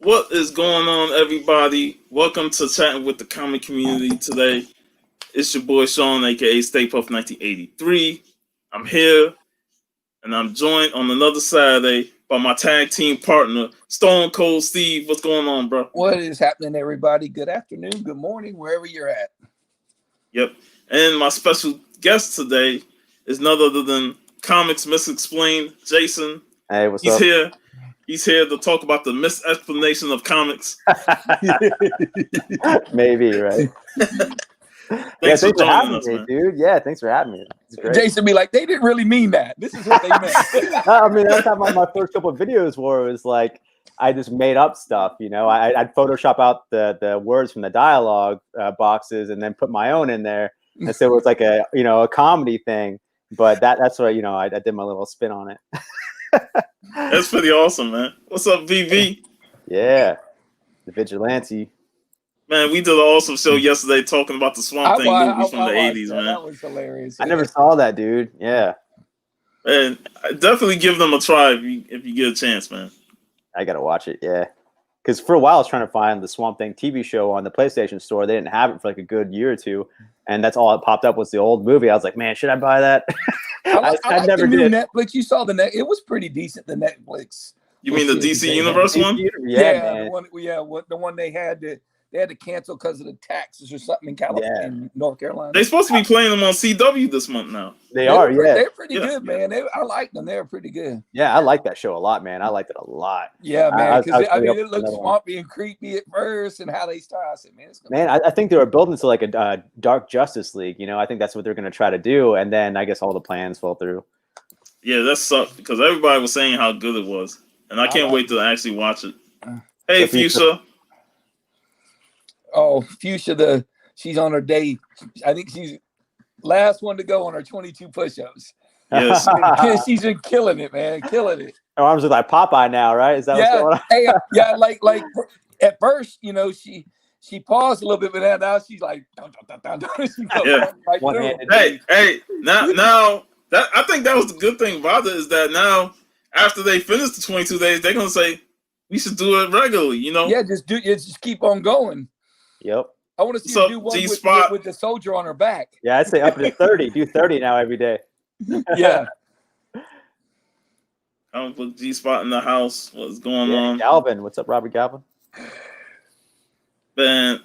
What is going on, everybody? Welcome to Chatting with the Comic Community today. It's your boy Sean, aka Stay Puff 1983. I'm here, and I'm joined on another Saturday by my tag team partner, Stone Cold Steve. What's going on, bro? What is happening, everybody? Good afternoon, good morning, wherever you're at. Yep. And my special guest today is none other than Comics Misexplained, Jason. Hey, what's up? He's here to talk about the misexplanation of comics. Maybe, right? Thanks for having us, me, man. dude. Yeah, thanks for having me. It's great. Jason be like, they didn't really mean that. This is what they meant. I mean, that's how my first couple of videos were. It was like I just made up stuff, you know. I'd Photoshop out the words from the dialogue boxes and then put my own in there. And so it was like a comedy thing. But that's what I did my little spin on it. That's pretty awesome, man. What's up, VV? Yeah, the vigilante. Man, we did an awesome show yesterday talking about the Swamp Thing movie from the 80s, man. That was hilarious. I never saw that, dude. Yeah. And I definitely give them a try if you get a chance, man. I gotta watch it, yeah. Because for a while I was trying to find the Swamp Thing TV show on the PlayStation Store. They didn't have it for like a good year or two, and that's all it popped up was the old movie. I was like, man, should I buy that? I never did. Netflix, you saw the net. It was pretty decent. The Netflix. You mean the DC Universe one? Yeah, the one they had to cancel because of the taxes or something in California, in North Carolina. They're supposed to be playing them on CW this month now. They're pretty good, man. I like them. They're pretty good. Yeah, I like that show a lot, man. I liked it a lot. Yeah, man. Because it looked swampy and creepy at first, and how they start. I said, man, I think they were building to like a Dark Justice League. You know, I think that's what they're going to try to do, and then I guess all the plans fell through. Yeah, that sucked because everybody was saying how good it was, and I can't wait to actually watch it. Hey, Fuchsia. Oh, Fuchsia, she's on her day. I think she's last one to go on her 22 push-ups. Yes. She's been killing it, man. Killing it. Her arms are like Popeye now, right? Is that what's going on? Hey, yeah, like at first, she paused a little bit, but now she's like, Hey, now that I think that was the good thing about it is that now after they finish the 22 days, they're gonna say we should do it regularly, Yeah, just keep on going. Yep. I want to see her do one with the soldier on her back. Yeah, I'd say up to 30. Do 30 now every day. Yeah. I'm gonna put G-Spot in the house. What's going on? Galvin. What's up, Robert Galvin? Man,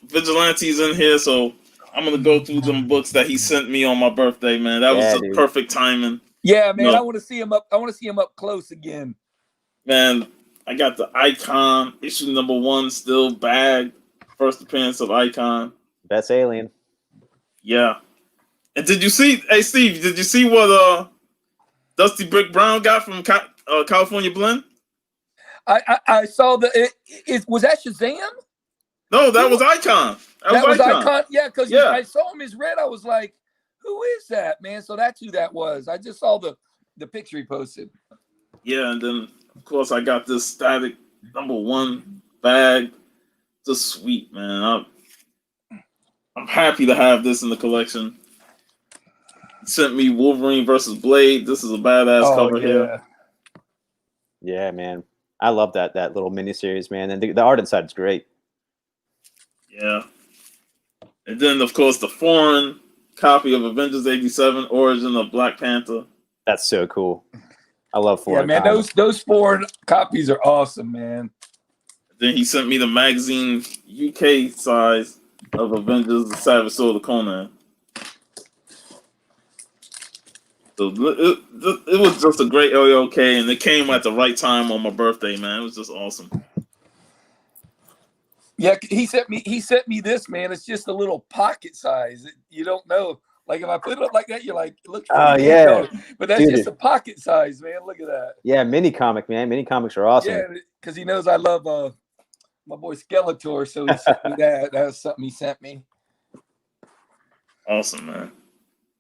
Vigilante's in here, so I'm gonna go through some books that he sent me on my birthday, man. That was the perfect timing. Yeah, man. I want to see him up. I want to see him up close again. Man, I got the Icon issue #1 still bagged. First appearance of Icon. Best alien. Yeah. And did you see? Hey, Steve, did you see what Dusty Brick Brown got from California Blend? I saw was that Shazam? No, that was Icon. That was Icon. Yeah, because I saw him as red. I was like, who is that, man? So that's who that was. I just saw the picture he posted. Yeah, and then of course I got this Static #1 bag. Just sweet, man. I'm happy to have this in the collection. Sent me Wolverine versus Blade. This is a badass cover here. Yeah, man. I love that little miniseries, man. And the art inside is great. Yeah. And then, of course, the foreign copy of Avengers 87, Origin of Black Panther. That's so cool. I love foreign. Yeah, man. Those foreign copies are awesome, man. Then he sent me the magazine UK size of Avengers: The Savage Sword of Conan. So it was just a great LOK, and it came at the right time on my birthday, man. It was just awesome. Yeah, he sent me this, man. It's just a little pocket size. You don't know. Like if I put it up like that, you're like, it looks pretty good. But that's just a pocket size, man. Look at that. Yeah, mini comic, man. Mini comics are awesome. Yeah, because he knows I love my boy Skeletor, so he sent me that. That was something he sent me. Awesome, man.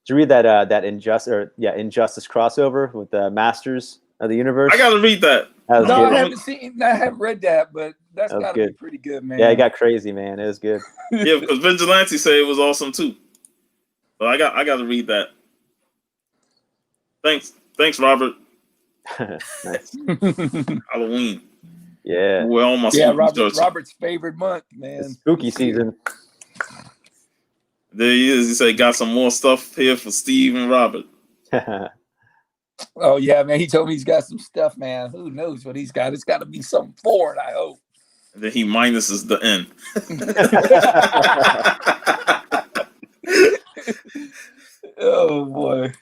Did you read that Injustice crossover with the Masters of the Universe? I gotta read that. No, I haven't read that, but that's gotta be pretty good, man. Yeah, it got crazy, man. It was good. Yeah, because Vigilante said it was awesome too. But I gotta read that. Thanks, Robert. Nice. Halloween. Yeah. We're all my spooky shirts. Robert's favorite month, man. It's spooky season. There he is. He said, got some more stuff here for Steve and Robert. Oh, yeah, man. He told me he's got some stuff, man. Who knows what he's got? It's got to be something for it, I hope. And then he minuses the N. Oh, boy.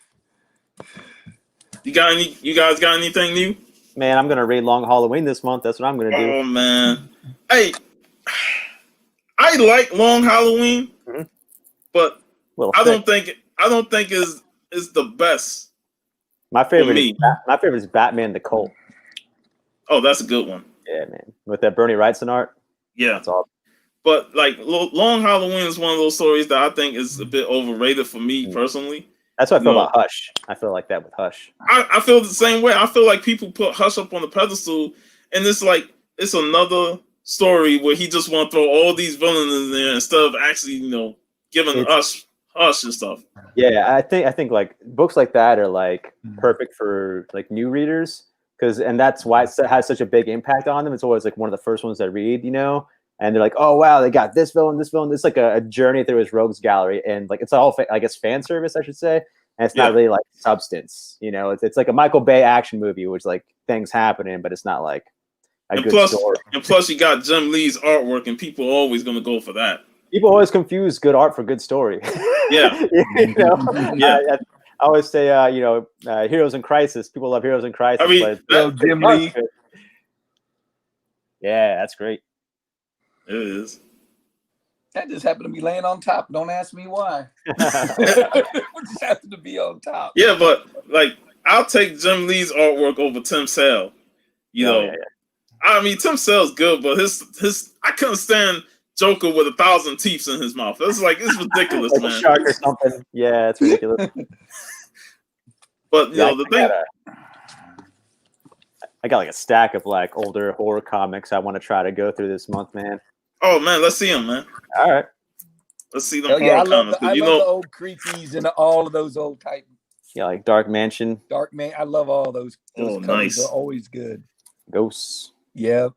You guys got anything new? Man, I'm gonna read Long Halloween this month. That's what I'm gonna do. Oh man, hey, I like Long Halloween, but I don't think is the best. My favorite is Batman the Cult. Oh, that's a good one. Yeah, man, with that Bernie Wrightson art. Yeah, that's awesome. But like Long Halloween is one of those stories that I think is a bit overrated for me personally. That's what I feel about Hush. I feel like that with Hush. I feel the same way. I feel like people put Hush up on the pedestal, and it's like it's another story where he just want to throw all these villains in there instead of actually, giving us Hush and stuff. Yeah, I think like books like that are like perfect for like new readers and that's why it has such a big impact on them. It's always like one of the first ones I read, and they're like, oh wow, they got this villain. It's like a journey through his rogues gallery, and like it's all I guess fan service, I should say, and it's not really like substance. It's like a Michael Bay action movie, which like things happening, but it's not like a good story. And plus, you got Jim Lee's artwork, and people are always going to go for that. People always confuse good art for good story. Yeah, I always say, Heroes in Crisis. People love Heroes in Crisis. I mean, Jim Lee. Yeah, that's great. It is. That just happened to be laying on top. Don't ask me why. It just happened to be on top. Yeah, but like I'll take Jim Lee's artwork over Tim Sale. I mean, Tim Sale's good, but his I couldn't stand Joker with 1,000 teeth in his mouth. It's ridiculous, like man. A shark or something. Yeah, it's ridiculous. But the thing. I got like a stack of like older horror comics I want to try to go through this month, man. Oh man, let's see them, man. All right, let's see them. I love the old creepies and all of those old type. Yeah, like Dark Mansion. I love all those. Those covers nice. are always good. Ghosts. Yep.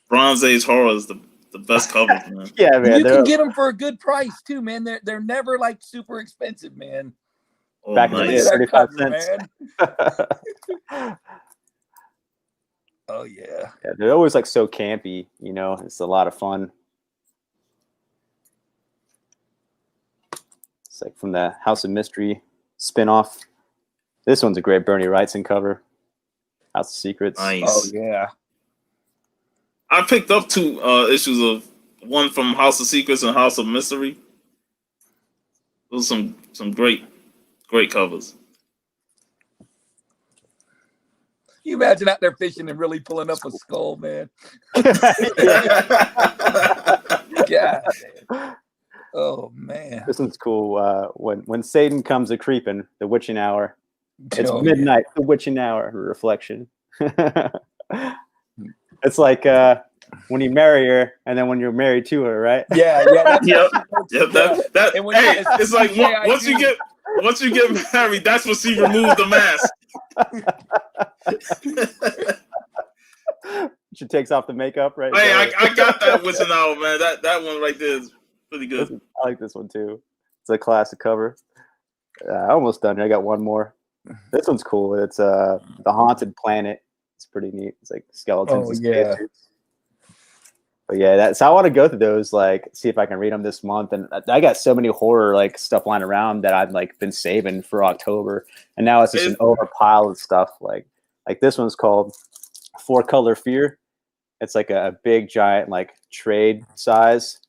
Bronze Age horror is the best covers, man. Yeah, man. You can get them for a good price too, man. They're never like super expensive, man. Oh, back in the day, 35 cents. Man. Oh yeah. Yeah, they're always like so campy, it's a lot of fun. It's like from the House of Mystery spinoff. This one's a great Bernie Wrightson cover. House of Secrets. Nice. Oh yeah. I picked up 2 issues of one from House of Secrets and House of Mystery. Those are some great covers. You imagine out there fishing and really pulling up a skull, man. Yeah. Oh man. This one's cool. When Satan comes a creeping, the witching hour. It's midnight, the witching hour reflection. It's like when you marry her and then when you're married to her, right? Yeah. It's like once you get married, that's when she removes the mask. She takes off the makeup, right? Hey, I got that witching hour, man. That one right there is pretty good. I like this one too. It's a classic cover. Almost done here. I got one more. This one's cool. It's The Haunted Planet. It's pretty neat. It's like skeletons. Oh, and yeah. spacesuits. But yeah, so I want to go through those, like see if I can read them this month. And I got so many horror like stuff lying around that I've like been saving for October, and now it's just an overpile of stuff. Like this one's called 4-Color Fear. It's like a big giant like trade size,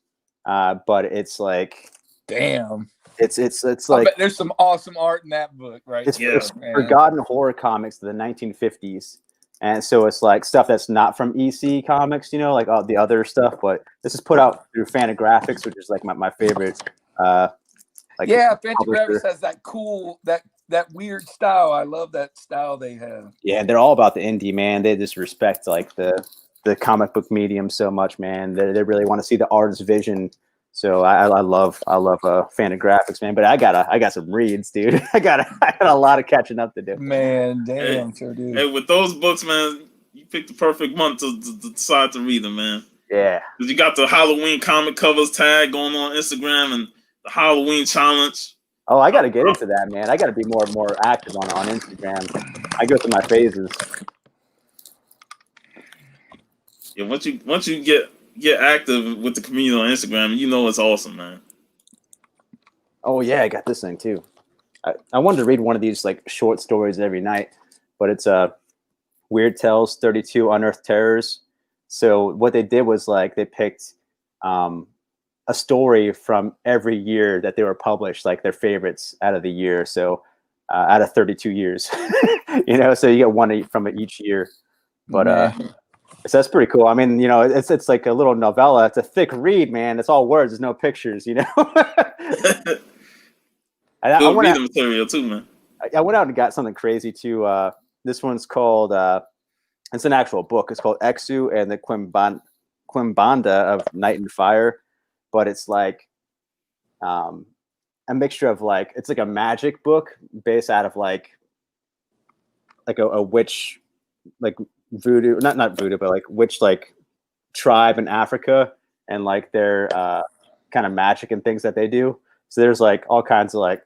but it's like damn. It's like there's some awesome art in that book, right? It's forgotten horror comics of the 1950s. And so it's like stuff that's not from EC Comics, like all the other stuff. But this is put out through Fantagraphics, which is like my favorite. Fantagraphics has that cool, that weird style. I love that style they have. Yeah, they're all about the indie, man. They just respect like the comic book medium so much, man. They really want to see the artist's vision. So I love Fantagraphics, man. But I got some reads, dude. I got a lot of catching up to do. Man, damn, sure do. Hey, with those books, man, you picked the perfect month to decide to read them, man. Yeah. Because you got the Halloween comic covers tag going on Instagram and the Halloween challenge. Oh, I got to get into that, man. I got to be more active on Instagram. I go through my phases. Yeah, once you get active with the community on Instagram, you know it's awesome, man. Oh yeah, I got this thing too. I wanted to read one of these like short stories every night, but it's Weird Tales 32 Unearthed Terrors. So what they did was like they picked a story from every year that they were published, like their favorites out of the year. So out of 32 years, you know, so you get one from each year. But so that's pretty cool. I mean, you know, it's like a little novella. It's a thick read, man. It's all words. There's no pictures, you know. I Good went reading material too, man. I went out and got something crazy too. This one's called. It's an actual book. It's called Exu and the Quimbanda of Night and Fire, but it's like a mixture of like it's like a magic book based out of like a witch, like voodoo, not voodoo, but like witch like tribe in Africa and like their kind of magic and things that they do. So there's like all kinds of like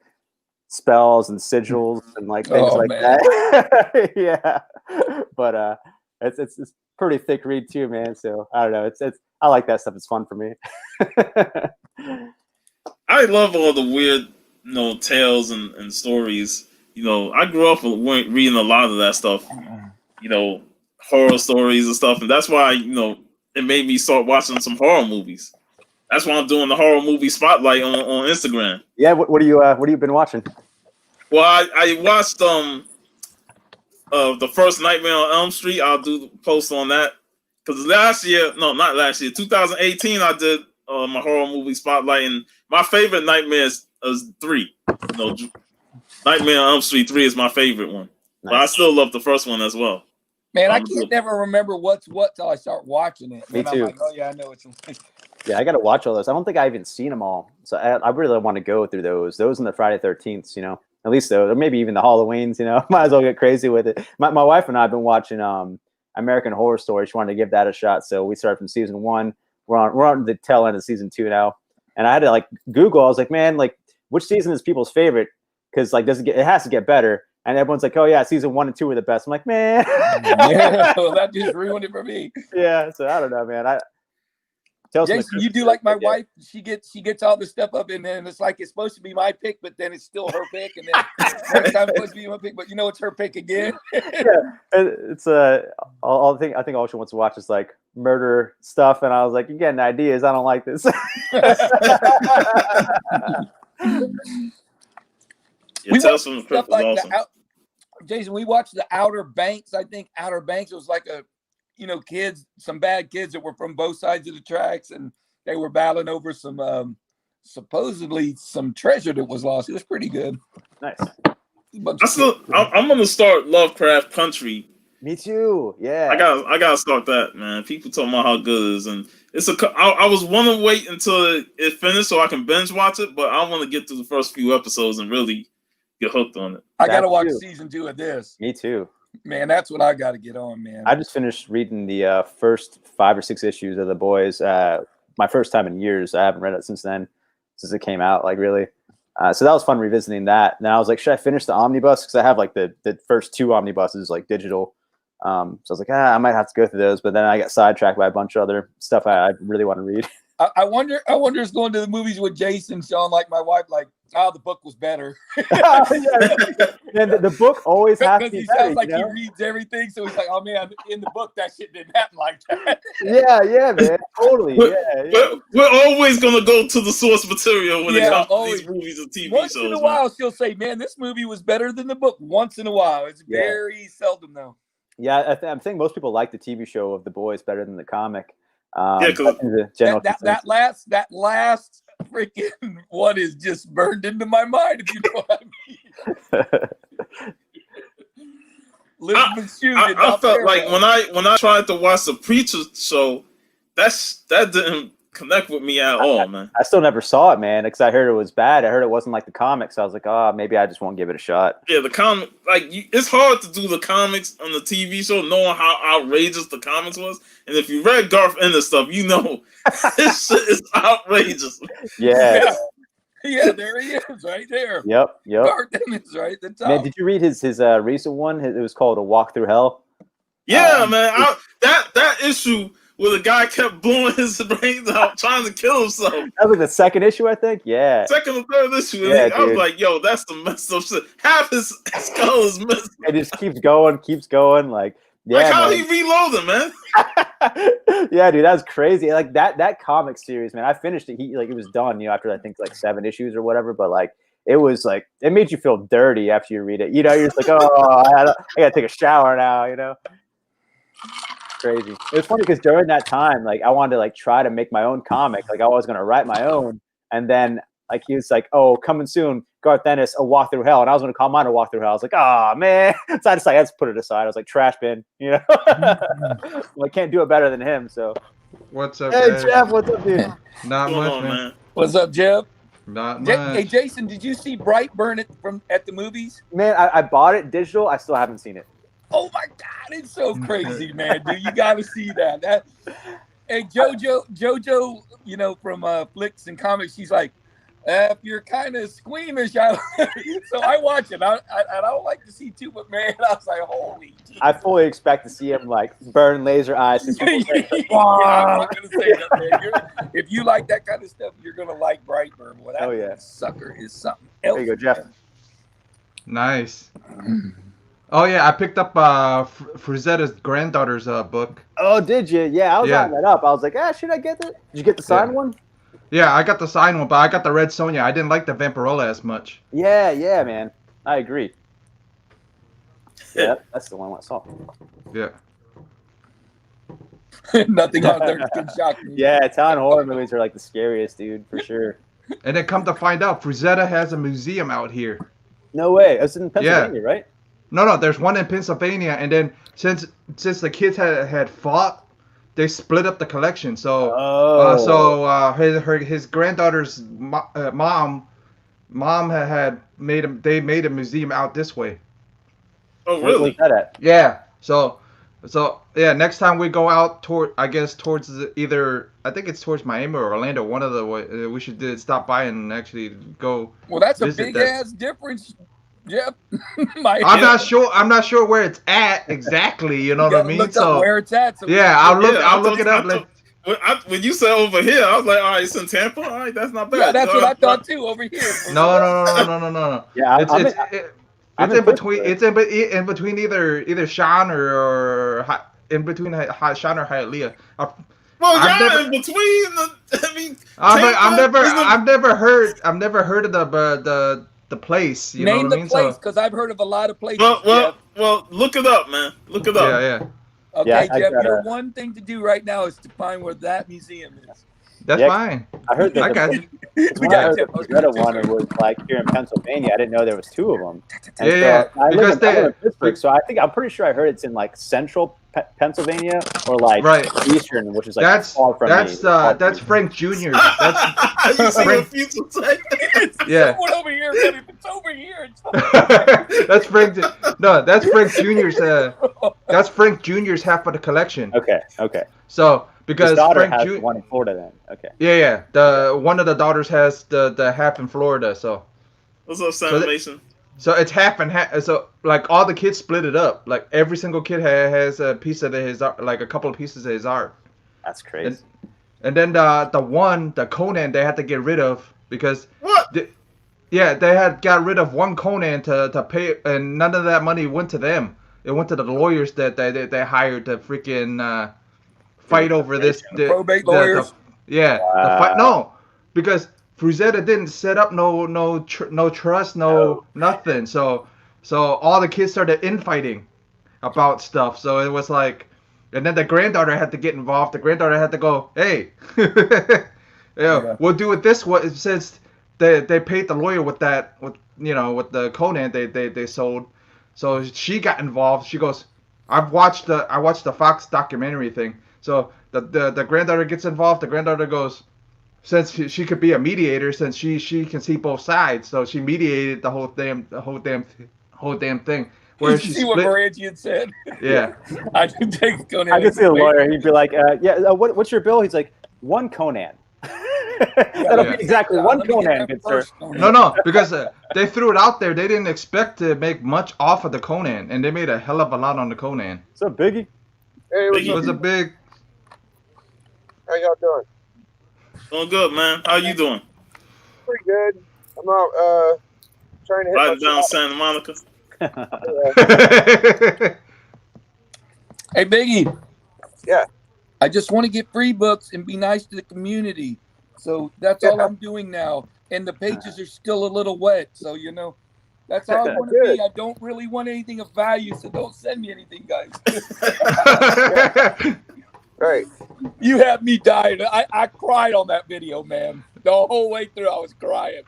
spells and sigils and like things that. Yeah, but it's pretty thick read too, man. So I don't know. It's I like that stuff. It's fun for me. I love all the weird, you know, tales and stories. You know, I grew up reading a lot of that stuff. You know, horror stories and stuff, and that's why, you know, it made me start watching some horror movies. That's why I'm doing the horror movie spotlight on Instagram. Yeah, what have you been watching? Well, I watched the first Nightmare on Elm Street. I'll do the post on that because not last year, 2018, I did my horror movie spotlight, and my favorite Nightmare is 3. You know, Nightmare on Elm Street 3 is my favorite one, nice. But I still love the first one as well. Man, I can't never remember what's what till I start watching it. Me too. I'm like, oh yeah, I know it's. Yeah, I got to watch all those. I don't think I've even seen them all, so I really want to go through those and the Friday 13th. You know, at least those, or maybe even the Halloweens. You know, might as well get crazy with it. My wife and I have been watching American Horror Story. She wanted to give that a shot, so we started from season 1. We're on the tail end of season 2 now, and I had to like Google. I was like, man, like which season is people's favorite? Because like it has to get better. And everyone's like, oh yeah, season 1 and 2 were the best. I'm like, man, yeah, well, that just ruined it for me. Yeah, so I don't know, man. Jason, you do like my wife. She gets all this stuff up, and then it's like it's supposed to be my pick, but then it's still her pick, and then next time it's supposed to be my pick, but you know it's her pick again. Yeah, it's I think all she wants to watch is like murder stuff, and I was like, you're getting ideas. I don't like this. We watched stuff like awesome. Jason, we watched the Outer Banks. I think Outer Banks was like some bad kids that were from both sides of the tracks, and they were battling over some supposedly some treasure that was lost. It was pretty good. Nice. I'm gonna start Lovecraft Country. Me too. Yeah. I gotta start that, man. People talking about how good it is, and I was want to wait until it finished so I can binge watch it, but I want to get through the first few episodes and really get hooked on it. I gotta watch season 2 of this. Me too. Man, that's what I got to get on, man. I just finished reading the first 5 or 6 issues of The Boys. My first time in years. I haven't read it since it came out, like really. So that was fun revisiting that. And I was like, should I finish the omnibus? Because I have like the first 2 omnibuses like digital. So I was like, I might have to go through those. But then I got sidetracked by a bunch of other stuff I really want to read. I wonder if going to the movies with Jason, Sean, like my wife, like, the book was better. And the book always has to be he better. Sounds like he reads everything, so he's like, oh man, in the book that shit didn't happen like that. Yeah, man, totally. We're always gonna go to the source material when it comes to these movies and TV Once shows. Once in a while, she'll say, man, this movie was better than the book. Once in a while. It's very seldom, though. Yeah, I'm saying most people like the TV show of The Boys better than the comic. That last freaking one is just burned into my mind, if you know what I mean. I felt like when I tried to watch the Preacher show, that connect with me at all, man. I still never saw it, man, because I heard it was bad. I heard it wasn't like the comics. I was like, oh, maybe I just won't give it a shot. Yeah, the comic, like, it's hard to do the comics on the TV show, knowing how outrageous the comics was. And if you read Garth Ennis stuff, you know this shit is outrageous. Yeah. Yeah, there he is, right there. Yep. Garth Ennis, right at the top. Man, did you read his recent one? It was called A Walk Through Hell. Yeah, man. That issue where the guy kept blowing his brains out trying to kill himself. That was like the second issue, I think. Yeah. Second or third issue. Yeah, I was like, yo, that's the messed up shit. Half his skull is missing. It just keeps going. Like, yeah, like how man. he reloaded, man. Yeah, dude, that was crazy. Like that comic series, man. I finished it. It was done, after I think like 7 issues or whatever. But like, it was like it made you feel dirty after you read it. You're just like, oh, I gotta take a shower now. Crazy. It was funny because during that time, like I wanted to like try to make my own comic. Like I was gonna write my own, and then like he was like, "Oh, coming soon, Garth Ennis, A Walk Through Hell," and I was gonna call mine A Walk Through Hell. I was like, "Oh man," so I just like let's put it aside. I was like, "Trash bin," Well, I can't do it better than him. So, What's up, hey man? Jeff, what's up, dude? Not Going much, on, man. What's up, Jeff? Not much. Hey, Jason, did you see Brightburn at the movies? Man, I bought it digital. I still haven't seen it. Oh my God, it's so crazy, man, dude. You got to see that. Hey, JoJo, from Flicks and Comics, she's like, if you're kind of squeamish, so I watch it. I don't like to see too, but man, I was like, holy. Geez. I fully expect to see him like burn laser eyes. And I'm not gonna say that, man. If you like that kind of stuff, you're gonna like Brightburn. Well, that sucker is something else. There you go, Jeff. Nice. Oh yeah, I picked up Frazetta's granddaughter's book. Oh, did you? Yeah, I was eyeing that up. I was like, should I get it? Did you get the signed one? Yeah, I got the signed one, but I got the Red Sonja. I didn't like the Vampirella as much. Yeah, man. I agree. Yeah, that's the one I saw. Yeah. Nothing on there can shock me. Yeah, Italian horror movies are like the scariest, dude, for sure. And then come to find out, Frazetta has a museum out here. No way. It's in Pennsylvania, right? No, there's one in Pennsylvania, and then since the kids had fought, they split up the collection. So his granddaughter's mom had made a museum out this way. Oh, really? Where's that at? Yeah. So yeah, next time we go out towards either I think it's towards Miami or Orlando. One of the we should stop by and actually go. Well, that's a big ass difference. Yep. I'm not sure where it's at exactly. You know what I mean? Look up where it's at. So I'll look it up. When you said over here, I was like, all right, it's in Tampa. All right, that's not bad. Yeah, that's what I thought too. Over here. No. Yeah, it's in between. It's in between either Sean or in between Sean or Hialeah. Well, in between. I've never heard of the place. You know Name what I the mean? place, because I've heard of a lot of places. Well, look it up, man. Look it up. Yeah. Okay, Jeff, your one thing to do right now is to find where that museum is. That's fine. I heard that. I got you. The other one was like here in Pennsylvania. I didn't know there was 2 of them. And I live in Pittsburgh, so I'm pretty sure I heard it's in like central Pennsylvania or like eastern, which is like far from me. That's Frank Jr. That's Frank. Yeah. Someone over here, but if it's over here, that's Frank. No, that's Frank Jr.'s. That's Frank Jr.'s half of the collection. Okay. So because his daughter Frank has Jr. one in Florida, then. Okay. Yeah. The one of the daughters has the half in Florida. So. What's up, Sam Mason? So it's half and half. So like all the kids split it up. Like every single kid has a piece of his art, like a couple of pieces of his art. That's crazy. And then the Conan they had to get rid of because they had got rid of one Conan to pay, and none of that money went to them. It went to the lawyers that they hired to freaking fight over this. Probate lawyers. Because Frazetta didn't set up no trust, nothing. So all the kids started infighting about stuff. So it was like, and then the granddaughter had to get involved. The granddaughter had to go, hey, we'll do it this way, since they paid the lawyer with the Conan they sold. So she got involved. She goes, I watched the Fox documentary thing. So the granddaughter gets involved. The granddaughter goes, since she could be a mediator, since she can see both sides, so she mediated the whole damn thing. Where Did you she see what split. Morangi had said? Yeah. I didn't take Conan. I could see a lawyer. He'd be like, "Yeah, what's your bill?" He's like, "1 Conan." That'll Yeah. be exactly Yeah, 1 let me get Conan, that good sir. first, Conan. No, because they threw it out there. They didn't expect to make much off of the Conan, and they made a hell of a lot on the Conan. What's up, Biggie? Hey, what's It up? was a big. How y'all doing? Doing good, man. How you doing? Pretty good. I'm out trying to hit Riding my down shot. Santa Monica. Hey, Biggie. Yeah. I just want to get free books and be nice to the community. So that's all I'm doing now. And the pages are still a little wet. So, that's how I want to Good. be. I don't really want anything of value. So don't send me anything, guys. Right. You have me dying. I cried on that video, man. The whole way through, I was crying.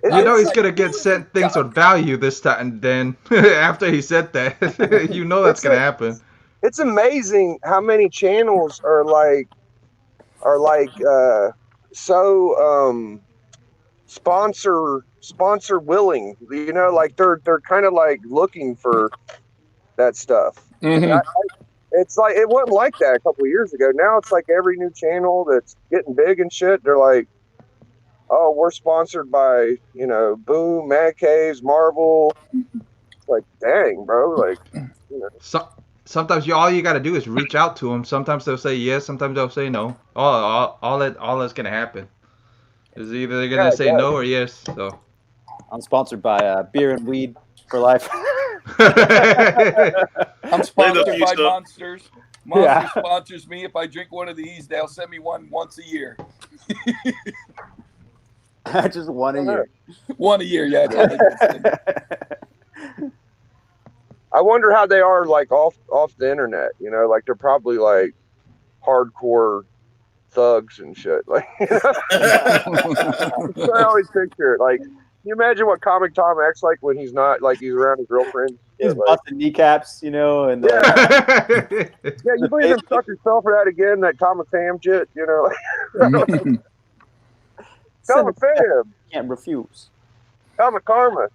You know he's gonna get sent things with value this time. And then after he said that, you know that's gonna happen. It's amazing how many channels are like so sponsor willing. Like they're kind of like looking for that stuff. Mhm. It's like it wasn't like that a couple of years ago. Now it's like every new channel that's getting big and shit, they're like, oh, we're sponsored by, Boom, Mad Caves, Marvel. Like, dang, bro. Like, So, sometimes all you gotta do is reach out to them. Sometimes they'll say yes. Sometimes they'll say no. All that's gonna happen is either they're gonna say no or yes. So. I'm sponsored by Beer and Weed for Life. I'm sponsored by future. Monsters. Monster sponsors me. If I drink one of these, they'll send me one once a year. Just 1 a year. One a year, yeah. That's all they can send. I wonder how they are like off the internet. Like they're probably like hardcore thugs and shit. Like, I always picture it. Like, can you imagine what Comic Tom acts like when he's not like he's around his girlfriend? He's Like, busting kneecaps, and yeah, you believe him suck yourself for that again? That Comic Fam shit, Comic Fam, can't refuse. Comic Karma.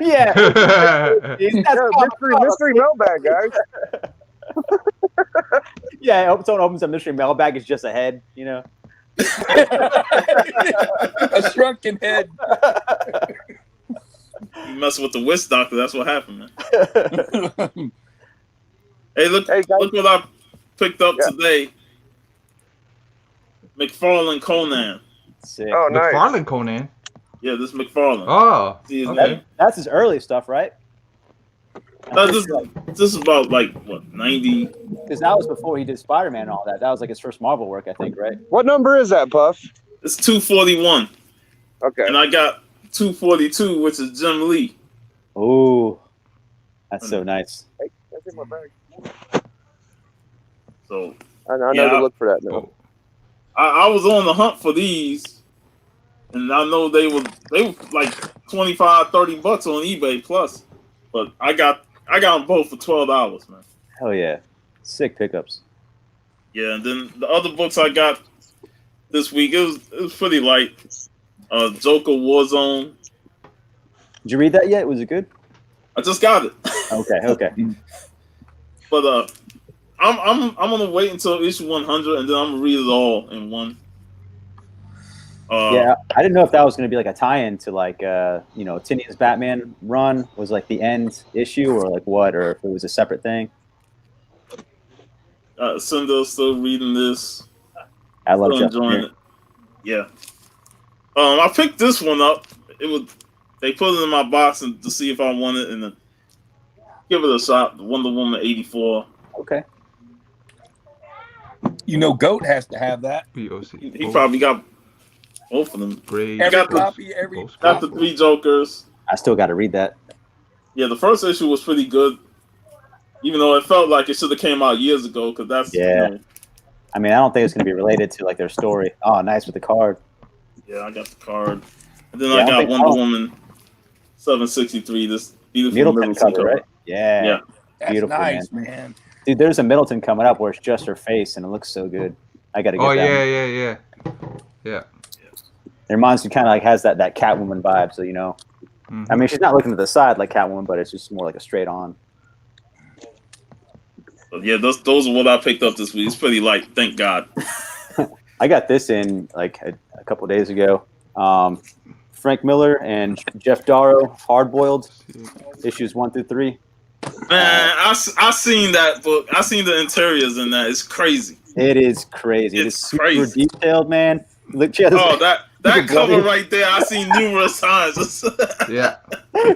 Yeah. Mystery mailbag, guys. Yeah, someone opens a mystery mailbag, it's just a head, A shrunken head. You mess with the witch doctor, that's what happened, man. Hey, look Hey, guys. look what I picked up today. McFarlane Conan. Sick. Oh, nice. McFarlane Conan. Yeah, this is McFarlane. Oh, See his okay. name? That's his early stuff, right? This is about like what 90. Because that was before he did Spider-Man and all that. That was like his first Marvel work, I think, right? What number is that, Puff? It's 241, Okay. and I got 242, which is Jim Lee. Ooh, that's so nice. Hey, that's in my bag. So I know Yeah. to look for that now. I was on the hunt for these, and I know they were like $25, $30 on eBay plus, but I got them both for $12, man. Hell yeah, sick pickups. Yeah, and then the other books I got this week, it was pretty light. Joker Warzone. Did you read that yet? Was it good? I just got it. Okay. But I'm gonna wait until issue 100, and then I'm gonna read it all in one. Yeah, I didn't know if that was going to be like a tie-in to like Tinian's Batman run was like the end issue or like what, or if it was a separate thing. Cinder's still reading this. I love Still Jeff enjoying Lemire. it. Yeah. I picked this one up. They put it in my box to see if I want it, and then give it a shot. Wonder Woman 84. Okay. Goat has to have that. He probably got both of them. Great. Every got the- copy, every Got the 3 Jokers. I still got to read that. Yeah, the first issue was pretty good, even though it felt like it should have came out years ago. Because that's Yeah. I mean, I don't think it's going to be related to like their story. Oh, nice with the card. Yeah, I got the card, and then Yeah, I I got think- Wonder Woman 763. This beautiful Middleton Middleton cover, right? Yeah. Yeah. That's Beautiful, nice, man. Dude, there's a Middleton coming up where it's just her face and it looks so good. I gotta get Oh that. yeah. It reminds me kind of like has that Catwoman vibe. So you know, I mean, she's not looking to the side like Catwoman, but it's just more like a straight on. But yeah, those are what I picked up this week. It's pretty light, thank God. I got this in like a couple days ago. Frank Miller and Jeff Darrow, Hard Boiled, issues 1 through 3. Man, I seen that book. I seen the interiors in that. It's crazy. It is crazy. It's super crazy. detailed, man. Look, yeah, Oh, that cover bloody. right there, I seen numerous times. Yeah.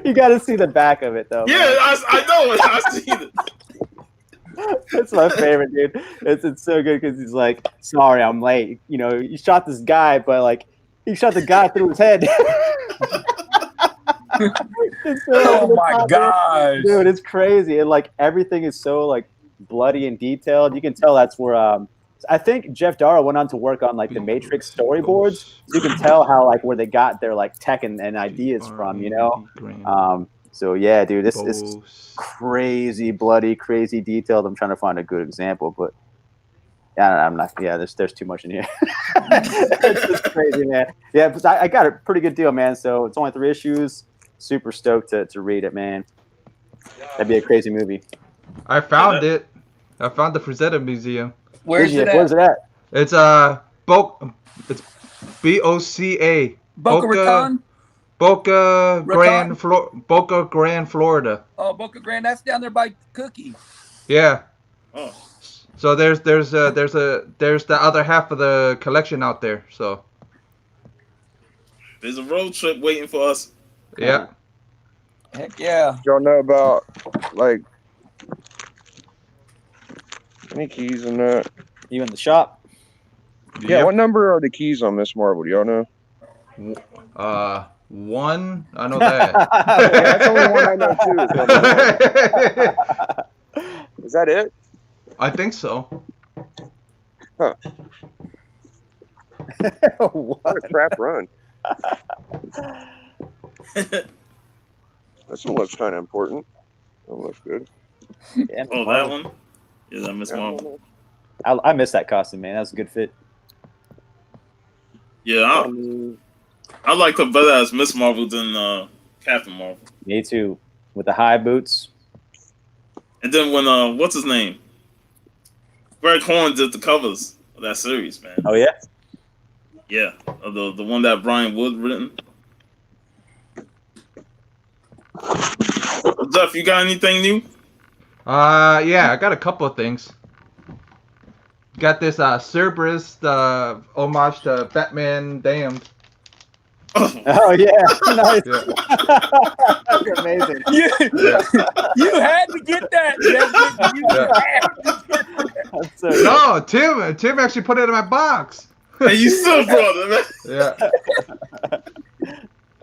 You got to see the back of it, though. Yeah, man. I know it. I seen it. It's my favorite, dude. It's so good because he's like, sorry, I'm late. You know, you shot this guy, but like, he shot the guy through his head. Oh my gosh, dude, it's crazy. And like everything is so like bloody and detailed. You can tell that's where I think Jeff Darrow went on to work on like the Matrix storyboards. So you can tell how like where they got their like tech and ideas from, you know. So yeah, dude, this is crazy, bloody, crazy detailed. I'm trying to find a good example, but yeah, I'm not. Yeah, there's too much in here. It's just crazy, man. Yeah, but I got a pretty good deal, man. So it's only 3 issues. Super stoked to read it, man. That'd be a crazy movie. I found it. I found the Frazetta Museum. where's it Where's at? it at? It's it's BOCA. Boca Raton. Boca Raton? Grande, Florida. Oh, Boca Grande. That's down there by Cookie. Yeah. Oh, So there's the other half of the collection out there. So there's a road trip waiting for us. yeah. Heck yeah. Y'all know about like any keys in that? You in the shop? Yeah. What number are the keys on Miss Marvel? Do y'all know? 1. I know that. Yeah, that's the only one I know too. Is that it? I think so. Huh. What? What a crap run. This one looks kind of important. That looks good. Yeah, Oh, that one? Yeah, that Miss Marvel. I miss that costume, man. That was a good fit. Yeah, I like her better as Miss Marvel than Captain Marvel. Me too. With the high boots. And then when what's his name? Greg Horn did the covers of that series, man. Oh yeah. Yeah, the one that Brian Wood written. Jeff, you got anything new? Yeah, I got a couple of things. Got this Cerberus homage to Batman Damned. Oh yeah. Nice. Yeah. That's amazing. You had to get that. Jeff. You had to get that. That's so good. No, Tim actually put it in my box. And you still brought it, man. Yeah.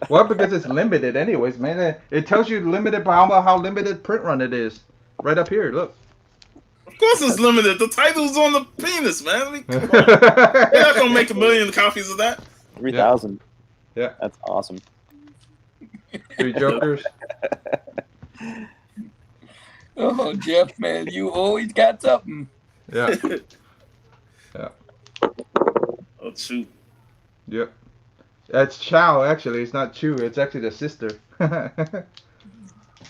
Well, because it's limited anyways, man. It tells you limited by how limited print run it is. Right up here, look. Of course it's limited. The title's on the penis, man. I mean, come on. They're not gonna make 1 million copies of that. 3,000. Yeah. That's awesome. 3 Jokers. Oh, Jeff, man, you always got something. Yeah. Yeah. Oh, shoot. Yep. That's Chow, actually. It's not Chew. It's actually the sister.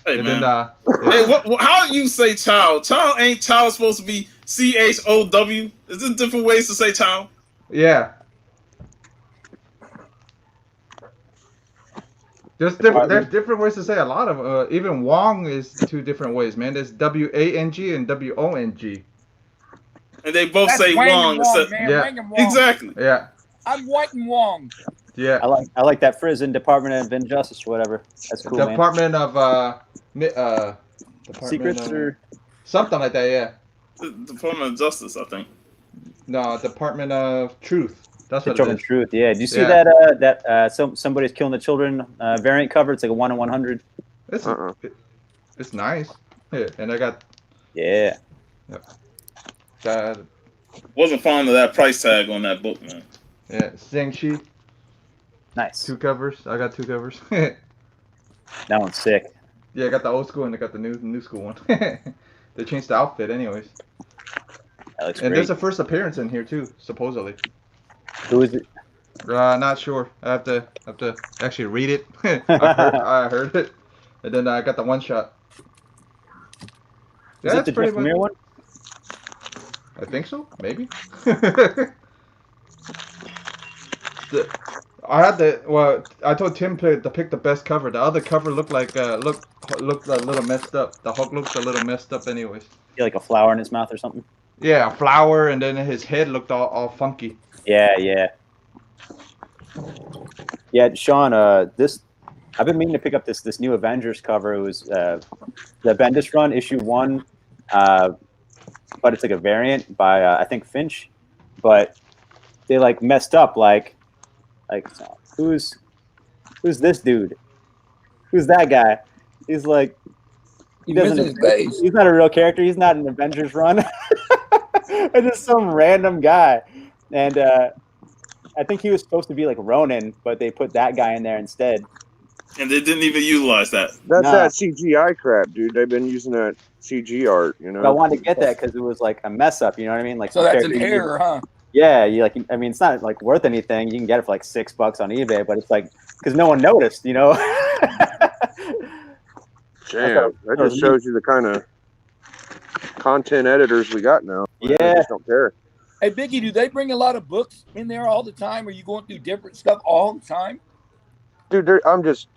Hey, And man. then, Hey, how do you say child? Child ain't child supposed to be CHOW? Is there different ways to say child? yeah. There's different ways to say a lot of even Wong is 2 different ways, man. There's WANG and WONG. And they both That's say Wang Wong. and Wong, Instead- man. Yeah. Wang and Wong. Exactly. Yeah. I'm White and Wong. Yeah. I like that prison Department of Injustice or whatever. That's cool, man. Department of Department Secrets of, or something like that, yeah. The Department of Justice, I think. No, Department of Truth. That's what it Determined is. Truth. Yeah. Did you see Yeah. that somebody's killing the children variant cover? It's like a 1 in 100. It's it's nice. Yeah, and I got Yeah. Wasn't fond of that price tag on that book, man. Shang-Chi, Nice. 2 covers. I got 2 covers. That one's sick. Yeah, I got the old school and I got the new school one. They changed the outfit, anyways. That looks And great. there's a first appearance in here too, supposedly. Who is it? Not sure. I have to actually read it. I heard it, and then I got the one shot. Is Yeah, it that's the pretty Jeff much. Lemire one? I think so, maybe. I told Tim to pick the best cover. The other cover looked looked a little messed up. The Hulk looked a little messed up, anyways. Yeah, like a flower in his mouth or something. Yeah, a flower, and then his head looked all funky. Yeah. Yeah, Sean. This I've been meaning to pick up this new Avengers cover. It was the Bendis run issue 1, but it's like a variant by I think Finch, but they like messed up like who's this dude? Who's that guy? He's like he doesn't. Missing his face. He's not a real character. He's not an Avengers run. It's just some random guy, and I think he was supposed to be like Ronin, but they put that guy in there instead. And they didn't even utilize that. That's Nah. that CGI crap, dude. They've been using that CG art, you know. But I wanted to get that because it was like a mess up. You know what I mean? Like So that's an character- error, huh? Yeah, you like. I mean, it's not like worth anything. You can get it for like $6 on eBay, but it's like because no one noticed. You know. Damn, that just shows you the kind of content editors we got now. They Yeah. just don't care. Hey, Biggie, do they bring a lot of books in there all the time? Are you going through different stuff all the time? Dude, I'm just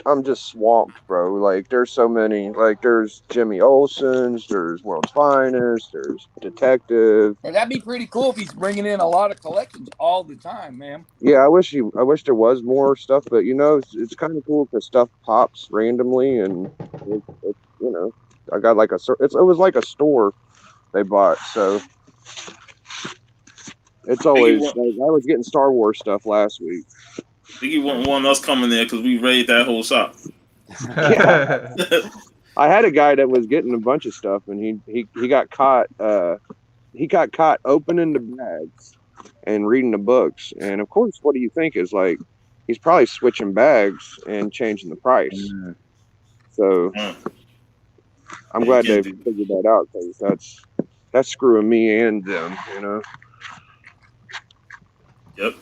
swamped, bro. Like, there's so many. Like, there's Jimmy Olsen's, there's World's Finest, there's Detective. Well, that'd be pretty cool if he's bringing in a lot of collections all the time, man. Yeah, I wish there was more stuff, but you know, it's kind of cool because stuff pops randomly, and it, you know, I got like it was like a store they bought, so it's always. Like, I was getting Star Wars stuff last week. Biggie wouldn't want us coming there because we raided that whole shop. I had a guy that was getting a bunch of stuff, and he got caught. He got caught opening the bags and reading the books. And of course, what do you think is like? He's probably switching bags and changing the price. So I'm glad they figured that out because that's screwing me and them. You know. Yep.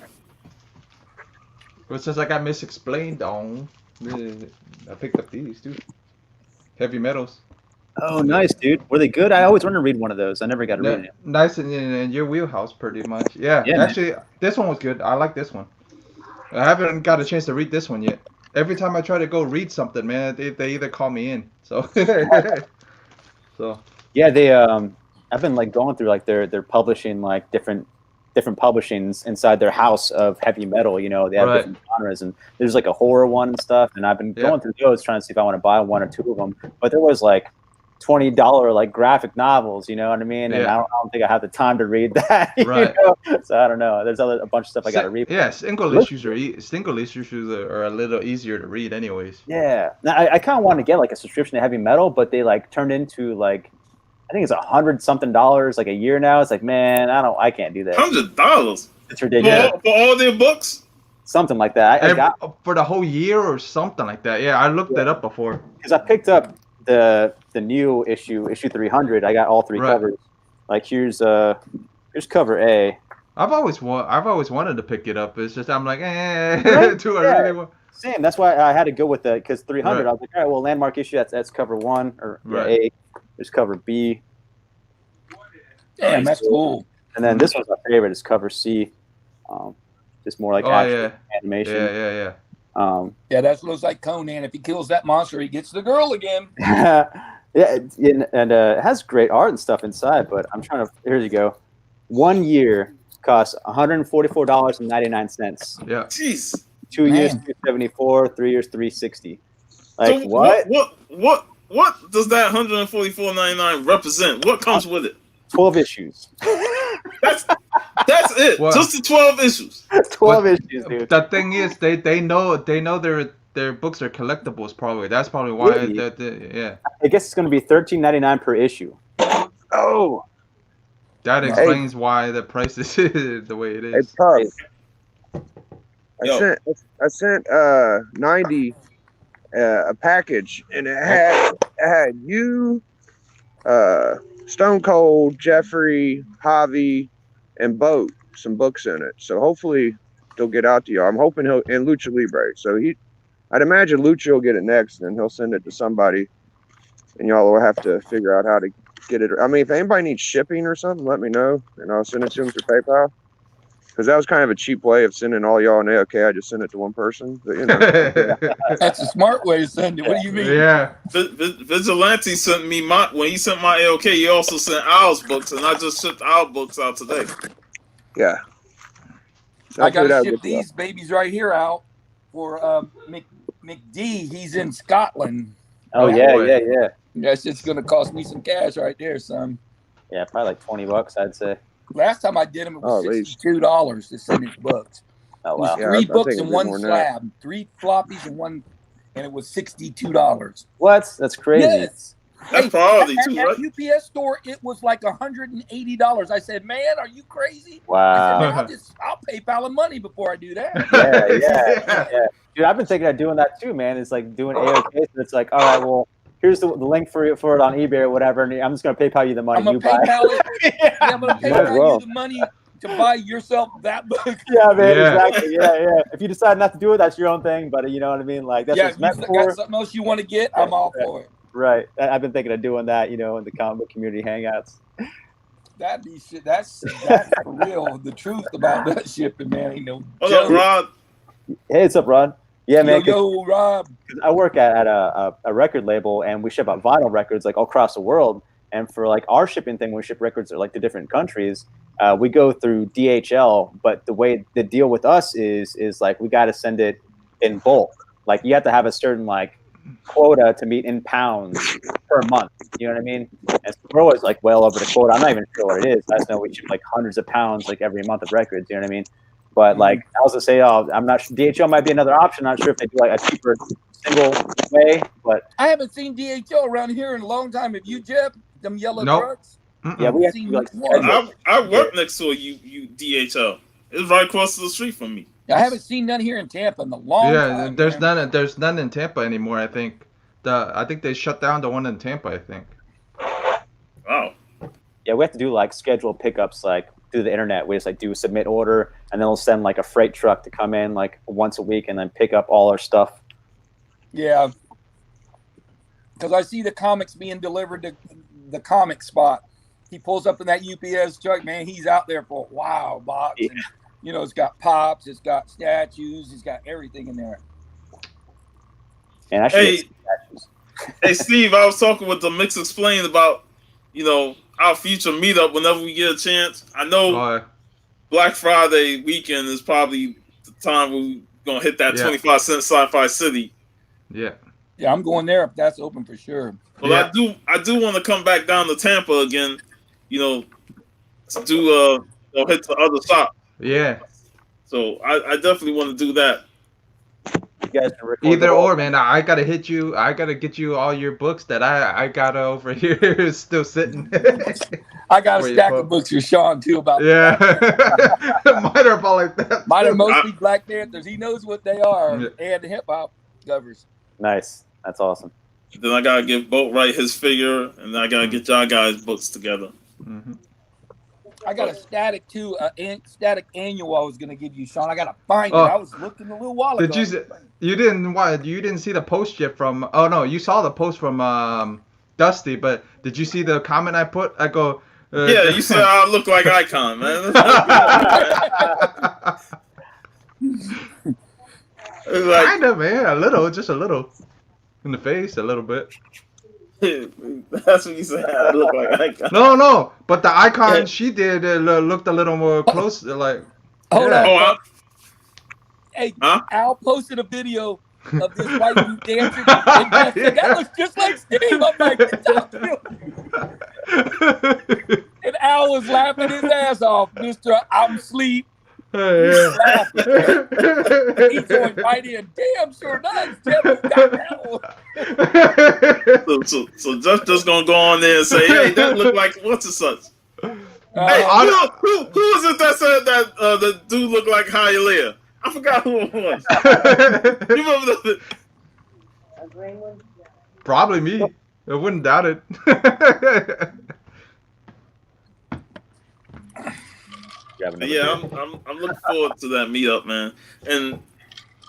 But since I got Misexplained on, I picked up these too. Heavy metals. Oh, nice, dude. Were they good? I always wanted to read one of those. I never got to read it. Nice in your wheelhouse, pretty much. Yeah, Yeah, actually, this one was good. I like this one. I haven't got a chance to read this one yet. Every time I try to go read something, man, they either call me in. So, Yeah, they I've been like going through like they're publishing like different publishings inside their house of heavy metal. You know, they have different genres, and there's like a horror one and stuff. And I've been going through those trying to see if I want to buy one or two of them. But there was like $20 like graphic novels. You know what I mean? And I don't think I have the time to read that. Right. You know? So I don't know. There's a bunch of stuff I got to read. Yeah, single issues are a little easier to read, anyways. Yeah. Now, I kind of want to get like a subscription to heavy metal, but they like turned into like I think it's $100-something like a year now. It's like, man, I can't do that. $100. It's ridiculous. For all their books? Something like that. I got for the whole year or something like that. Yeah, I looked that up before. because I picked up the new issue 300. I got all three covers. Like here's cover A. I've always wanted to pick it up. It's just I'm like, too early. Same. That's why I had to go with that because 300. I was like, all right, well, landmark issue. That's cover 1 or A. There's cover B. Damn, that's cool. And then this one's my favorite. Is cover C. Just more like animation. Yeah. Yeah, that looks like Conan. If he kills that monster, he gets the girl again. Yeah, and it has great art and stuff inside. But I'm trying to. Here you go. 1 year costs $144.99. Yeah. Jeez. 2 years, $274. 3 years, $360. Like So what? What does that $144.99 represent? What comes with it? 12 issues. That's it. Well, just the 12 issues. 12 issues, dude. The thing is, they know their books are collectibles. Probably that's probably why. Really? I guess it's going to be $13.99 per issue. Oh, that explains why the price is the way it is. It's tough. I sent 90 a package, and it had you, Stone Cold, Jeffrey, Javi, and Boat some books in it. So hopefully they'll get out to y'all. I'm hoping he'll, and Lucha Libre. So I'd imagine Lucha will get it next, and he'll send it to somebody, and y'all will have to figure out how to get it. I mean, if anybody needs shipping or something, let me know, and I'll send it to them through PayPal. Because that was kind of a cheap way of sending all y'all an AOK. I just sent it to one person, but you know. That's a smart way to send it. What do you mean? Yeah. Vigilante sent me when he sent my AOK, he also sent Al's books, and I just shipped our books out today. Yeah. I got to ship these babies right here out for McD. He's in Scotland. Oh yeah. That's just going to cost me some cash right there, son. Yeah, probably like $20, I'd say. Last time I did them, it was $62 to send his books. Oh It was wow. 3 books in one slab, 3 floppies in one, and it was $62. What? That's crazy. Yes. That's priority too, at right? UPS store, it was like $180. I said, "Man, are you crazy?" Wow. I said, I'll PayPal the money before I do that. Yeah. Dude, I've been thinking of doing that too, man. It's like doing AOK. So it's like, all right, well, here's the link for it on eBay or whatever, and I'm just gonna PayPal you the money. I'm gonna PayPal it. Yeah, I'm gonna PayPal you the money to buy yourself that book. Yeah, man, exactly. Yeah. If you decide not to do it, that's your own thing. But you know what I mean? Like that's if you got something else you want to get, I'm all for it. Right. I've been thinking of doing that, in the comic book community hangouts. That'd be shit. That's for real. The truth about that shipping, man. Ain't no Hold up, Rod. Hey, what's up, Rod? Yeah, man. Yo, Rob. I work at a record label, and we ship out vinyl records like all across the world. And for like our shipping thing, we ship records like to different countries. We go through DHL, but the way the deal with us is like we got to send it in bulk. Like you have to have a certain like quota to meet in pounds per month. You know what I mean? And so we're always like well over the quota. I'm not even sure what it is. I just know we ship like hundreds of pounds like every month of records. You know what I mean? But like I was gonna say, I'm not sure. DHL might be another option. Not sure if they do like a cheaper single way. But I haven't seen DHL around here in a long time. Have you, Jeff? Them yellow trucks? Yeah, we have to like. I work next to a DHL. It's right across the street from me. I haven't seen none here in Tampa in a long time. Yeah, there's none. There's none in Tampa anymore. I think they shut down the one in Tampa. I think. Wow. Yeah, we have to do like scheduled pickups like through the internet. We just like do a submit order, and then we'll send like a freight truck to come in like once a week and then pick up all our stuff. Yeah, because I see the comics being delivered to the comic spot. He pulls up in that UPS truck, man. He's out there for a while, box. Yeah. And, it's got pops, it's got statues, it's got everything in there. And hey, Steve, I was talking with the Misexplained about, our future meetup whenever we get a chance. I know Black Friday weekend is probably the time we're gonna hit that 25-cent Sci-Fi City. Yeah. Yeah, I'm going there if that's open for sure. But I do want to come back down to Tampa again, to do hit the other shop. Yeah. So I definitely want to do that. You guys either or, man. I gotta hit you. I gotta get you all your books that I got over here still sitting. I got a stack of books for Sean too about Mine are about like that. Mine are mostly Black Panthers. He knows what they are, and hip hop covers. Nice. That's awesome. Then I gotta give Boatwright his figure, and I gotta get y'all guys' books together. Mm-hmm. I got a static too, static annual I was gonna give you, Sean. I gotta find it. I was looking a little while ago. Did you didn't see the post yet from? Oh no, you saw the post from Dusty, but did you see the comment I put? I go. Yeah, you said I look like Icon, man. Kinda, man. A little, just a little, in the face, a little bit. That's what you said. I look like Icon. No, but the Icon she did looked a little more close, like. Hold on. Oh, hey, Al posted a video of this white dude dancing. And that looks just like Steve. I'm like, and Al was laughing his ass off, Mr. I'm asleep. Yeah. He's going right in. Damn, sure does. Devil's got that one. So just gonna go on there and say, hey, that look like what's it such? Hey, who was it that said that the dude looked like Hialeah? I forgot who it was. You remember the Probably me. I wouldn't doubt it. grab another Yeah, beer. I'm looking forward to that meetup, man. And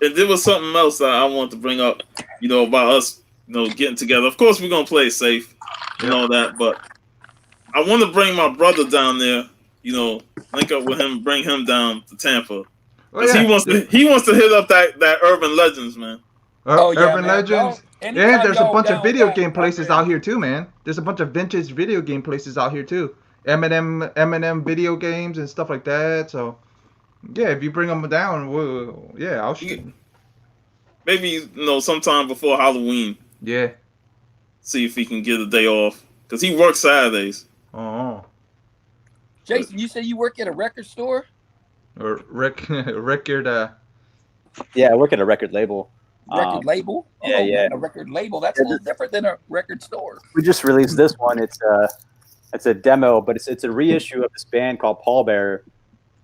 there was something else that I wanted to bring up, about us, getting together. Of course, we're gonna play it safe and all that, but I want to bring my brother down there. Link up with him, bring him down to Tampa because he wants to hit up that Urban Legends, man. Oh, yeah, Urban man. Legends. Y'all, And there's a y'all bunch of down with video that, game I'm places ready. out here too, man. There's a bunch of vintage video game places out here too. Eminem video games and stuff like that. So yeah, if you bring them down, I'll shoot. Maybe sometime before Halloween. Yeah. See if he can get a day off because he works Saturdays. Oh. Jason, you say you work at a record store? Or record. Yeah, I work at a record label. Record label? Yeah, oh, yeah. Man, a record label. That's a little different than a record store. We just released this one. It's a demo, but it's a reissue of this band called Pallbearer,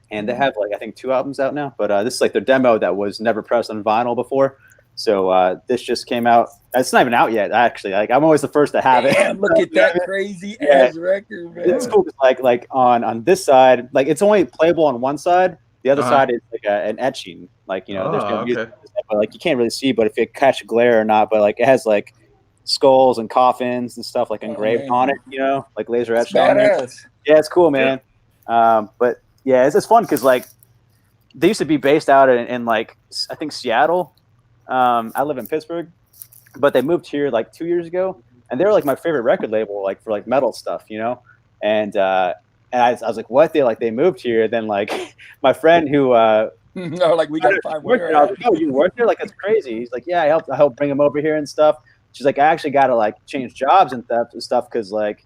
and they have I think 2 albums out now. But this is their demo that was never pressed on vinyl before. So this just came out. It's not even out yet, actually. I'm always the first to have Damn, it. look at that crazy ass record, man. It's cool. Like on this side, it's only playable on one side. The other side is an etching. There's no music, but you can't really see. But if you catch a glare or not, but it has skulls and coffins and stuff engraved on it. Laser etched on it. Yeah, it's cool, man. Yeah. But yeah, it's fun because they used to be based out in I think Seattle. I live in Pittsburgh, but they moved here 2 years ago, and they were my favorite record label for metal stuff, and I was like, what? They moved here. Then my friend who no, we gotta find where. I was like, oh, you work there? That's crazy. He's like, yeah, I helped bring him over here and stuff. She's like, I actually got to change jobs and stuff because I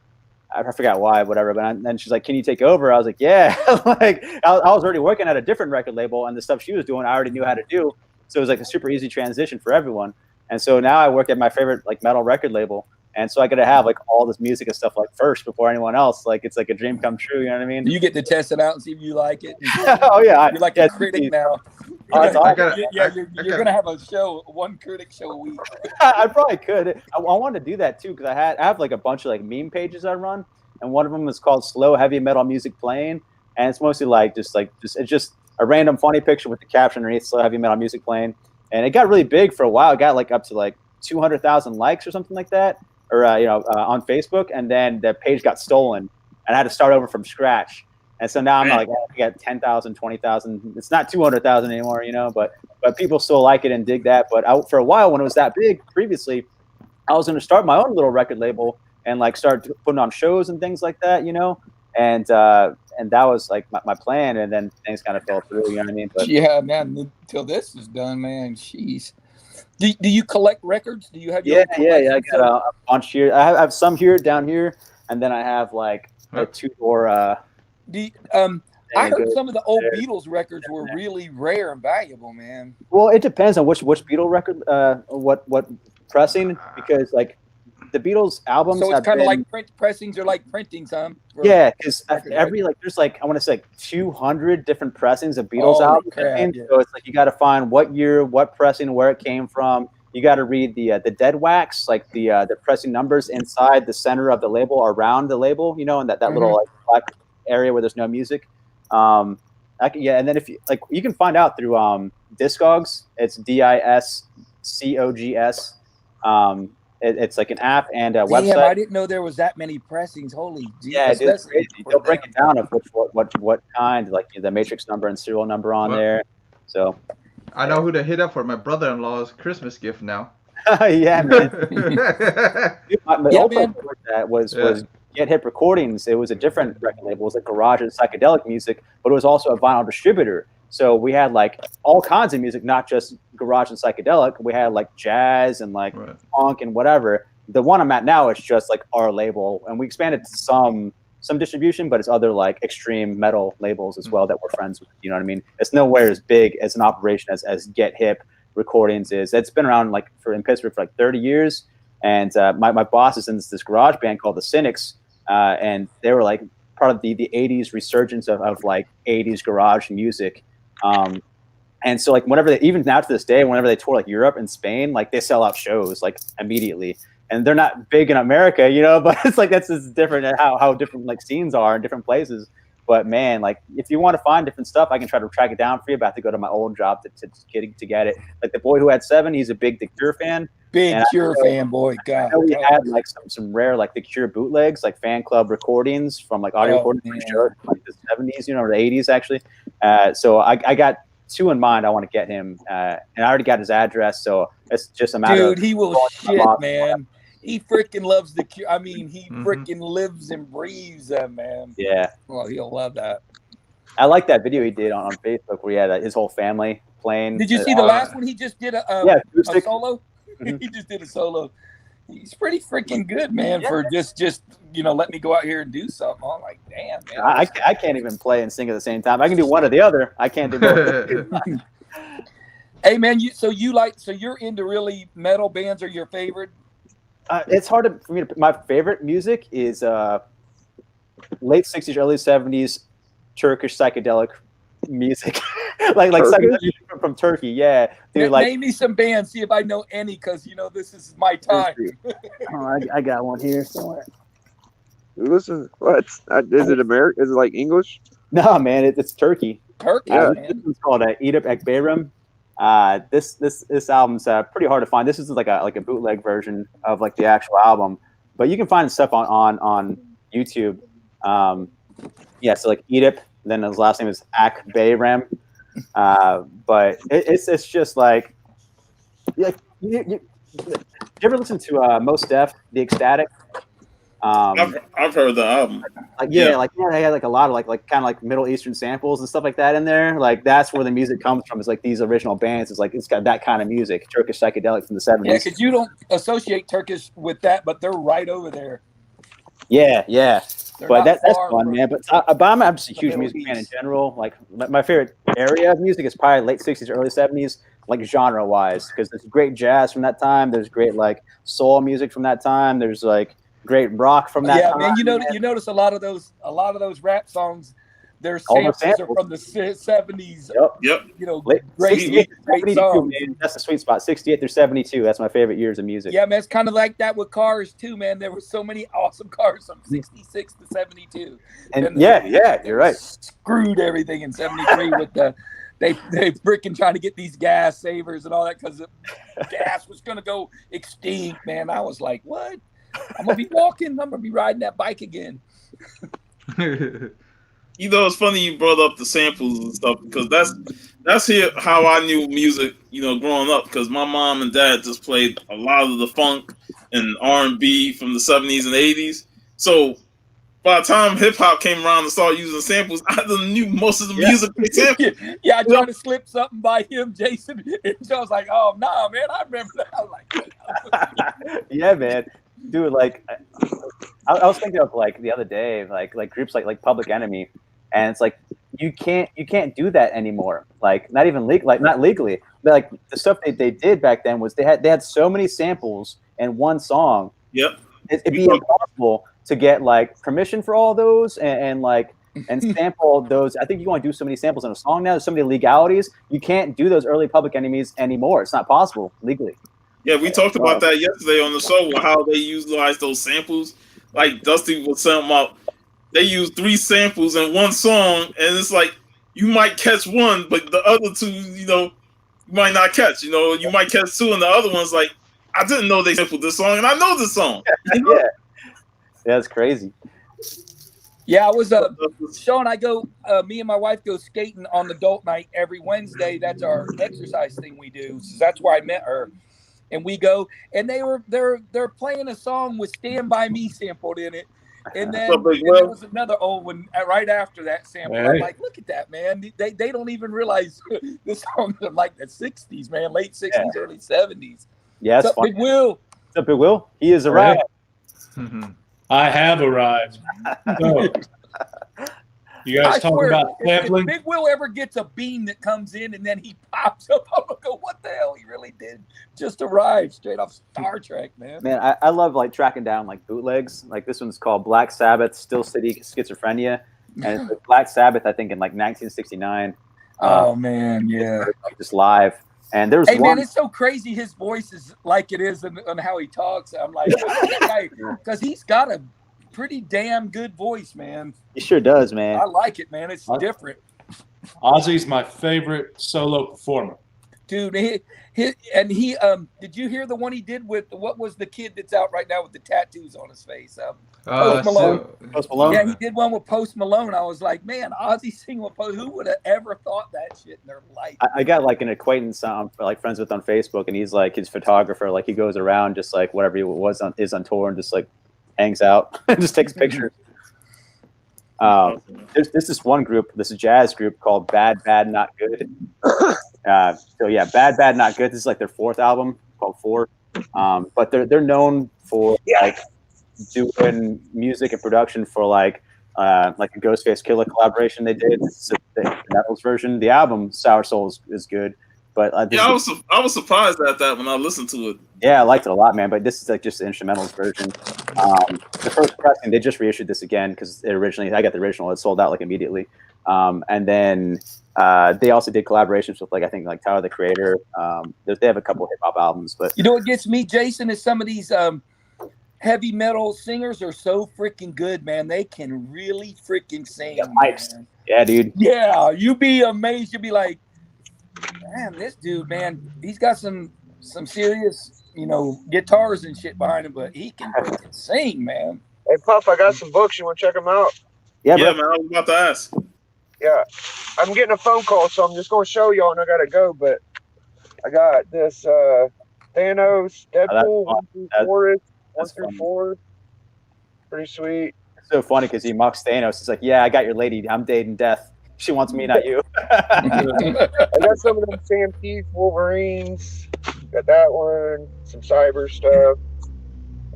forgot why, whatever. But then she's like, can you take over? I was like, yeah. I was already working at a different record label, and the stuff she was doing, I already knew how to do. So it was a super easy transition for everyone. And so now I work at my favorite metal record label. And so I got to have all this music and stuff first before anyone else. It's a dream come true. You know what I mean? You get to test it out and see if you like it. Oh yeah, you're a critic now. You're gonna have a show, one critic show a week. I probably could. I wanted to do that too because I have a bunch of meme pages I run, and one of them is called Slow Heavy Metal Music Playing, and it's mostly it's just a random funny picture with the caption underneath Slow Heavy Metal Music Playing, and it got really big for a while. It got up to 200,000 likes or something like that. Or on Facebook, and then the page got stolen, and I had to start over from scratch. And so now I'm I got 10,000, 20,000. It's not 200,000 anymore, but people still like it and dig that. But for a while, when it was that big previously, I was going to start my own little record label and start putting on shows and things like that, and that was my plan. And then things kind of fell through, you know what I mean? But yeah, man, until this is done, man, jeez. Do you collect records? Do you have your I got a bunch here. I have some down here, and then I have a 2-door. I heard some of the old Beatles records were really rare and valuable, man. Well, it depends on which Beatle record, what pressing, because the Beatles albums. So it's kind of print pressings are printing some. Yeah, because every there's I want to say 200 different pressings of Beatles albums. So it's you got to find what year, what pressing, where it came from. You got to read the dead wax, the pressing numbers inside the center of the label, around the label, and that little black area where there's no music. And then if you can find out through Discogs. It's DISCOGS. It's an app and a website. I didn't know there was that many pressings. Holy Jesus. Yeah, it's crazy. They'll break it down of what kind, the matrix number and serial number on there. So I know who to hit up for my brother-in-law's Christmas gift now. Yeah, man. My old man that was Get Hip Recordings. It was a different record label. It was garage and psychedelic music, but it was also a vinyl distributor. So we had all kinds of music, not just garage and psychedelic. We had jazz and funk and whatever. The one I'm at now is just our label, and we expanded to some distribution, but it's other extreme metal labels as well that we're friends with. You know what I mean? It's nowhere as big as an operation as Get Hip Recordings is. It's been around in Pittsburgh for 30 years, and my boss is in this garage band called the Cynics, and they were part of the 80s resurgence of 80s garage music. And so whenever even now to this day, whenever they tour Europe and Spain, they sell out shows immediately, and they're not big in America, but it's that's just different how different scenes are in different places. But man, like if you want to find different stuff, I can try to track it down for you. But I have to go to my old job to get it. Like the boy who had 7, he's a big The Cure fan. Big Cure fanboy. God, I know we had like some rare like The Cure bootlegs, like fan club recordings from like audio recordings from like the 70s, or the 80s actually. So I got 2 in mind. I want to get him, and I already got his address. So it's just a matter of he will shit, man. He freaking loves The Cure. I mean, he freaking lives and breathes them, man. Yeah. Well, he'll love that. I like that video he did on Facebook where he had his whole family playing. Did you see the last one? He just did a solo. He just did a solo. He's pretty freaking good, man. For just let me go out here and do something. I'm like, damn, man. I can't even play and sing at the same time. I can do one or the other. I can't do both. Hey, man. So you're into really metal bands? Are your favorite? It's hard for me to. My favorite music is late 60s, early 70s Turkish psychedelic music, like psychedelic music from Turkey. Yeah, dude. Name me some bands. See if I know any, because this is my time. I got one here somewhere. Listen, what is it? American? Is it like English? No, man, it's Turkey. Turkey. This one's called Edip Ekbayram. This album's pretty hard to find. This is like a bootleg version of like the actual album, but you can find stuff on YouTube. So like Edip, then his last name is Ekbayram. But it's just like you ever listen to Mos Def, The Ecstatic? I've heard the album. They had like a lot of like kind of like Middle Eastern samples and stuff like that in there. Like that's where the music comes from. It's like these original bands. It's like it's got that kind of music, Turkish psychedelic from the 70s. Yeah, because you don't associate Turkish with that, but they're right over there. Yeah. They're But that's fun, from, man. But I'm just a huge music fan in general. Like my favorite area of music is probably late 60s, early 70s, like genre wise, because there's great jazz from that time. There's great like soul music from that time. There's like great rock from that time. Man, you notice a lot of those rap songs, their samples are from the 70s. Yep. Great songs. Man, that's the sweet spot. 68 through 72. That's my favorite years of music. Yeah, man, it's kind of like that with cars too, man. There were so many awesome cars from 66 to 72. And you're right. Screwed everything in 73 with the they freaking trying to get these gas savers and all that because gas was gonna go extinct, man. I was like, what? I'm gonna be walking. I'm gonna be riding that bike again. It's funny you brought up the samples and stuff because that's how I knew music. Growing up, because my mom and dad just played a lot of the funk and R&B from the 70s and 80s. So by the time hip hop came around and started using samples, I knew most of the music they sampled. I tried to slip something by him, Jason, and I was like, "Oh no, man, I remember that." I was like, yeah, man. Dude, like I was thinking of like the other day, like groups like Public Enemy, and it's like you can't do that anymore. Like not even not legally. But like the stuff they did back then was they had so many samples in one song. Yep. It'd be impossible to get like permission for all those and sample those. I think you want to do so many samples in a song now. There's so many legalities. You can't do those early Public Enemies anymore. It's not possible legally. Yeah, we talked about that yesterday on the show, how they utilize those samples. Like Dusty was saying about, they use 3 samples in one song, and it's like you might catch one, but the other 2, you might not catch. You might catch 2, and the other one's like, I didn't know they sampled this song, and I know this song. Yeah, that's crazy. Yeah, I was Sean. I go. Me and my wife go skating on adult night every Wednesday. That's our exercise thing we do. So that's where I met her. And we go, and they're playing a song with "Stand By Me" sampled in it, and then there was another old one right after that sample. I'm like, look at that, man! They don't even realize this song is like the '60s, man, late '60s, early '70s. Yeah, what's up, Big Will? What's up, Big Will? He has arrived. I have arrived. So, you guys talking about sampling? If Big Will ever gets a beam that comes in and then he pops up, I'm gonna go, what the hell? He really did just arrive straight off Star Trek, man. Man, I love like tracking down like bootlegs. Like this one's called Black Sabbath, Still City Schizophrenia, and it's like Black Sabbath, I think, in like 1969. Oh man, yeah, just live. And there's man, it's so crazy. His voice is like it is, and how he talks. I'm like, because he's got a pretty damn good voice, man. He sure does, man. I like it, man. It's different. Ozzy's my favorite solo performer. Dude, did you hear the one he did with, what was the kid that's out right now with the tattoos on his face? Post Malone. Post Malone. Yeah, he did one with Post Malone. I was like, man, Ozzy singing with Post. Who would have ever thought that shit in their life? I got like an acquaintance I'm like friends with on Facebook, and he's like his photographer. Like he goes around just like whatever he is on tour and just like hangs out and just takes pictures. There's this one group, this jazz group called Bad Bad Not Good. So yeah, Bad Bad Not Good. This is like their 4th album called 4. But they're known for like doing music and production for like a Ghostface Killer collaboration they did. It's the Metals version. The album Sour Souls is good, but I was surprised at that when I listened to it. Yeah, I liked it a lot, man. But this is like just the instrumentals version. The first pressing, they just reissued this again because I got the original. It sold out like immediately. And then they also did collaborations with I think Tyler the Creator. They have a couple hip hop albums, but you know what gets me, Jason, is some of these heavy metal singers are so freaking good, man. They can really freaking sing. Yeah, dude. Yeah, you'd be amazed. You'd be like, man, this dude, man, he's got some serious, guitars and shit behind him, but he can freaking sing, man. Hey, Puff, I got some books. You want to check them out? Yeah, man, I was about to ask. Yeah, I'm getting a phone call, so I'm just going to show y'all, and I got to go, but I got this Thanos, Deadpool, 1 through 4. 1 through 4. Pretty sweet. It's so funny because he mocks Thanos. It's like, yeah, I got your lady. I'm dating death. She wants me, not you. I got some of them Sam Keith Wolverines. Got that one. Some cyber stuff.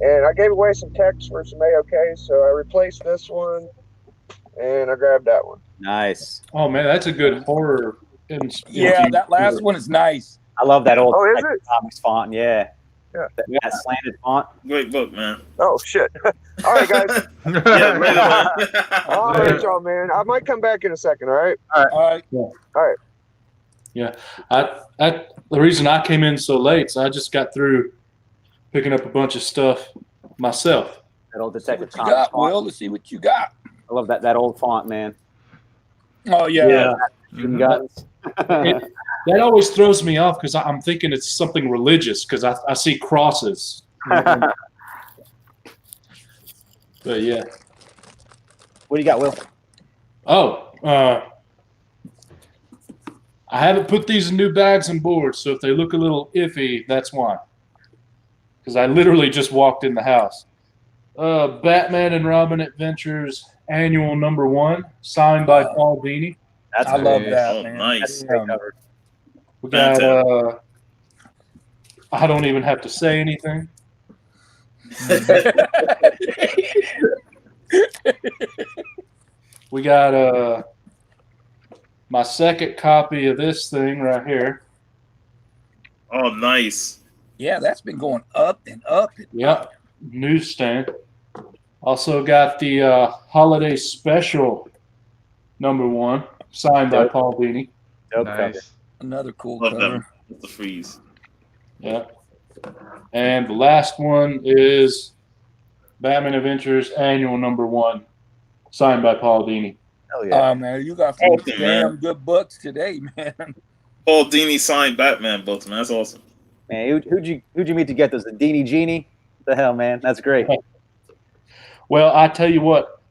And I gave away some text for some AOK, so I replaced this one, and I grabbed that one. Nice. Oh, man, that's a good horror. Yeah, that last one is nice. I love that old Comics font. Yeah. Yeah. That slanted font. Great book, man. Oh, shit. All right, guys. Yeah, later, man. All right, y'all, man. I might come back in a second, all right? All right. Yeah. All right. Yeah. The reason I came in so late is I just got through picking up a bunch of stuff myself. That old Detective Comics font. Will, to see what you got. I love that old font, man. Oh, yeah. Guns. That always throws me off because I'm thinking it's something religious because I see crosses. But yeah. What do you got, Will? Oh, I haven't put these in new bags and boards, so if they look a little iffy, that's why. Because I literally just walked in the house. Batman and Robin Adventures Annual #1, signed by Paul Dini. I love that, man. Nice. We got, I don't even have to say anything. We got my second copy of this thing right here. Oh, nice. Yeah, that's been going up and up. Yep, newsstand. Also got the holiday special #1, signed by Paul Dini. Nice. Another cool Love cover. them. With the freeze. Yeah. And the last one is Batman Adventures Annual #1, signed by Paul Dini. Hell yeah. Man, you got some Awesome, damn man. good books today, man. Paul Dini signed Batman books, man. That's awesome. Man, who'd you meet to get those? The Dini Genie? What the hell, man? That's great. Well, I tell you what,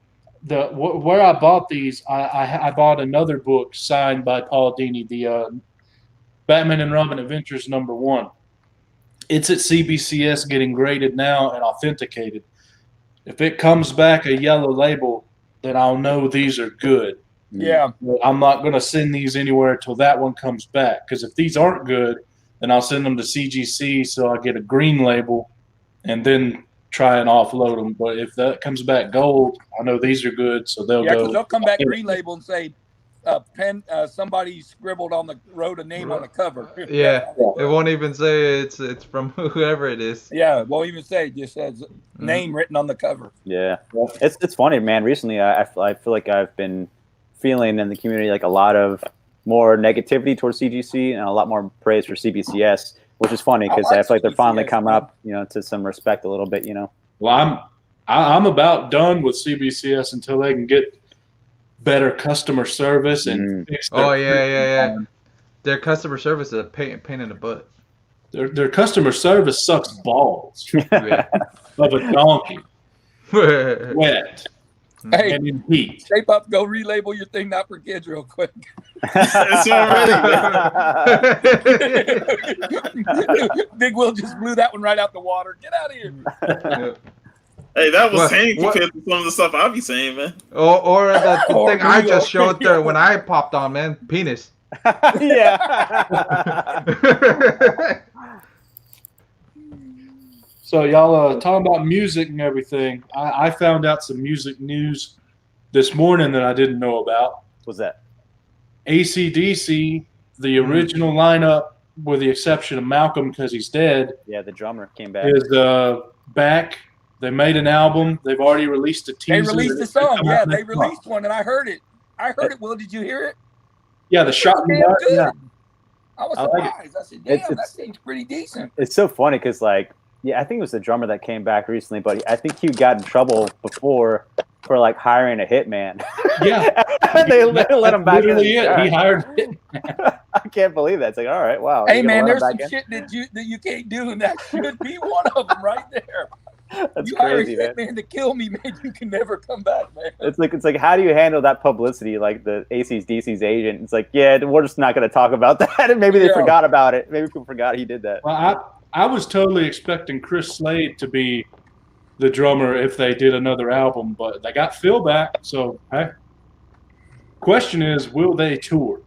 where I bought these, I bought another book signed by Paul Dini, the Batman and Robin Adventures #1. It's at CBCS getting graded now and authenticated. If it comes back a yellow label, then I'll know these are good. Yeah. But I'm not going to send these anywhere until that one comes back. Because if these aren't good, then I'll send them to CGC so I get a green label and then try and offload them. But if that comes back gold, I know these are good, so they'll Yeah, go. because they'll come back green label and say, somebody scribbled wrote a name on the cover. Yeah, it won't even say it's from whoever it is. Yeah, it won't even say, it just says name written on the cover. Yeah. It's funny, man. Recently, I feel like I've been feeling in the community like a lot of more negativity towards CGC and a lot more praise for CBCS, which is funny because I feel like they're finally coming up, to some respect a little bit, Well, I'm about done with CBCS until they can get better customer service and fix their Oh yeah. Their customer service is a pain in the butt. Their customer service sucks balls Yeah. of a donkey, wet Hey, and in heat. shape up, go relabel your thing not for kids real quick. It's already, man. Big Will just blew that one right out the water. Get out of here. Hey, that was What- tame what- compared to some of the stuff I be saying, man. Or the Or thing I Rio. just showed there when I popped on, man. Penis. Yeah. So y'all talking about music and everything. I found out some music news this morning that I didn't know about. What's that? AC/DC, the original lineup, with the exception of Malcolm because he's dead, Yeah, the drummer came back. is back. They made an album. They've already released a teaser. They released the It's gonna song. come Yeah, out they next month. released one, and I heard it. Will, did you hear it? Yeah, the shot in the Damn dark. good. Yeah. I was I like it. surprised. I said, damn, It's- that seems pretty decent. It's so funny because, like, yeah, I think it was the drummer that came back recently, but I think he got in trouble before for like hiring a hitman. Yeah. they let him back in. Literally it. He hired it. I can't believe that. It's like, all right, wow. Hey, you're gonna man, let him there's some back in? shit that you can't do, and that should be one of them right there. That's You hire crazy, a man. hitman to kill me, man. You can never come back, man. It's like how do you handle that publicity? Like the AC's agent, it's like, yeah, we're just not going to talk about that. And maybe they Yeah. forgot about it. Maybe people forgot he did that. Well, I was totally expecting Chris Slade to be the drummer if they did another album, but they got Phil back. So, hey. Question is, will they tour?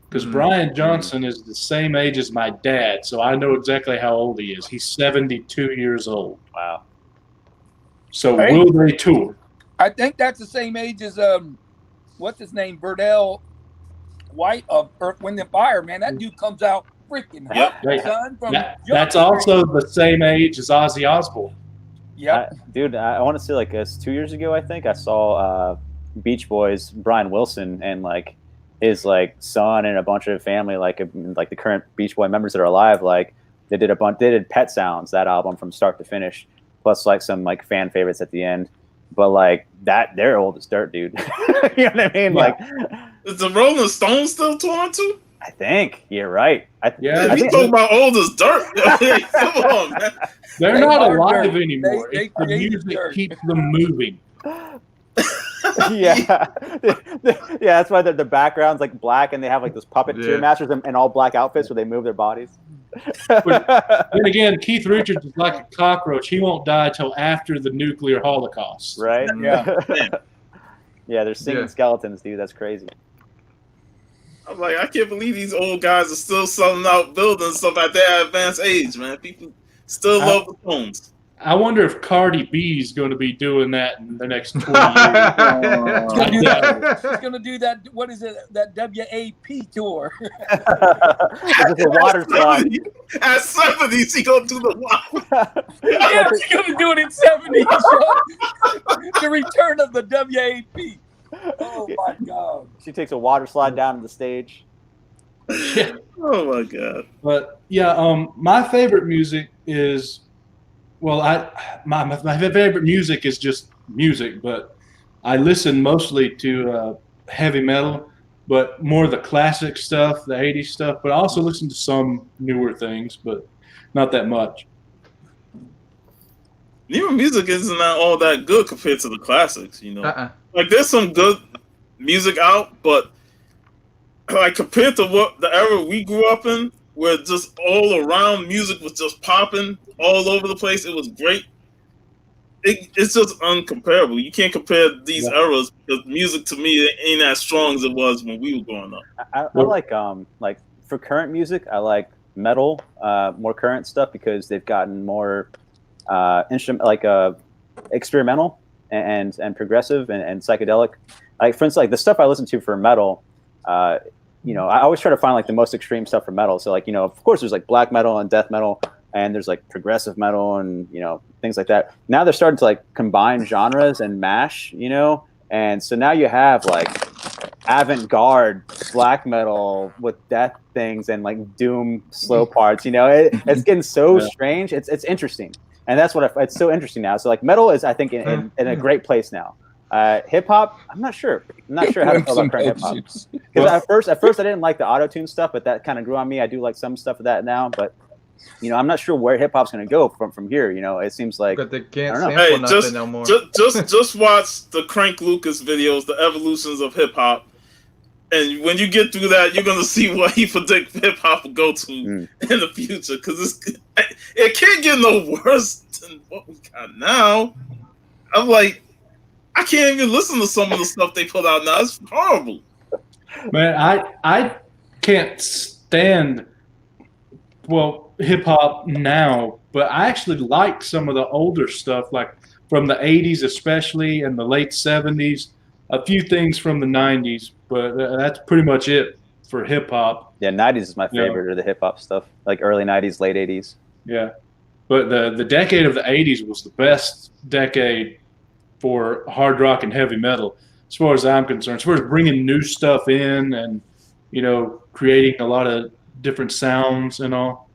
Because Brian Johnson is the same age as my dad, so I know exactly how old he is. He's 72 years old. Wow. So Hey. will they tour? I think that's the same age as what's his name, Verdell White of Earth, Wind and Fire. Man, that dude comes out freaking hot, Yep. son. From That's Jump also the same age as Ozzy Osbourne. Yep. Dude, I want to say like 2 years ago, I think I saw Beach Boys, Brian Wilson, and like his like son and a bunch of family, like the current Beach Boy members that are alive. Like they did Pet Sounds, that album from start to finish, plus like some like fan favorites at the end. But like that, they're old as dirt, dude. You know what I mean? Yeah. Like, Is the Rolling Stones still touring too? I think you're right. Yeah, If I you think- talk about old as dirt, come on, man. They're They not are alive dirt. anymore. They It's the created music dirt. keeps them moving. yeah, yeah. That's why the background's like black, and they have like those puppet Yeah. cheer masters in all black outfits where they move their bodies. Then again, Keith Richards is like a cockroach. He won't die till after the nuclear holocaust. Right? Yeah. Yeah, they're singing Yeah. skeletons, dude. That's crazy. I'm like, I can't believe these old guys are still selling out buildings and stuff at their advanced age, man. People still love the Stones. I wonder if Cardi B is going to be doing that in the next 20 years. He's gonna do that. What is it? That WAP tour. It's just a water slide. At 70, she gonna do the walk. Yeah, she's gonna do it in 70. The return of the WAP. Oh my God. She takes a water slide down to the stage. Yeah. Oh my god. But yeah, my favorite music is, well, my favorite music is just music, but I listen mostly to heavy metal, but more the classic stuff, the 80s stuff, but I also listen to some newer things, but not that much. Newer music isn't that all that good compared to the classics, you know. Like there's some good music out, but like compared to what the era we grew up in, where just all around music was just popping all over the place, it was great. It's just uncomparable. You can't compare these eras because music to me ain't as strong as it was when we were growing up. I like for current music, I like metal, more current stuff because they've gotten more instrument experimental and progressive and psychedelic. Like for instance, like the stuff I listen to for metal, you know, I always try to find like the most extreme stuff for metal. So like, you know, of course there's like black metal and death metal, and there's like progressive metal and, you know, things like that. Now they're starting to like combine genres and mash, you know, and so now you have like avant-garde black metal with death things and like doom slow parts. You know, it's getting so strange. It's interesting. And that's what it's so interesting now. So like metal is, I think, in a great place now. Hip hop, I'm not sure. I'm not sure how to feel about current hip hop. Because at first I didn't like the auto tune stuff, but that kind of grew on me. I do like some stuff of that now, but I'm not sure where hip hop's going to go from here. It seems like But they can't I don't know. sample Hey, nothing no more. just watch the Crank Lucas videos, the evolutions of hip hop, and when you get through that, you're gonna see what he predicts hip hop will go to in the future. Because it can't get no worse than what we got now. I'm like, I can't even listen to some of the stuff they put out now. It's horrible. Man, I can't stand hip hop now, but I actually like some of the older stuff, like from the 80s especially and the late 70s, a few things from the 90s, but that's pretty much it for hip hop. Yeah, 90s is my favorite of the hip hop stuff, like early 90s, late 80s. Yeah, but the decade of the 80s was the best decade for hard rock and heavy metal, as far as I'm concerned, as far as bringing new stuff in and, creating a lot of different sounds and all.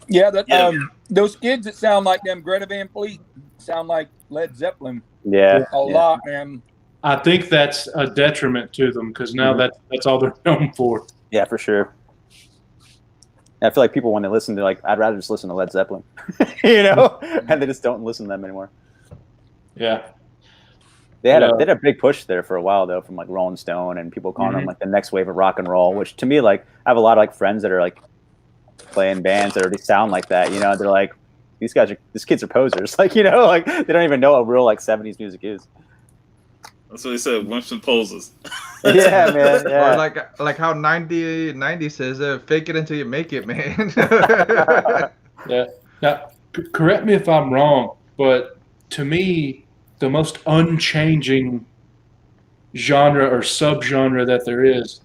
Yeah, those kids that sound like them Greta Van Fleet sound like Led Zeppelin. Yeah, a lot, man. I think that's a detriment to them because now that's all they're known for. Yeah, for sure. I feel like people, when they listen to, I'd rather just listen to Led Zeppelin, and they just don't listen to them anymore. Yeah. They had a big push there for a while, though, from Rolling Stone and people calling them the next wave of rock and roll, which to me, I have a lot of friends that are playing bands that already sound like that. They're like, these kids are posers. They don't even know what real 70s music is. That's what they said, Winston posers. Yeah, man. Yeah. Or like how 90 says, fake it until you make it, man. Yeah. Now, correct me if I'm wrong, but to me, the most unchanging genre or subgenre that there is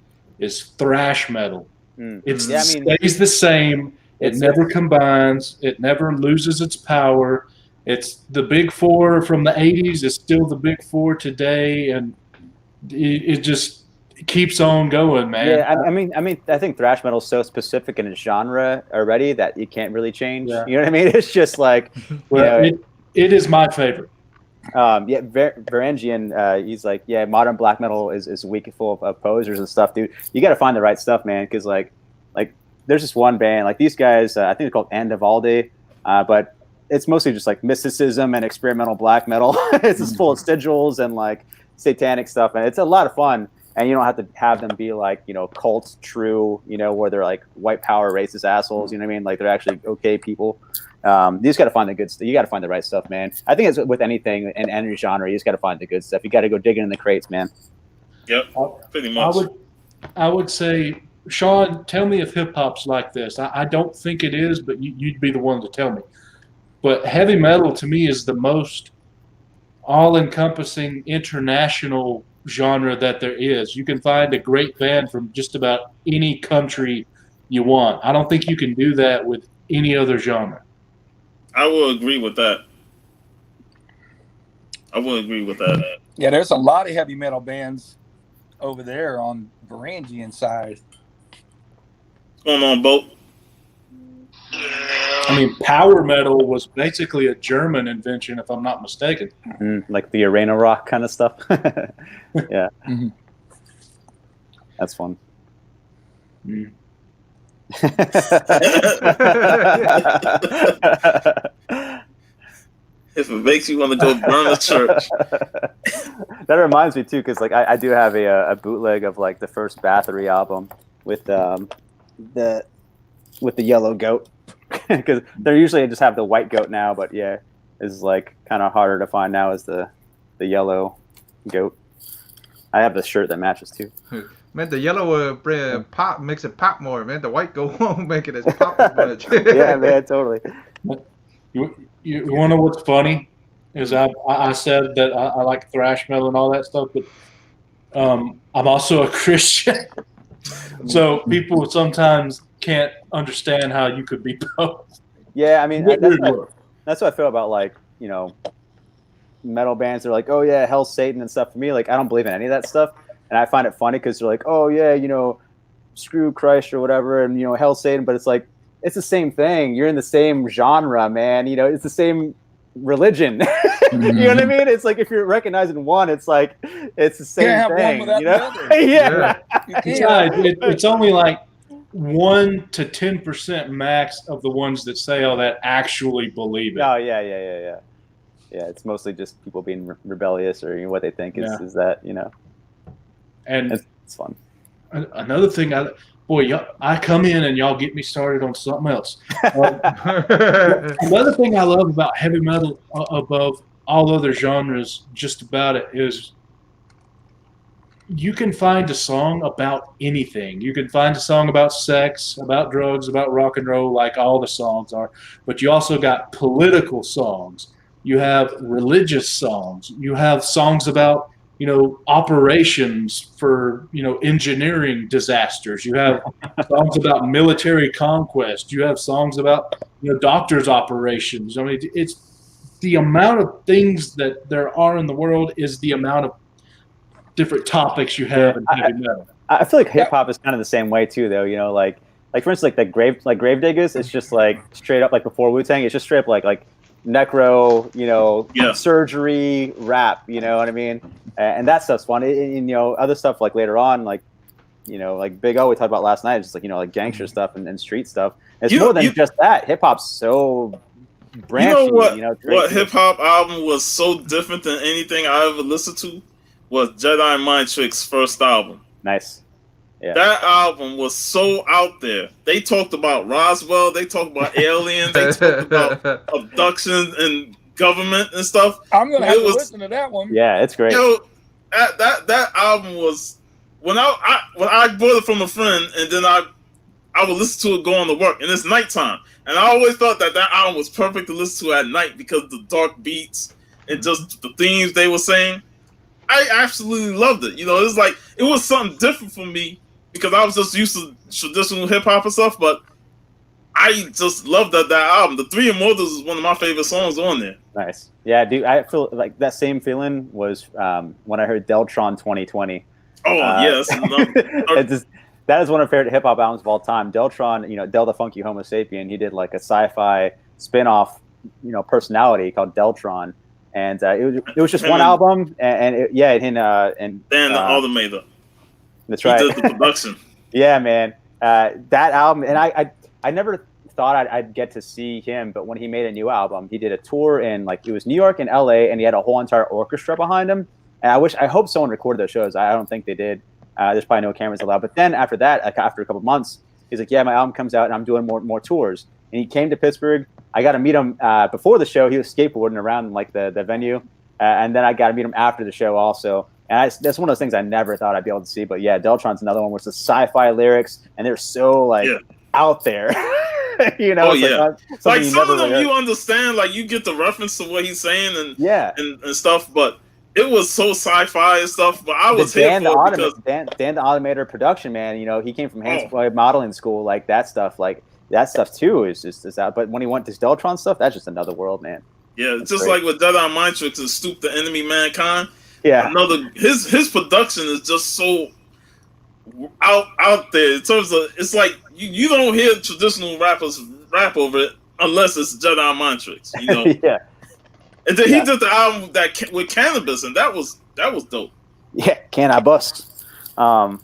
thrash metal. It stays the same. It never combines. It never loses its power. It's the big four from the 80s. It's still the big four today, and it just keeps on going, man. Yeah, I think thrash metal is so specific in its genre already that you can't really change. Yeah. You know what I mean? It's just it is my favorite. Varangian, he's like, yeah, modern black metal is weak, full of posers and stuff, dude. You got to find the right stuff, man, because there's this one band, these guys, I think they're called Andivalde, but it's mostly just mysticism and experimental black metal. It's just full of sigils and satanic stuff, and it's a lot of fun. And you don't have to have them be cults true, where they're white power racist assholes. You know what I mean? They're actually okay people. You just got to find the good stuff. You got to find the right stuff, man. I think it's with anything in any genre. You just got to find the good stuff. You got to go digging in the crates, man. Yep, pretty much. I would say, Sean, tell me if hip hop's like this. I don't think it is, but you'd be the one to tell me. But heavy metal to me is the most all-encompassing international genre that there is. You can find a great band from just about any country you want. I don't think you can do that with any other genre. I will agree with that. Yeah, there's a lot of heavy metal bands over there on Varangian side. What's going on, Bo? I mean, power metal was basically a German invention, if I'm not mistaken. Like the arena rock kind of stuff. Yeah. That's fun. If it makes you want to go burn a church. That reminds me too, because I do have a bootleg of the first Bathory album with the yellow goat, because they're usually just have the white goat now, but yeah, is kind of harder to find now is the yellow goat. I have the shirt that matches too. Man, the yellow pop makes it pop more, man. The white goat won't make it as pop as much. Yeah, man, totally. You want to know what's funny? Is I said that I like thrash metal and all that stuff, but I'm also a Christian. So people sometimes can't understand how you could be both. Yeah, I mean, that's what I feel about metal bands are like, oh yeah, hell, Satan and stuff. For me, like I don't believe in any of that stuff, and I find it funny because they're like, oh yeah, you know, screw Christ or whatever, and you know, hell, Satan. But it's like it's the same thing. You're in the same genre, man. You know, it's the same religion. You know what I mean? It's like if you're recognizing one, it's like it's the same Can't have thing. one without You know? the other. Yeah. You can't. Besides, it's only like 1 to 10% max of the ones that say all that actually believe it. Oh yeah. Yeah, it's mostly just people being rebellious or you know, what they think is that, you know. And it's fun. Another thing, I come in and y'all get me started on something else. Another thing I love about heavy metal above all other genres, just about it, is you can find a song about anything. You can find a song about sex, about drugs, about rock and roll, like all the songs are. But you also got political songs. You have religious songs. You have songs about, you know, operations for, you know, engineering disasters. You have songs about military conquest. You have songs about, you know, doctors' operations. I mean, it's the amount of things that there are in the world is the amount of different topics you have in heavy metal. I feel like hip hop is kind of the same way too, though. You know, like for instance, like Gravediggers, it's just like straight up like before Wu-Tang, it's just straight up like necro, you know, surgery rap. You know what I mean? And that stuff's fun. And, you know, other stuff like later on, like you know, like Big O we talked about last night, it's just like you know, like gangster stuff and street stuff. It's more than just that. Hip hop's so branchy. You know what hip hop album was so different than anything I ever listened to? Was Jedi Mind Trick's first album. Nice. Yeah. That album was so out there. They talked about Roswell. They talked about aliens. They talked about abductions and government and stuff. I'm going to have to listen to that one. Yeah, it's great. You know, that album was... When I bought it from a friend, and then I would listen to it going to work, and it's nighttime. And I always thought that album was perfect to listen to at night because of the dark beats and just the themes they were saying. I absolutely loved it. You know, it was something different for me because I was just used to traditional hip hop and stuff, but I just loved that album. The Three Immortals is one of my favorite songs on there. Nice. Yeah, dude, I feel like that same feeling was when I heard Deltron 2020. Oh, yes. That is one of my favorite hip hop albums of all time. Deltron, you know, Del the Funky Homo Sapien, he did like a sci-fi spin-off, you know, personality called Deltron. And it was just one album, and Dan the Automator. That's right. He did the production. Yeah, man. That album, and I never thought I'd get to see him, but when he made a new album, he did a tour in like it was New York and LA, and he had a whole entire orchestra behind him. And I hope someone recorded those shows. I don't think they did. There's probably no cameras allowed. But then after that, after a couple months, he's like, yeah, my album comes out, and I'm doing more tours. And he came to Pittsburgh. I got to meet him before the show. He was skateboarding around like the venue, and then I got to meet him after the show also. And that's one of those things I never thought I'd be able to see. But yeah, Deltron's another one where it's the sci-fi lyrics, and they're so out there. You know, like some of them you understand, like you get the reference to what he's saying and stuff, but it was so sci-fi and stuff. But I was here for it because Dan the Automator production, man. You know, he came from modeling school, like that stuff. Like that stuff too is out. But when he went to Deltron stuff, that's just another world, man. Yeah, that's just great. Like with Jedi Mind Tricks and Stoop the Enemy Mankind. Yeah, his production is just so out there in terms of it's like you don't hear traditional rappers rap over it unless it's Jedi Mind Tricks, you know. Yeah. And then he did the album with Cannabis, and that was dope. Yeah, Cannabis. I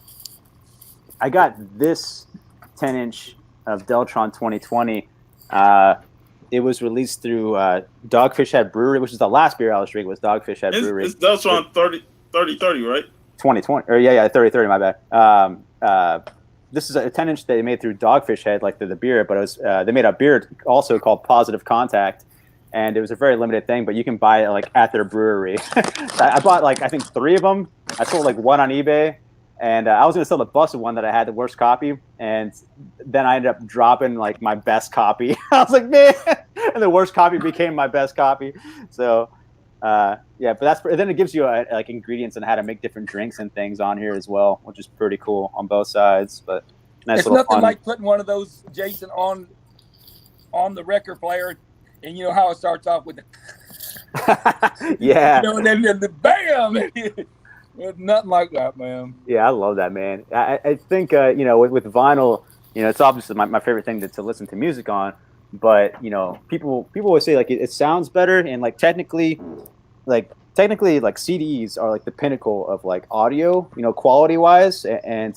got this 10-inch of Deltron 2020. It was released through Dogfish Head Brewery, which is the last beer I was drinking. Was Dogfish Head Brewery? It's Deltron 3030, right? 2020, or yeah, 3030. My bad. This is a 10-inch they made through Dogfish Head, like the beer, but it was they made a beer also called Positive Contact, and it was a very limited thing. But you can buy it like at their brewery. I bought like I think 3 of them. I sold like 1 on eBay. And I was going to sell the busted one that I had the worst copy. And then I ended up dropping like my best copy. I was like, man, and the worst copy became my best copy. So, yeah, but then it gives you like ingredients and how to make different drinks and things on here as well, which is pretty cool on both sides. But nice. It's nothing like putting one of those, Jason, on the record player. And you know how it starts off with the Yeah. You know, and then the bam. There's nothing like that, man. Yeah, I love that, man. I think you know, with vinyl, you know, it's obviously my favorite thing to listen to music on. But you know, people always say like it sounds better, and like technically like CDs are like the pinnacle of like audio, you know, quality wise, and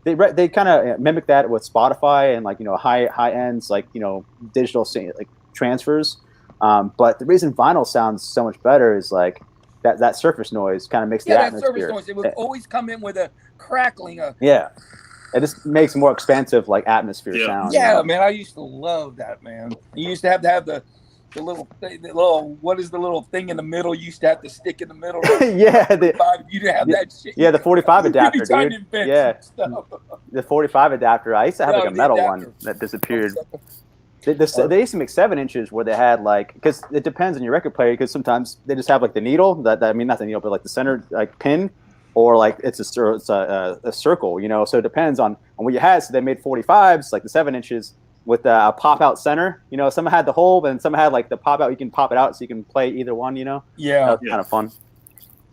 they kind of mimic that with Spotify and like, you know, high ends like, you know, digital like transfers. But the reason vinyl sounds so much better is like that surface noise kind of makes the Yeah, that atmosphere. surface noise. It would always come in with a crackling. Yeah, it just makes more expansive like atmosphere Yeah. sound. Yeah, you know? man, I used to love that, man. You used to have the little what is the little thing in the middle? You used to have to stick in the middle. Yeah, You didn't have that shit. yeah, the 45 adapter, You'd be trying to dude. invent Yeah, some stuff. the 45 adapter. I used to have No, like a the metal adapter. one that disappeared. They used to make 7 inches where they had like, because it depends on your record player, because sometimes they just have like the needle that I mean not the needle but like the center like pin, or like it's a circle, you know. So it depends on what you had. So they made 45s like the 7 inches with a pop out center, you know. Some had the hole, and some had like the pop out. You can pop it out so you can play either one, you know. Yeah, that was kind of fun.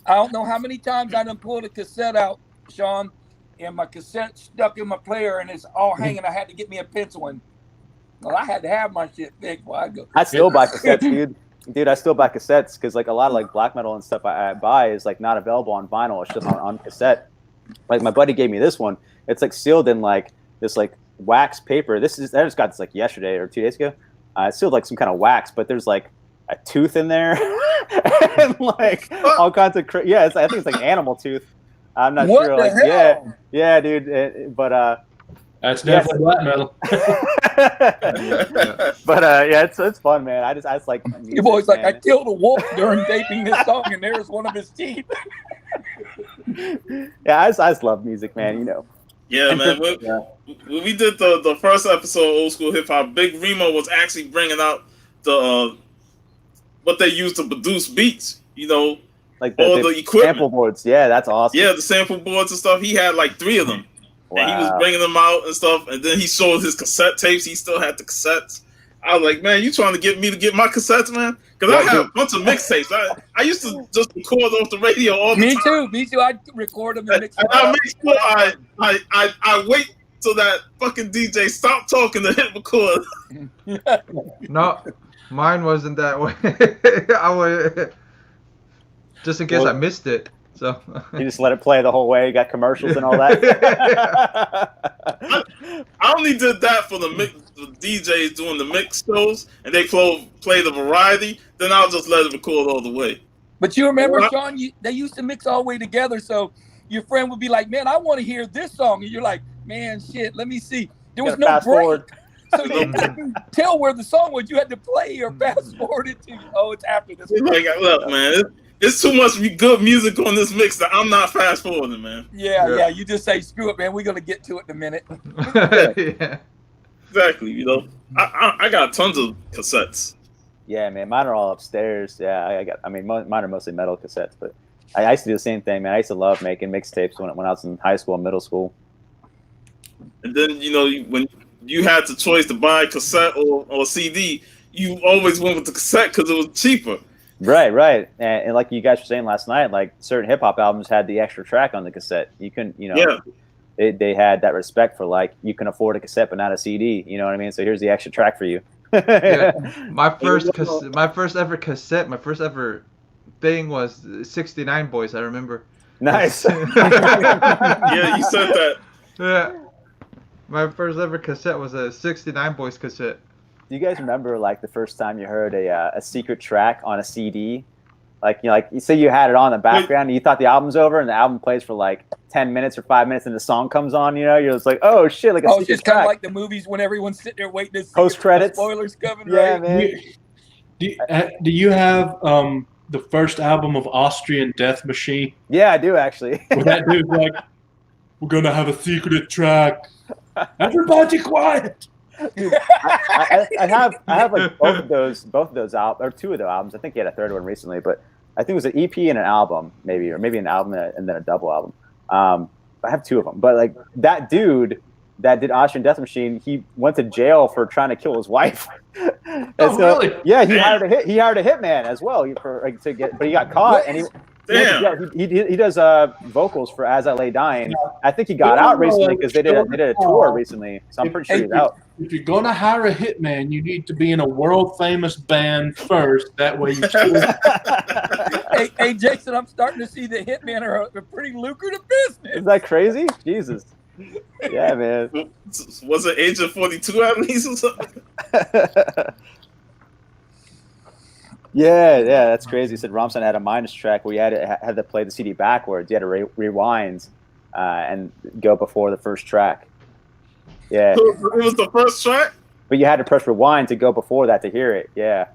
I don't know how many times I done pulled a cassette out, Sean, and my cassette stuck in my player and it's all hanging. I had to get me a pencil, and well, I had to have my shit fixed before I go. I still buy cassettes, dude. I still buy cassettes because like a lot of like black metal and stuff I buy is like not available on vinyl. It's just on cassette. Like my buddy gave me this one. It's like sealed in like this like wax paper. I just got this like yesterday or 2 days ago. It's sealed like some kind of wax, but there's like a tooth in there and like all kinds of I think it's like animal tooth. I'm not What sure. the Like hell? yeah, dude. But That's definitely black metal. but yeah, it's fun, man. I just like music, Your boy's like, man. I killed a wolf during taping this song, and there's one of his teeth. Yeah, I just love music, man. You know. Yeah, man. When we did the first episode of Old School Hip Hop, Big Remo was actually bringing out the what they use to produce beats. You know, like all the equipment, sample boards. Yeah, that's awesome. Yeah, the sample boards and stuff. He had like 3 of them. Wow. And he was bringing them out and stuff. And then he showed his cassette tapes. He still had the cassettes. I was like, man, you trying to get me to get my cassettes, man? Because I have a bunch of mixtapes. I used to just record off the radio all the time. Me too. I record them and mix them. And I make sure I wait till that fucking DJ stop talking to hit record. No, mine wasn't that way. I would just in case I missed it. So you just let it play the whole way. You got commercials and all that. I only did that for the DJs doing the mix shows, and they play the variety. Then I'll just let it record all the way. But you remember, Sean, they used to mix all the way together. So your friend would be like, man, I want to hear this song. And you're like, man, shit, let me see. There was no break. Forward. So you couldn't tell where the song was. You had to play or fast forward it to, it's after this. Like, look, man, it's too much good music on this mix that I'm not fast forwarding, man. Yeah. You just say, screw it, man. We're going to get to it in a minute. Yeah. Exactly. You know, I got tons of cassettes. Yeah, man, mine are all upstairs. Yeah, mine are mostly metal cassettes, but I used to do the same thing, man. I used to love making mixtapes when I was in high school and middle school. And then, you know, when you had the choice to buy a cassette or CD, you always went with the cassette because it was cheaper. Right. And like you guys were saying last night, like certain hip hop albums had the extra track on the cassette. You couldn't, you know, they had that respect for like, you can afford a cassette but not a CD. You know what I mean? So here's the extra track for you. Yeah. My first ever cassette, my first ever thing was 69 Boys. I remember. Nice. Yeah, you said that. Yeah. My first ever cassette was a 69 Boys cassette. Do you guys remember like the first time you heard a secret track on a CD? Like, you know, like you say you had it on in the background and you thought the album's over and the album plays for like 10 minutes or 5 minutes and the song comes on, you know, you're just like, oh shit, like a secret it's track. kind of like the movies when everyone's sitting there waiting to see post credits. Spoilers coming, yeah, right? man. Do you have the first album of Austrian Death Machine? Yeah, I do actually. Where that dude's like, we're gonna have a secret track. Everybody quiet. Dude, I have like both of those albums, or 2 of the albums. I think he had a 3rd one recently, but I think it was an EP and an album, maybe an album and then a double album. I have 2 of them, but like that dude that did Austrian Death Machine, he went to jail for trying to kill his wife. Really? Yeah, he hired a hitman as well but he got caught and he does vocals for As I Lay Dying. I think he got out recently because they did a tour recently, so I'm pretty sure he's out. If you're gonna hire a hitman, you need to be in a world famous band first. That way, you still. Hey, Jason, I'm starting to see the hitmen are a pretty lucrative business. Is that crazy? Jesus. Yeah, man. Was it Agent 42 at least or something? Yeah, that's crazy. He said Rammstein had a minus track where you had to play the CD backwards. You had to rewind and go before the first track. Yeah. It was the first track? But you had to press rewind to go before that to hear it. Yeah.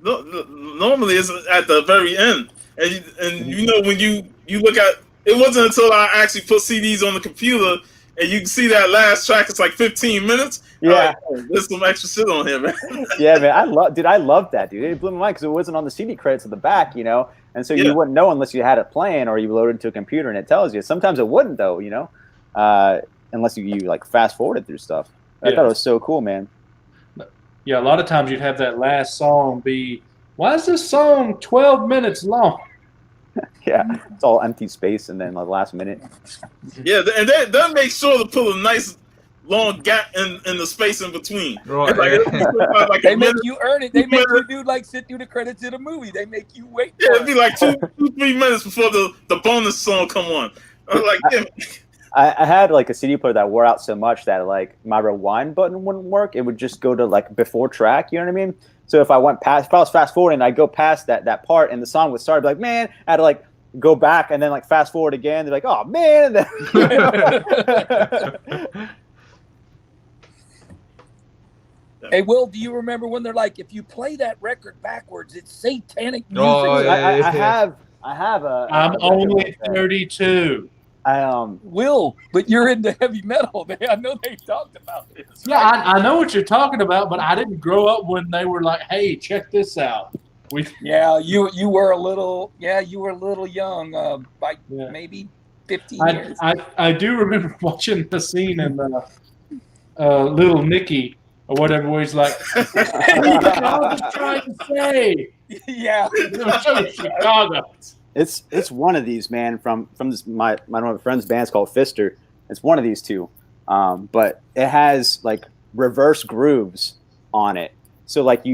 No, normally it's at the very end. And you know, when you look at it, wasn't until I actually put CDs on the computer and you can see that last track, it's like 15 minutes. Yeah. There's some extra shit on here, man. Yeah, man. I loved that, dude. It blew my mind because it wasn't on the CD credits at the back, you know? And so you wouldn't know unless you had it playing or you loaded it to a computer and it tells you. Sometimes it wouldn't, though, you know? Unless you like fast forwarded through stuff. I thought it was so cool, man. Yeah, a lot of times you'd have that last song be, why is this song 12 minutes long? Yeah, it's all empty space and then the last minute. Yeah, and they make sure to put a nice long gap in the space in between. Right. Like they make you earn it. They make you do like sit through the credits of a movie. They make you wait. Yeah, it'd be like 2-3 minutes before the bonus song come on. I was like, yeah. I had like a CD player that wore out so much that like my rewind button wouldn't work. It would just go to like before track. You know what I mean? So if I was fast forwarding, I'd go past that part and the song would start. I'd be like, man, I had to like go back and then like fast forward again. They're like, oh man. And then Hey, Will, do you remember when they're like, if you play that record backwards, it's satanic music? Oh, yeah. I have a. I'm only 32. Will, but you're into heavy metal. I know they talked about this. Yeah, I know what you're talking about, but I didn't grow up when they were like, "Hey, check this out." You were a little young, by maybe 15 years. I do remember watching the scene in Little Nicky or whatever, where he's like, "I was trying to say." Yeah, Chicago. It's one of these, man, from this one of my friend's bands called Fister. It's one of these two, but it has like reverse grooves on it. So like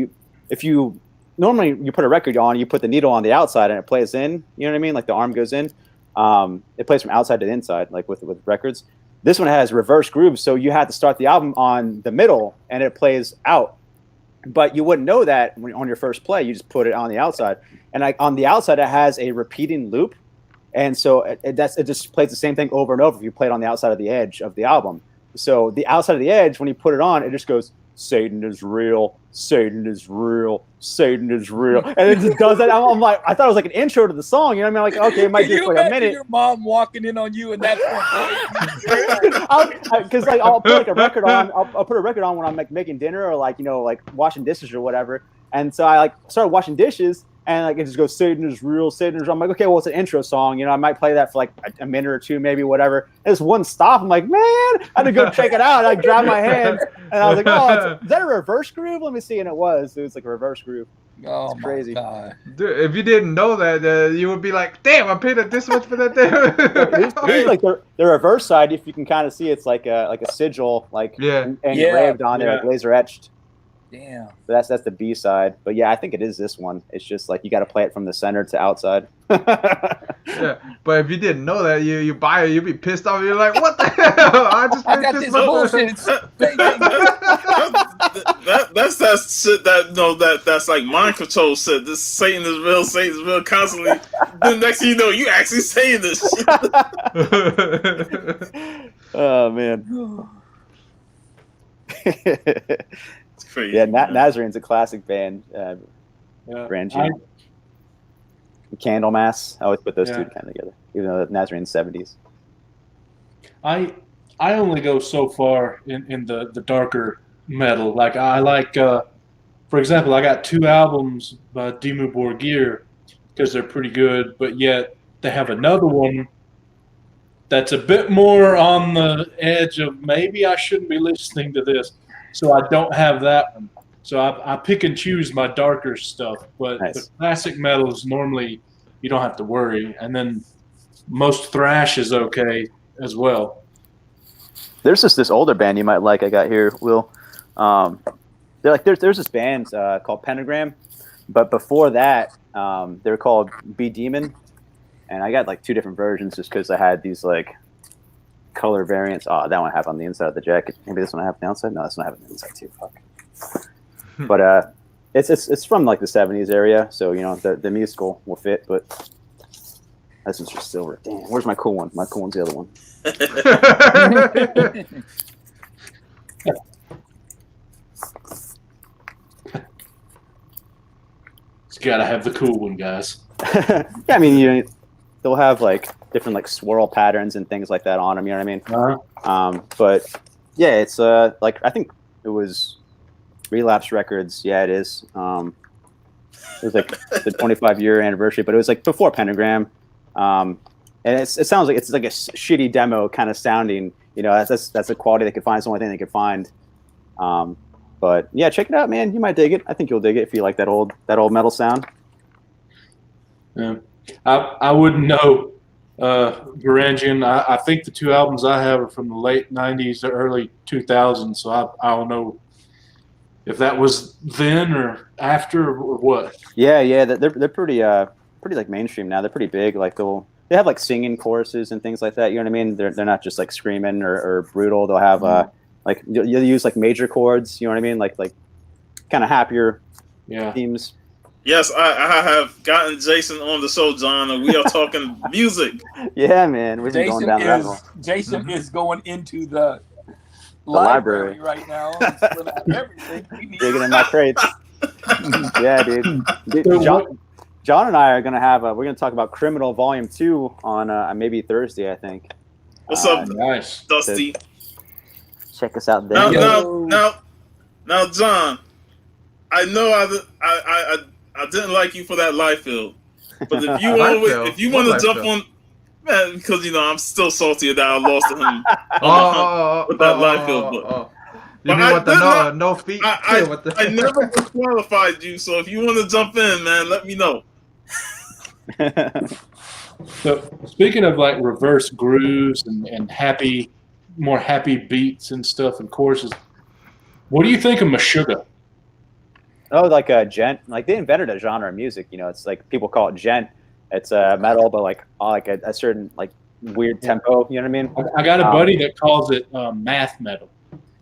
if you normally you put a record on, you put the needle on the outside and it plays in. You know what I mean? Like the arm goes in. It plays from outside to inside, like with records. This one has reverse grooves, so you have to start the album on the middle and it plays out. But you wouldn't know that on your first play. You just put it on the outside. And on the outside, it has a repeating loop. And so it just plays the same thing over and over if you play it on the outside of the edge of the album. So the outside of the edge, when you put it on, it just goes, Satan is real, Satan is real, Satan is real. And it just does that. I'm like, I thought it was like an intro to the song. You know what I mean? Like, okay, it might just like a minute. Your mom walking in on you and that's because like I'll put like a record on. I'll put a record on when I'm like making dinner or like, you know, like washing dishes or whatever. And so I like started washing dishes. And like it just goes, Satan is real, Satan is real. I'm like, okay, well, it's an intro song. You know, I might play that for like a minute or two, maybe whatever. And it's one stop. I'm like, man, I had to go check it out. I grabbed my hands and I was like, oh, is that a reverse groove? Let me see. And it was like a reverse groove. Oh, it's crazy. God. Dude, if you didn't know that, you would be like, damn, I paid this much for that thing. Like the reverse side, if you can kind of see, it's like a sigil, like engraved on there, like laser etched. Damn. But that's the B side. But yeah, I think it is this one. It's just like you got to play it from the center to outside. Yeah, but if you didn't know that, you buy it, you'd be pissed off. You're like, what the hell? I got this bullshit. That's that shit that's like mind control shit. This Satan is real constantly. Then next thing you know, you actually saying this shit. Oh man. Crazy, yeah, Nazarene's a classic band. Brangian. Candlemass. I always put those two kind of together, even though Nazarene's 70s. I only go so far in the darker metal. Like I like, for example, I got 2 albums by Dimmu Borgir because they're pretty good, but yet they have another one that's a bit more on the edge of maybe I shouldn't be listening to this. So I don't have that one. So I pick and choose my darker stuff. But Nice. the classic metals normally you don't have to worry. And then most thrash is okay as well. There's just this older band you might like. I got here, Will. They're like there's this band called Pentagram, but before that, they're called Be Demon, and I got like 2 different versions just because I had these like color variants. Oh, that one I have on the inside of the jacket. Maybe this one I have on the outside. No, this one I have on the inside too. Fuck. But it's from like the 70s area, so you know the musical will fit. But this one's just silver. Damn, where's my cool one? My cool one's the other one. It's gotta have the cool one, guys. Yeah, I mean, they'll have like different like swirl patterns and things like that on them. You know what I mean? But yeah, it's like I think it was Relapse Records. Yeah, it is. It was like the 25-year anniversary, but it was like before Pentagram. And it sounds like it's like a shitty demo kind of sounding. You know, that's the quality they could find. It's the only thing they could find. But yeah, check it out, man. You might dig it. I think you'll dig it if you like that old metal sound. Yeah, I wouldn't know, Garangian. I think the 2 albums I have are from the late '90s to early 2000s. So I don't know if that was then or after or what. Yeah, they're pretty like mainstream now. They're pretty big. Like they have like singing choruses and things like that. You know what I mean? They're not just like screaming or brutal. They'll have like you'll use like major chords. You know what I mean? Like kind of happier themes. Yes, I have gotten Jason on the show, John, and we are talking music. Yeah, man. We're going down that hole. Jason is going into the library right now. Everything we need. Digging in my crates. Yeah, dude. John and I are gonna have we're gonna talk about Criminal Volume 2 on maybe Thursday, I think. What's up, nice, Dusty? Check us out there. Now, John. I know I didn't like you for that Liefeld, but if you want to jump on, man, because you know I'm still salty that I lost to him with that Liefeld book. You mean with the no feet? I never disqualified you, so if you want to jump in, man, let me know. So speaking of like reverse grooves and more happy beats and stuff and choruses, what do you think of Meshuggah? Oh, like a gent. Like they invented a genre of music. You know, it's like people call it gent. It's metal, but like a certain like weird tempo. You know what I mean? I got a buddy that calls it math metal.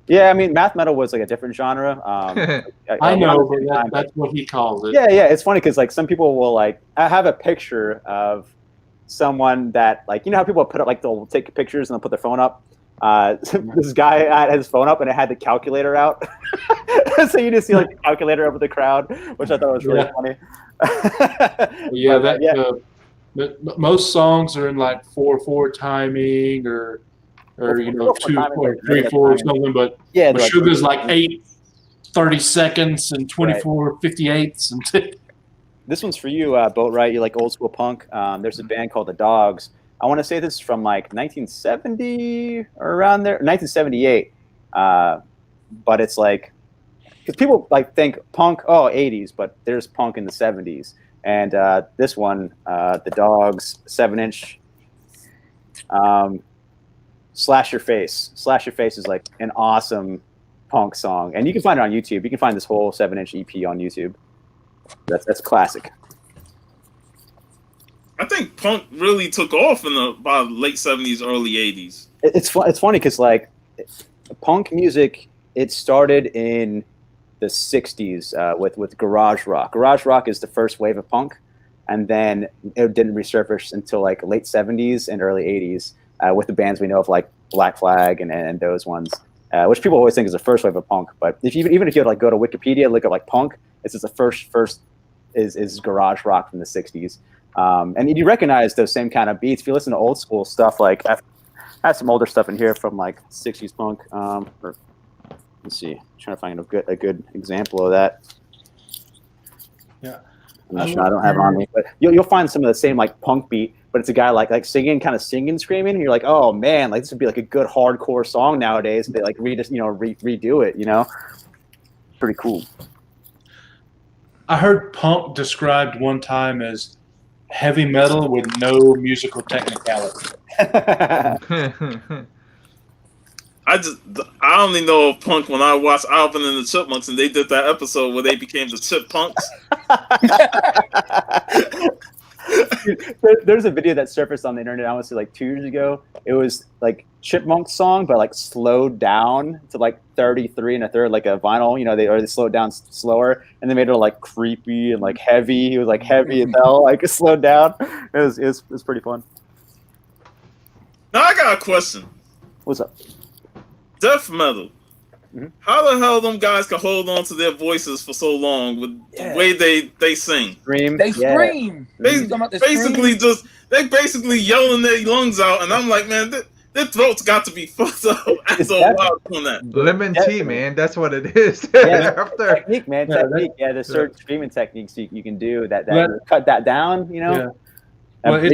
Yeah, I mean, math metal was like a different genre. I know, but that's what he calls it. Yeah, it's funny because like some people will like. I have a picture of someone that like you know how people put up like they'll take pictures and they'll put their phone up. This guy had his phone up and it had the calculator out, so you just see like the calculator over the crowd, which I thought was really funny. But most songs are in like 4/4 timing or you know 2 or 3/4 or something. But Meshuggah's like 8/30 seconds and 24/58 and. This one's for you, Boat Right. You like old school punk. There's a band called The Dogs. I want to say this is from like 1970 or around there, 1978. But it's like, because people like think punk, 80s, but there's punk in the 70s. And this one, The Dogs, 7-inch, Slash Your Face. Slash Your Face is like an awesome punk song. And you can find it on YouTube. You can find this whole 7-inch EP on YouTube. That's classic. I think punk really took off by the late 70s, early 80s. It's funny because like punk music, it started in the 60s with garage rock. Garage rock is the first wave of punk, and then it didn't resurface until like late 70s and early 80s with the bands we know of like Black Flag and those ones, which people always think is the first wave of punk. But even if you like go to Wikipedia, look at like punk, it's just the first is garage rock from the 60s. And you recognize those same kind of beats. If you listen to old school stuff, like I have some older stuff in here from like 60s punk. Let's see, I'm trying to find a good example of that. Yeah, I'm not sure, I don't have it on me, but you'll find some of the same like punk beat but it's a guy like singing, kind of singing, screaming. And you're like, oh man, like this would be like a good hardcore song nowadays. They like redo it, you know? Pretty cool. I heard punk described one time as heavy metal with no musical technicality. I only know of punk when I watched Alvin and the Chipmunks, and they did that episode where they became the Chippunks. There's a video that surfaced on the internet, I want to say like 2 years ago. It was like Chipmunk song, but like slowed down to like 33 and a third, like a vinyl. You know, they slowed down slower, and they made it like creepy and like heavy. It was like heavy as hell, like it slowed down. It was pretty fun. Now I got a question. What's up? Death metal. Mm-hmm. How the hell them guys can hold on to their voices for so long with the way they sing? Scream. They scream. They basically yelling their lungs out, and I'm like, man, their throats got to be fucked up after a while doing that. Lemon tea, man. That's what it is. Yeah, technique, man. Technique. Yeah, there's certain screaming techniques you can do that cut that down. You know. Yeah. Well,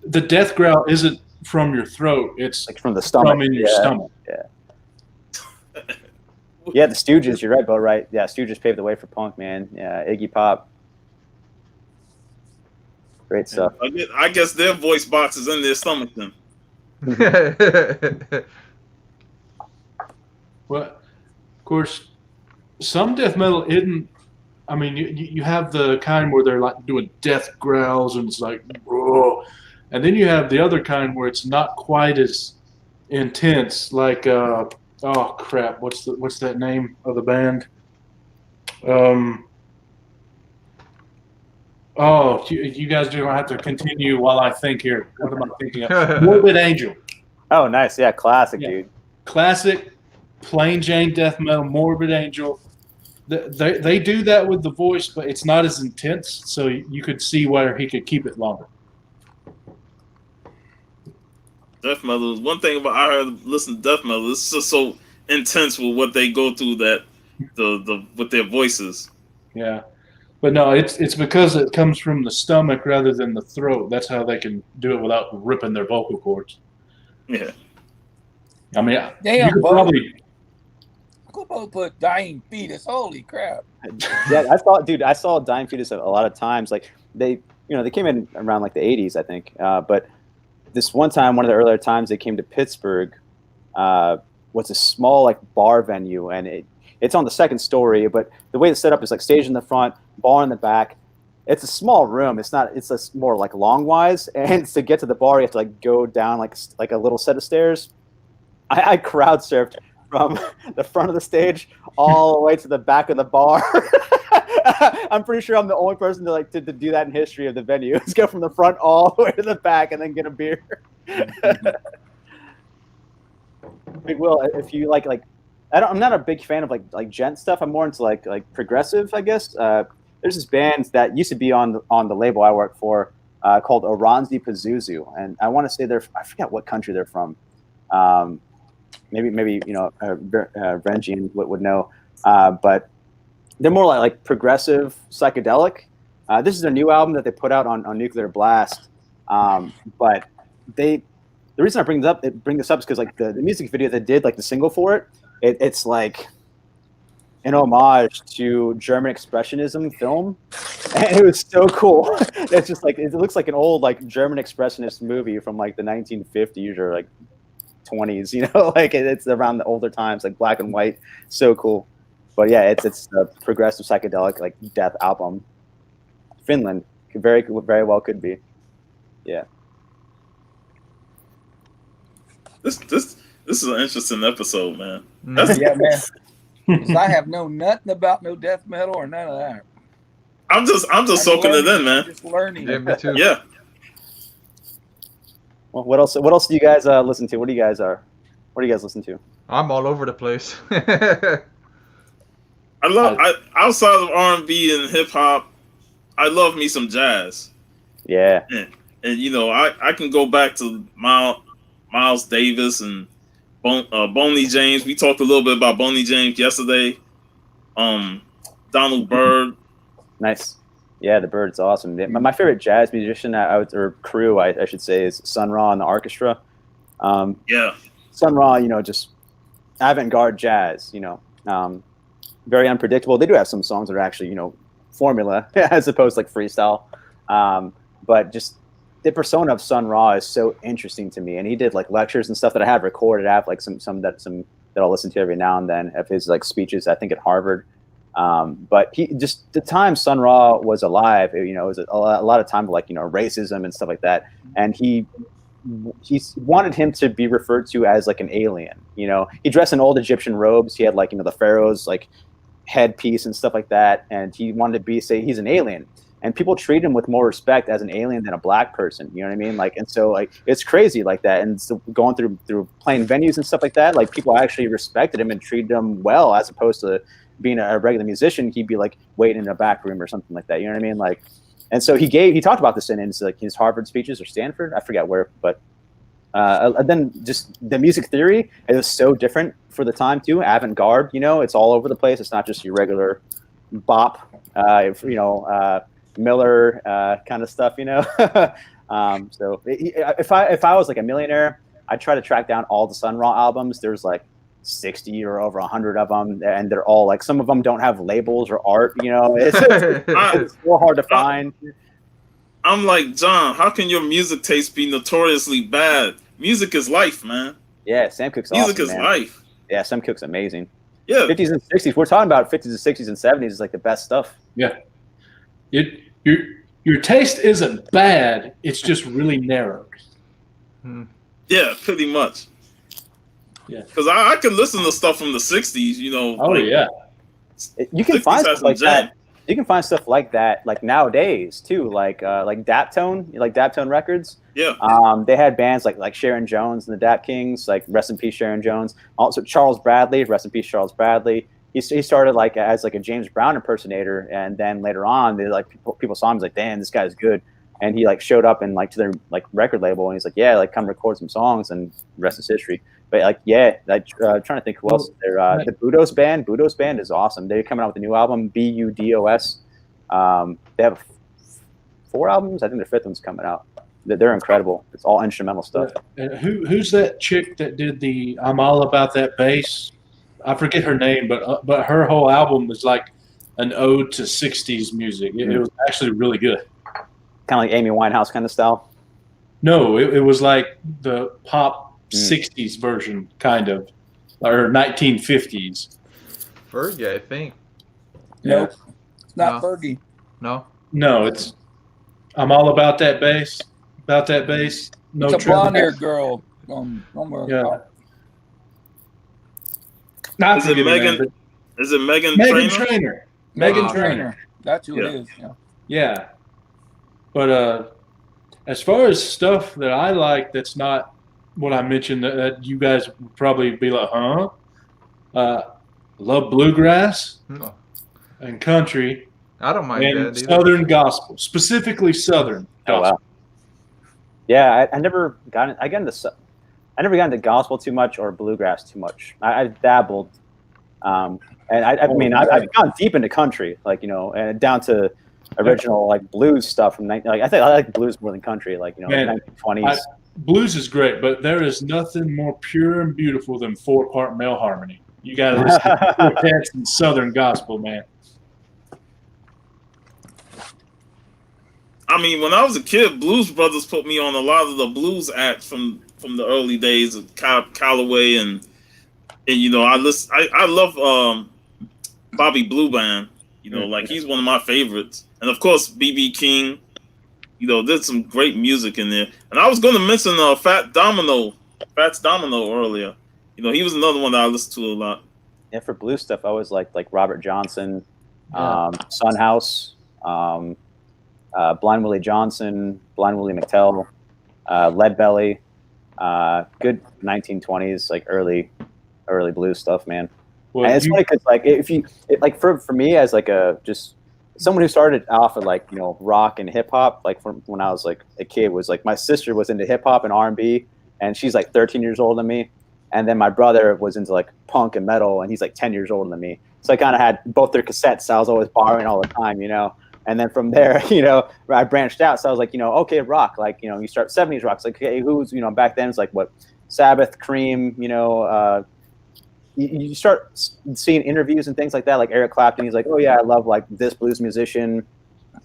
the death growl isn't from your throat; it's like from the stomach. From in your stomach. Yeah. Yeah, the Stooges. You're right, Bo. Right. Yeah, Stooges paved the way for punk, man. Yeah, Iggy Pop. Great stuff. I guess their voice box is in their stomach then. Well, of course, some death metal isn't. I mean, you have the kind where they're like doing death growls and it's like, whoa. And then you have the other kind where it's not quite as intense, like oh crap, what's that name of the band? Oh, you guys do have to continue while I think here. What am I thinking of? Morbid Angel. Oh, nice. Yeah, classic, dude. Classic, plain Jane death metal, Morbid Angel. They do that with the voice, but it's not as intense, so you could see where he could keep it longer. Death metal. One thing about I heard listen to death metal, it's just so intense with what they go through that with their voices. Yeah, but no, it's because it comes from the stomach rather than the throat. That's how they can do it without ripping their vocal cords. Yeah, I mean, damn, you could probably. Kubo put Dying Fetus. Holy crap! Yeah, I saw Dying Fetus a lot of times. Like they came in around like the 80s, I think. But this one time, one of the earlier times, they came to Pittsburgh. Was a small like bar venue, and it's on the second story. But the way it's set up is like stage in the front, bar in the back. It's a small room. It's more like long wise, and to get to the bar, you have to like go down like a little set of stairs. I crowd surfed from the front of the stage all the way to the back of the bar. I'm pretty sure I'm the only person to do that in history of the venue. Is go from the front all the way to the back and then get a beer. Big Will, if you like I'm not a big fan of like gent stuff. I'm more into like progressive, I guess. There's this band that used to be on the label I work for called Oranzi Pazuzu, and I want to say I forget what country they're from. Maybe Renji would know, but they're more like progressive psychedelic. This is a new album that they put out on Nuclear Blast, but the reason I bring this up is because like the music video they did, like the single for it's like an homage to German Expressionism film, and it was so cool. It's just like it looks like an old like German Expressionist movie from like the 1950s or like 20s, you know, like it's around the older times, like black and white. So cool. But yeah, it's a progressive psychedelic like death album. Finland, very well could be. Yeah. This is an interesting episode, man. Yeah, man. 'Cause I have known nothing about no death metal or none of that. I'm just soaking it in, man. Just learning. Yeah, me too. Yeah. Well, what else do you guys listen to? What do you guys listen to? I'm all over the place. Outside of R&B and hip hop, I love me some jazz. Yeah. And you know, I can go back to Miles Davis and Boney James. We talked a little bit about Boney James yesterday. Donald Byrd. Nice. Yeah, the Bird's awesome. My favorite jazz musician or crew, I should say, is Sun Ra and the orchestra. Yeah. Sun Ra, just avant-garde jazz, very unpredictable. They do have some songs that are actually, formula as opposed to like freestyle. But just the persona of Sun Ra is so interesting to me. And he did like lectures and stuff that I have recorded. I have like some that I'll listen to every now and then of his like speeches, I think at Harvard. But he just the time Sun Ra was alive, it was a lot of time like, racism and stuff like that. And he wanted him to be referred to as like an alien. He dressed in old Egyptian robes. He had like, the pharaoh's like headpiece and stuff like that. And he wanted to say he's an alien. And people treat him with more respect as an alien than a black person. You know what I mean? Like, and so like, it's crazy like that. And so going through playing venues and stuff like that, like people actually respected him and treated him well, as opposed to being a regular musician. He'd be like waiting in a back room or something like that. You know what I mean? Like, and so he talked about this in his Harvard speeches or Stanford, I forget where, but then just the music theory, it was so different for the time too. Avant-garde, it's all over the place. It's not just your regular bop, Miller kind of stuff, So if I was like a millionaire, I'd try to track down all the Sun Ra albums. There's like 60 or over 100 of them, and they're all like, some of them don't have labels or art. It's more hard to find. I'm like, John, how can your music taste be notoriously bad? Music is life, man. Yeah, Sam Cooke's music awesome, is man. life. Yeah, Sam Cooke's amazing. Yeah, 50s and 60s. We're talking about 50s and 60s and 70s is like the best stuff. Yeah, your taste isn't bad. It's just really narrow. Yeah, pretty much. Yeah, because I can listen to stuff from the 60s. Oh like, yeah, you can find stuff like that. You can find stuff like that, like nowadays too, like Daptone Records. Yeah. They had bands like Sharon Jones and the Dap Kings, like rest in peace Sharon Jones. Also Charles Bradley, rest in peace Charles Bradley. He started like as like a James Brown impersonator, and then later on, they like people saw him, like, damn, this guy's good, and he like showed up and like to their like record label, and he's like, yeah, like come record some songs, and rest is history. But like, yeah, like trying to think who else is there. The Budos Band. Budos Band is awesome. They're coming out with a new album, Budos. They have 4 albums. I think their 5th one's coming out. They're incredible. It's all instrumental stuff. Who's that chick that did the "I'm All About That Bass"? I forget her name, but her whole album was like an ode to '60s music. It was actually really good. Kind of like Amy Winehouse kind of style. No, it was like the pop '60s version, kind of, or 1950s. Fergie, I think. Nope, it's not Fergie. No, it's "I'm All About That Bass." About that bass. No, it's a blonde-haired girl. Yeah. Is it Megan? Is it Megan Trainor? Megan Trainor. That's who it is. Yeah. But as far as stuff that I like, that's not what I mentioned. That you guys would probably be like, huh? Love bluegrass and country. I don't mind and that either. Southern gospel, specifically Southern gospel. Oh, wow. Yeah, I never got into gospel too much or bluegrass too much. I've dabbled, and I've gone deep into country, like and down to original like blues stuff from I think I like blues more than country, like 1920s. Blues is great, but there is nothing more pure and beautiful than 4-part male harmony. You got to listen to quartets and Southern gospel, man. I mean, when I was a kid, Blues Brothers put me on a lot of the blues acts from the early days of Calloway and I love Bobby Blue Band. Like he's one of my favorites, and of course BB King. There's some great music in there. And I was going to mention Fats Domino earlier. He was another one that I listened to a lot. Yeah, for blues stuff, I always like Robert Johnson, Son House. Blind Willie Johnson, Blind Willie McTell, Leadbelly, good 1920s, like early blues stuff, man. Well, and it's funny because like if you for me as like just someone who started off at like rock and hip hop, like from when I was like a kid, was like my sister was into hip hop and R&B, and she's like 13 years older than me, and then my brother was into like punk and metal, and he's like 10 years older than me. So I kind of had both their cassettes. So I was always borrowing all the time, And then from there, I branched out. So I was like, okay, rock, like, you start 70s rock. It's like, okay, who's, back then it's like what, Sabbath, Cream, you start seeing interviews and things like that. Like Eric Clapton, he's like, oh yeah, I love like this blues musician.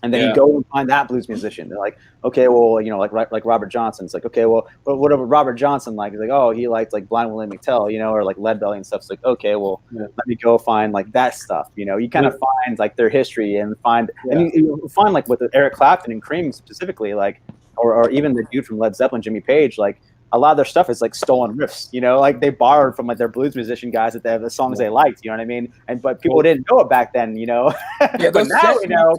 And then you go and find that blues musician. They're like, okay, well, like Robert Johnson. It's like, okay, well, what about Robert Johnson like? He's like, oh, he liked like Blind Willie McTell, or like Leadbelly and stuff. It's like, okay, well, let me go find like that stuff. You kind of find like their history and and you find like with Eric Clapton and Cream specifically, like, or even the dude from Led Zeppelin, Jimmy Page, like. A lot of their stuff is like stolen riffs, like they borrowed from like their blues musician guys that they have the songs they liked, you know what I mean? But people didn't know it back then, Yeah, but those now we know.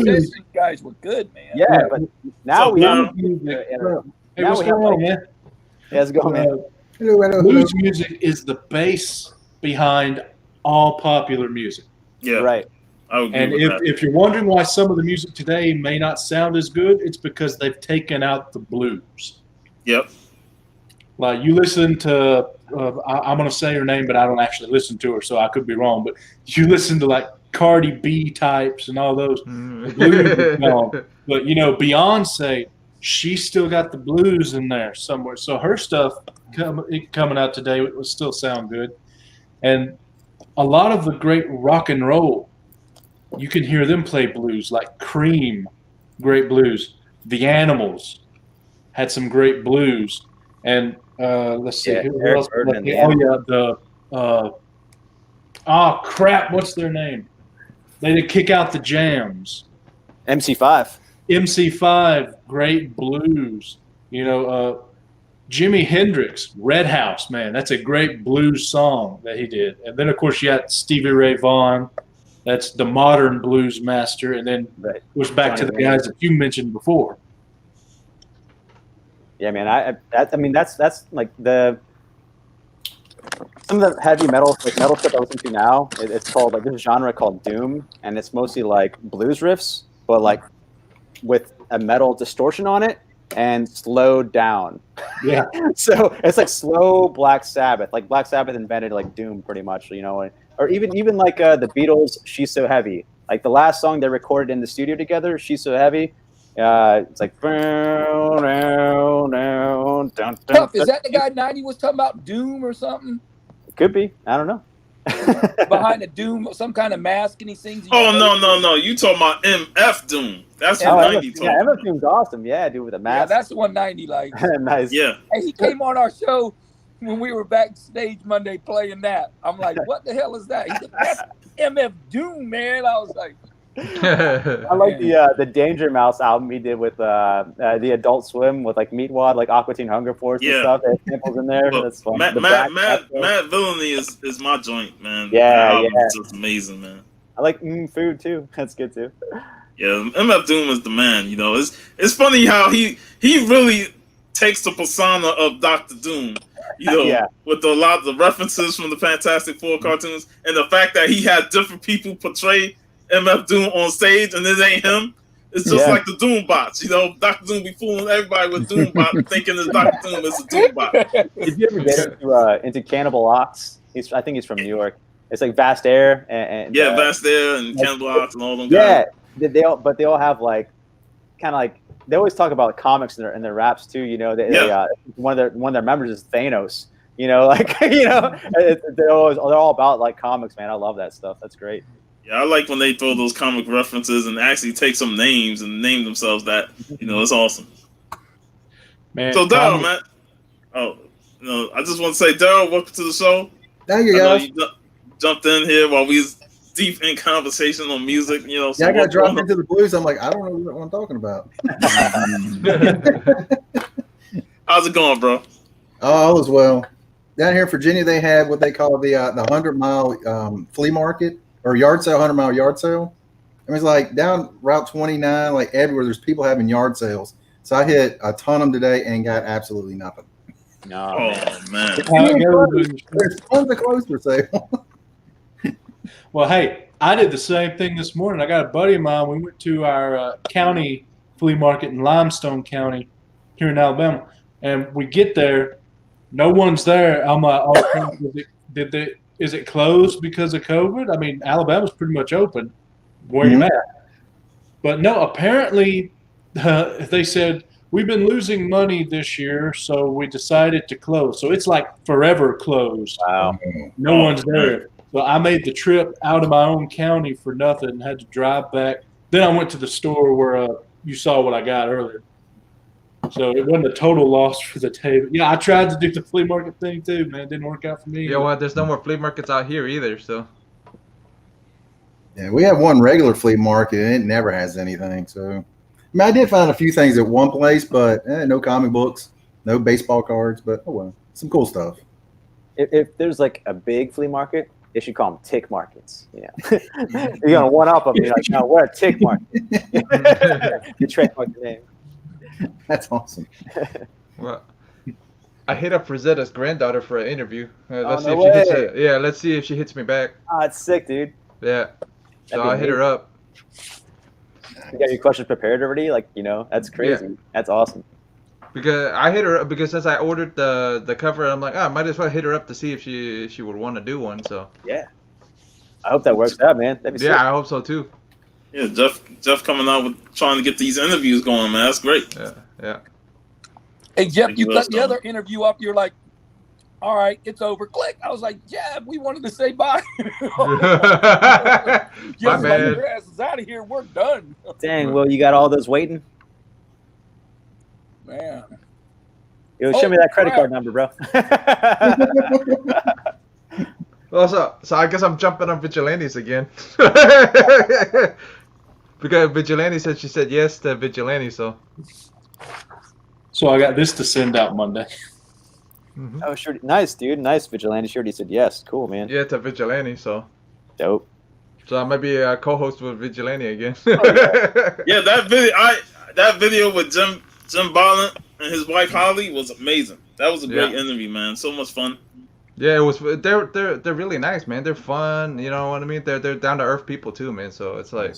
session guys were good, man. Yeah, but now we have. Hey, what's going on, man? Yeah, let's go, man. Blues music is the base behind all popular music. Yeah, right. And if you're wondering why some of the music today may not sound as good, it's because they've taken out the blues. Yep. Like you listen to, I'm going to say her name, but I don't actually listen to her, so I could be wrong. But you listen to like Cardi B types and all those blues. But Beyonce, she still got the blues in there somewhere. So her stuff coming out today would still sound good. And a lot of the great rock and roll, you can hear them play blues, like Cream, great blues. The Animals had some great blues. And let's see. Who else? Crap, what's their name? They did Kick Out the Jams. MC5. MC5, great blues. Jimi Hendrix, Red House, man, that's a great blues song that he did. And then, of course, you got Stevie Ray Vaughan. That's the modern blues master. And then, of course, back to the guys that you mentioned before. Yeah, man. I mean, that's like some of the heavy metal, like metal stuff I listen to now. It's called like this genre called doom, and it's mostly like blues riffs, but like with a metal distortion on it and slowed down. Yeah. So it's like slow Black Sabbath. Like Black Sabbath invented like doom pretty much, or even like the Beatles, She's So Heavy. Like the last song they recorded in the studio together, She's So Heavy. It's like Tough, is that the guy 90 was talking about doom or something? It could be. I don't know. Behind the doom, some kind of mask, and he sings. Oh no! You talking about MF Doom? That's what 90 talking. Yeah, MF Doom's awesome. Yeah, dude with a mask. Yeah, that's the one 90 like. Nice. Yeah. Hey, he came on our show when we were backstage Monday playing that. I'm like, what the hell is that? He said, that's MF Doom, man. I was like. I like the Danger Mouse album he did with the Adult Swim with like Meatwad, like Aqua Teen Hunger Force and stuff. There's samples in there. Well, that's fun. Matt Villainy is my joint, man. Yeah, It's just amazing, man. I like food too. That's good too. Yeah, MF Doom is the man. It's funny how he really takes the persona of Dr. Doom. With a lot of the references from the Fantastic Four cartoons, and the fact that he had different people portray MF Doom on stage and it ain't him. It's just like the Doom bots. Dr. Doom be fooling everybody with Doom bot thinking it's Dr. Doom, it's a Doom bot. Did you ever get into Cannibal Ox? I think he's from New York. It's like Vast Air and Vast Air and Cannibal Ox and all them guys. Yeah, they all have like kind of like they always talk about comics in their raps too. One of their members is Thanos. They're all about like comics, man. I love that stuff. That's great. Yeah, I like when they throw those comic references and actually take some names and name themselves that. It's awesome. Man, so Daryl, man. Oh, I just want to say, Daryl, welcome to the show. Thank you, guys. You jumped in here while we was deep in conversation on music. So I got dropped into the blues. I'm like, I don't know what I'm talking about. How's it going, bro? Oh, all is well. Down here in Virginia, they had what they call the 100-mile flea market. Or yard sale, 100-mile yard sale. It was like down Route 29, like everywhere, there's people having yard sales. So I hit a ton of them today and got absolutely nothing. No, man. There's tons of clothes for sale. Well, hey, I did the same thing this morning. I got a buddy of mine. We went to our county flea market in Limestone County here in Alabama. And we get there, no one's there. I'm like, oh, is it closed because of COVID? I mean, Alabama's pretty much open. Where you at? But no, apparently they said, we've been losing money this year, so we decided to close. So it's like forever closed. Wow. No one's there. So I made the trip out of my own county for nothing and had to drive back. Then I went to the store where you saw what I got earlier. So it wasn't a total loss for the day. But yeah, I tried to do the flea market thing too, man. It didn't work out for me. Yeah, well, there's no more flea markets out here either, so. Yeah, we have one regular flea market, and it never has anything. So, I mean, I did find a few things at one place, but no comic books, no baseball cards. But oh well, some cool stuff. If there's like a big flea market, they should call them tick markets. You know, you're gonna one up them. You're like, no, we're a tick market. You trademark the name. That's awesome. Well, I hit up Rosetta's granddaughter for an interview. Let's see no if she hits way. it. Yeah, let's see if she hits me back. Oh, it's sick, dude. Yeah. So That'd be I hit her up. You got your questions prepared already? Like, you know, that's crazy. Yeah. That's awesome. Because I hit her up because since I ordered the cover, I'm like, I might as well hit her up to see if she would want to do one. So Yeah. I hope that works out, man. That'd be yeah, sick. I hope so too. Yeah, Jeff coming out with trying to get these interviews going, man. That's great. Yeah. Hey, Jeff, Thank you you, cut the Weston. other interview up. You're like, all right, it's over. Click. I was like, yeah, we wanted to say bye. My Just like, bad. your ass is out of here. We're done. Dang, Will, you got all those waiting? Man. Yo, show me that credit crap. card number, bro. Well, so I guess I'm jumping on Vigilantes again. Because Vigilante said she said yes to Vigilante, so. So I got this to send out Monday. Oh, sure. Nice, dude. Nice, Vigilante. She already said yes. Cool, man. Yeah, to Vigilante, so. Dope. So I might be a co-host with Vigilante again. Yeah, that video with Jim Bolland and his wife Holly was amazing. That was a great interview, man. So much fun. Yeah, it was. They're really nice, man. They're fun. You know what I mean? They're down to earth people too, man. So it's like,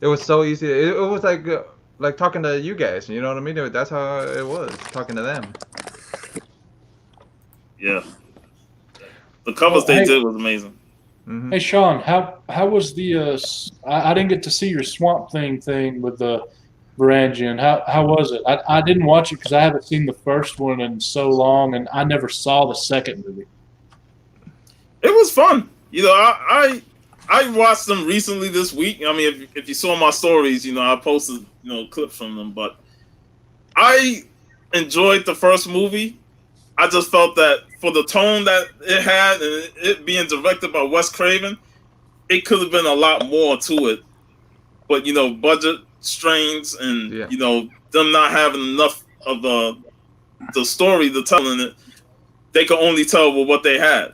it was so easy. It was like talking to you guys. You know what I mean? That's how it was talking to them. Yeah. The covers they did was amazing. Mm-hmm. Hey Sean, how was the? I didn't get to see your Swamp thing with the Varangian. How was it? I didn't watch it because I haven't seen the first one in so long, and I never saw the second movie. It was fun. You know, I watched them recently this week. I mean, if you saw my stories, you know, I posted clips from them. But I enjoyed the first movie. I just felt that for the tone that it had and it being directed by Wes Craven, it could have been a lot more to it. But budget strains and them not having enough of the story to tell in it, they could only tell with what they had.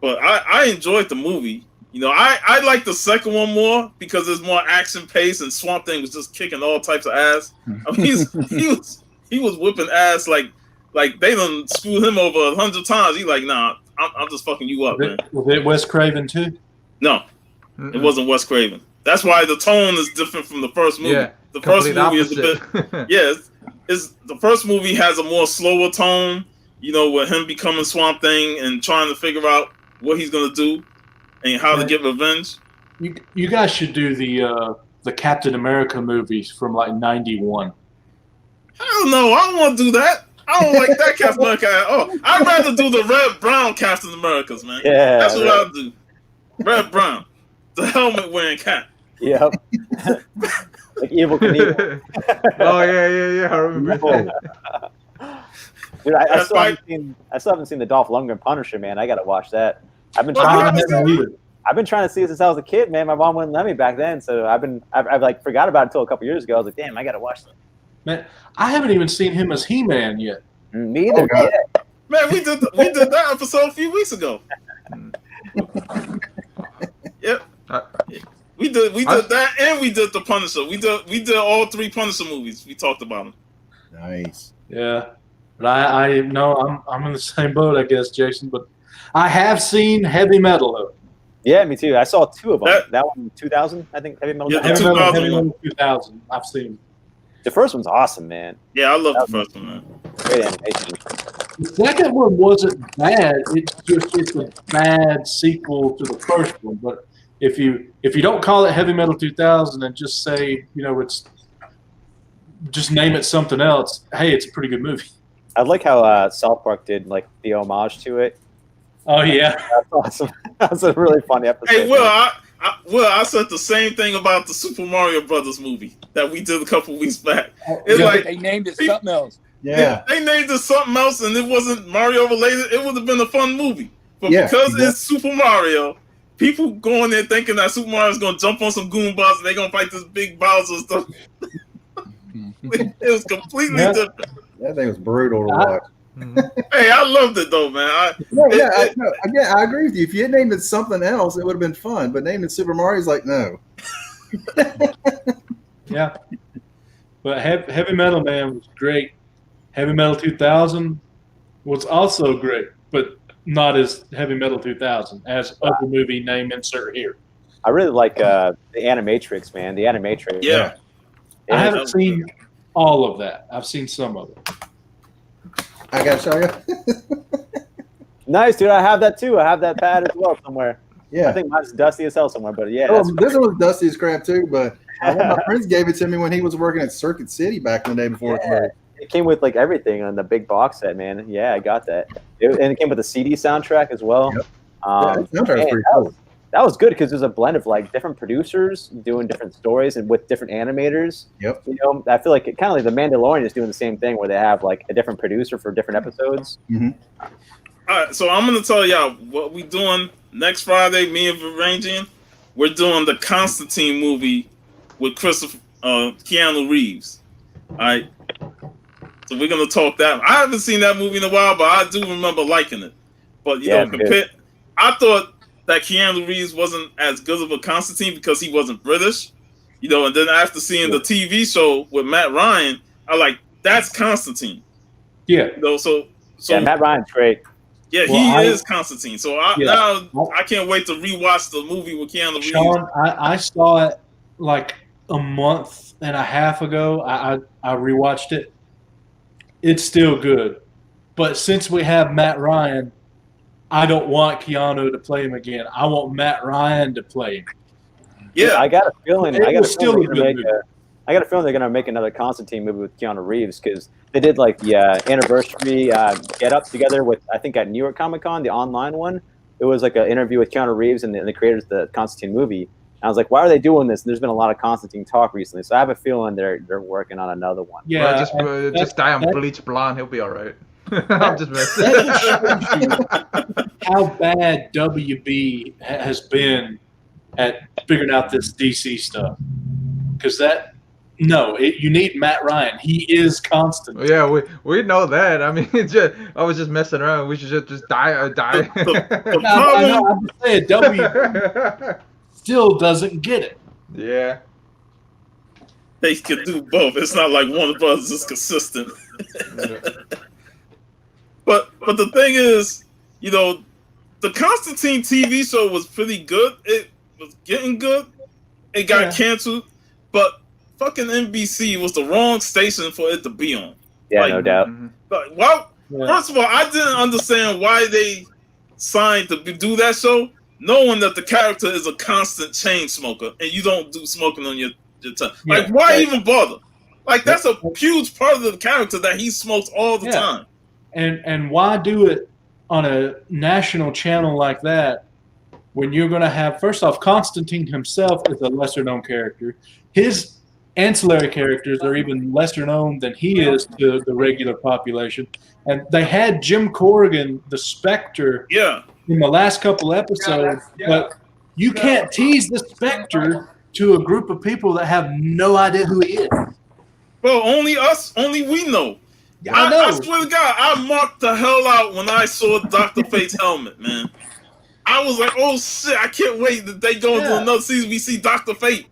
But I enjoyed the movie. I like the second one more because there's more action pace and Swamp Thing was just kicking all types of ass. I mean, he was whipping ass like they done screwed him over 100 times. He like, nah, I'm just fucking you up, man. Was it Wes Craven too? No, it wasn't Wes Craven. That's why the tone is different from the first movie. Yeah, the first movie opposite. is a bit it's the first movie has a more slower tone, with him becoming Swamp Thing and trying to figure out what he's gonna do and how to get revenge. You guys should do the Captain America movies from like '91. Hell no, I don't want to do that. I don't like that Captain America. Oh, I'd rather do the red brown Captain Americas, man. Yeah, that's what I'll do. Red brown, the helmet wearing cat. Yep. Like Evil Knievel. Oh yeah. I remember. Dude, I still haven't seen the Dolph Lundgren Punisher, man. I gotta watch that. I've been trying to see it since I was a kid, man. My mom wouldn't let me back then, so I've like forgot about it until a couple years ago. I was like, damn, I gotta watch that. Man, I haven't even seen him as He-Man yet. Me either. Oh, yeah. Man, we did that episode a few weeks ago. Yep. We did that, and we did the Punisher. We did all three Punisher movies. We talked about them. Nice. Yeah, but I know I'm in the same boat, I guess, Jason. But I have seen Heavy Metal though. Yeah, me too. I saw two of them. That one, 2000, I think. Heavy Metal. Yeah, Heavy Metal 2000. I've seen. The first one's awesome, man. Yeah, I love the first one, man. Great animation. The second one wasn't bad. It's a bad sequel to the first one. But if you don't call it Heavy Metal 2000 and just say, just name it something else, hey, it's a pretty good movie. I like how South Park did like the homage to it. Oh yeah, That's awesome. That's a really funny episode. Hey, I said the same thing about the Super Mario Brothers movie that we did a couple weeks back. It's Yeah, like they named it something else. Yeah. they named it something else, and it wasn't Mario related. It would have been a fun movie, but Yeah, because exactly. it's Super Mario, people going there thinking that Super Mario's gonna jump on some Goombas and they're gonna fight this big Bowser stuff. It was completely different. That thing was brutal to watch. Hey, I loved it though, man. I agree with you. If you had named it something else, it would have been fun. But naming it Super Mario is like, no. yeah. But Heavy Metal Man was great. Heavy Metal 2000 was also great, but not as Heavy Metal 2000 as other movie name insert here. I really like the Animatrix, man. The Animatrix. Yeah. I haven't seen all of that. I've seen some of it. I got to show you. Nice, dude. I have that too. I have that pad as well somewhere. Yeah. I think mine's dusty as hell somewhere, but yeah. Oh, That's this one was dusty as crap too, but one of my friends gave it to me when he was working at Circuit City back in the day before. Yeah. It came with like everything on the big box set, man. Yeah, I got that. And it came with the CD soundtrack as well. Yep. That soundtrack was pretty cool. That was good because there's a blend of like different producers doing different stories and with different animators. Yep. You know, I feel like it kind of like The Mandalorian is doing the same thing where they have like a different producer for different episodes. Mm-hmm. All right, so I'm gonna tell y'all what we doing next Friday. Me and Varangian, we're doing the Constantine movie with Keanu Reeves. All right, so we're gonna talk that. I haven't seen that movie in a while, but I do remember liking it. But you know, I thought that Keanu Reeves wasn't as good of a Constantine because he wasn't British, you know. And then after seeing the TV show with Matt Ryan, I like that's Constantine. Yeah. You know, so yeah, Matt Ryan's great. Yeah, Well, he is Constantine. So now I can't wait to rewatch the movie with Keanu Reeves. Sean, I saw it like a month and a half ago. I rewatched it. It's still good. But since we have Matt Ryan, I don't want Keanu to play him again. I want Matt Ryan to play him. Yeah, I got a feeling. I got a feeling they're gonna make another Constantine movie with Keanu Reeves because they did like the anniversary get up together with I think at New York Comic Con, the online one. It was like an interview with Keanu Reeves and the creators of the Constantine movie. And I was like, why are they doing this? And there's been a lot of Constantine talk recently, so I have a feeling they're working on another one. Yeah, just dye him bleach blonde. He'll be all right. I'm just messing. How bad WB has been at figuring out this DC stuff. Because you need Matt Ryan. He is constant. Yeah, we know that. I mean, I was just messing around. We should just die. I'm just saying, WB still doesn't get it. Yeah. They could do both. It's not like Warner Brothers is consistent. But the thing is, you know, the Constantine TV show was pretty good. It was getting good. It got canceled, but fucking NBC was the wrong station for it to be on. Yeah, no doubt. First of all, I didn't understand why they signed to do that show, knowing that the character is a constant chain smoker and you don't do smoking on your tongue. Like, why even bother? Like, that's a huge part of the character that he smokes all the time. And why do it on a national channel like that when you're going to have, first off, Constantine himself is a lesser-known character. His ancillary characters are even lesser known than he is to the regular population. And they had Jim Corrigan, the Spectre, in the last couple episodes, but you can't tease the Spectre to a group of people that have no idea who he is. Well, only we know. I know. I swear to God, I marked the hell out when I saw Dr. Fate's helmet, man. I was like, oh shit, I can't wait that they go into another season. We see Dr. Fate.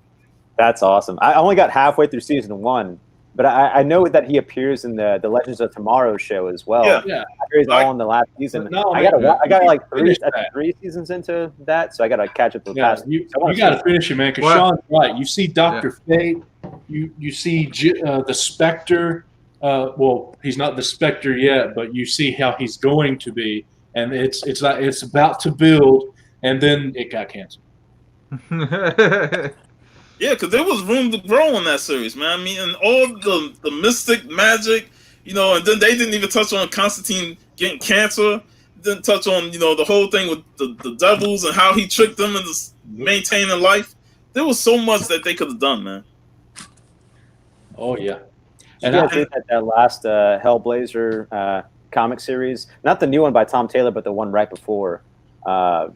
That's awesome. I only got halfway through season 1, but I know that he appears in the Legends of Tomorrow show as well. Yeah. He's all in the last season. I got like three seasons into that, so I got to catch up to the past. You got to finish it, man, because Sean's right. You see Dr. Fate, you see the Spectre. Well, he's not the Spectre yet, but you see how he's going to be, and it's about to build, and then it got canceled. Yeah, because there was room to grow in that series, man. I mean, and all the mystic magic, and then they didn't even touch on Constantine getting cancer. Didn't touch on, the whole thing with the devils and how he tricked them into maintaining life. There was so much that they could have done, man. Oh yeah. Did you guys read that last Hellblazer comic series? Not the new one by Tom Taylor, but the one right before. I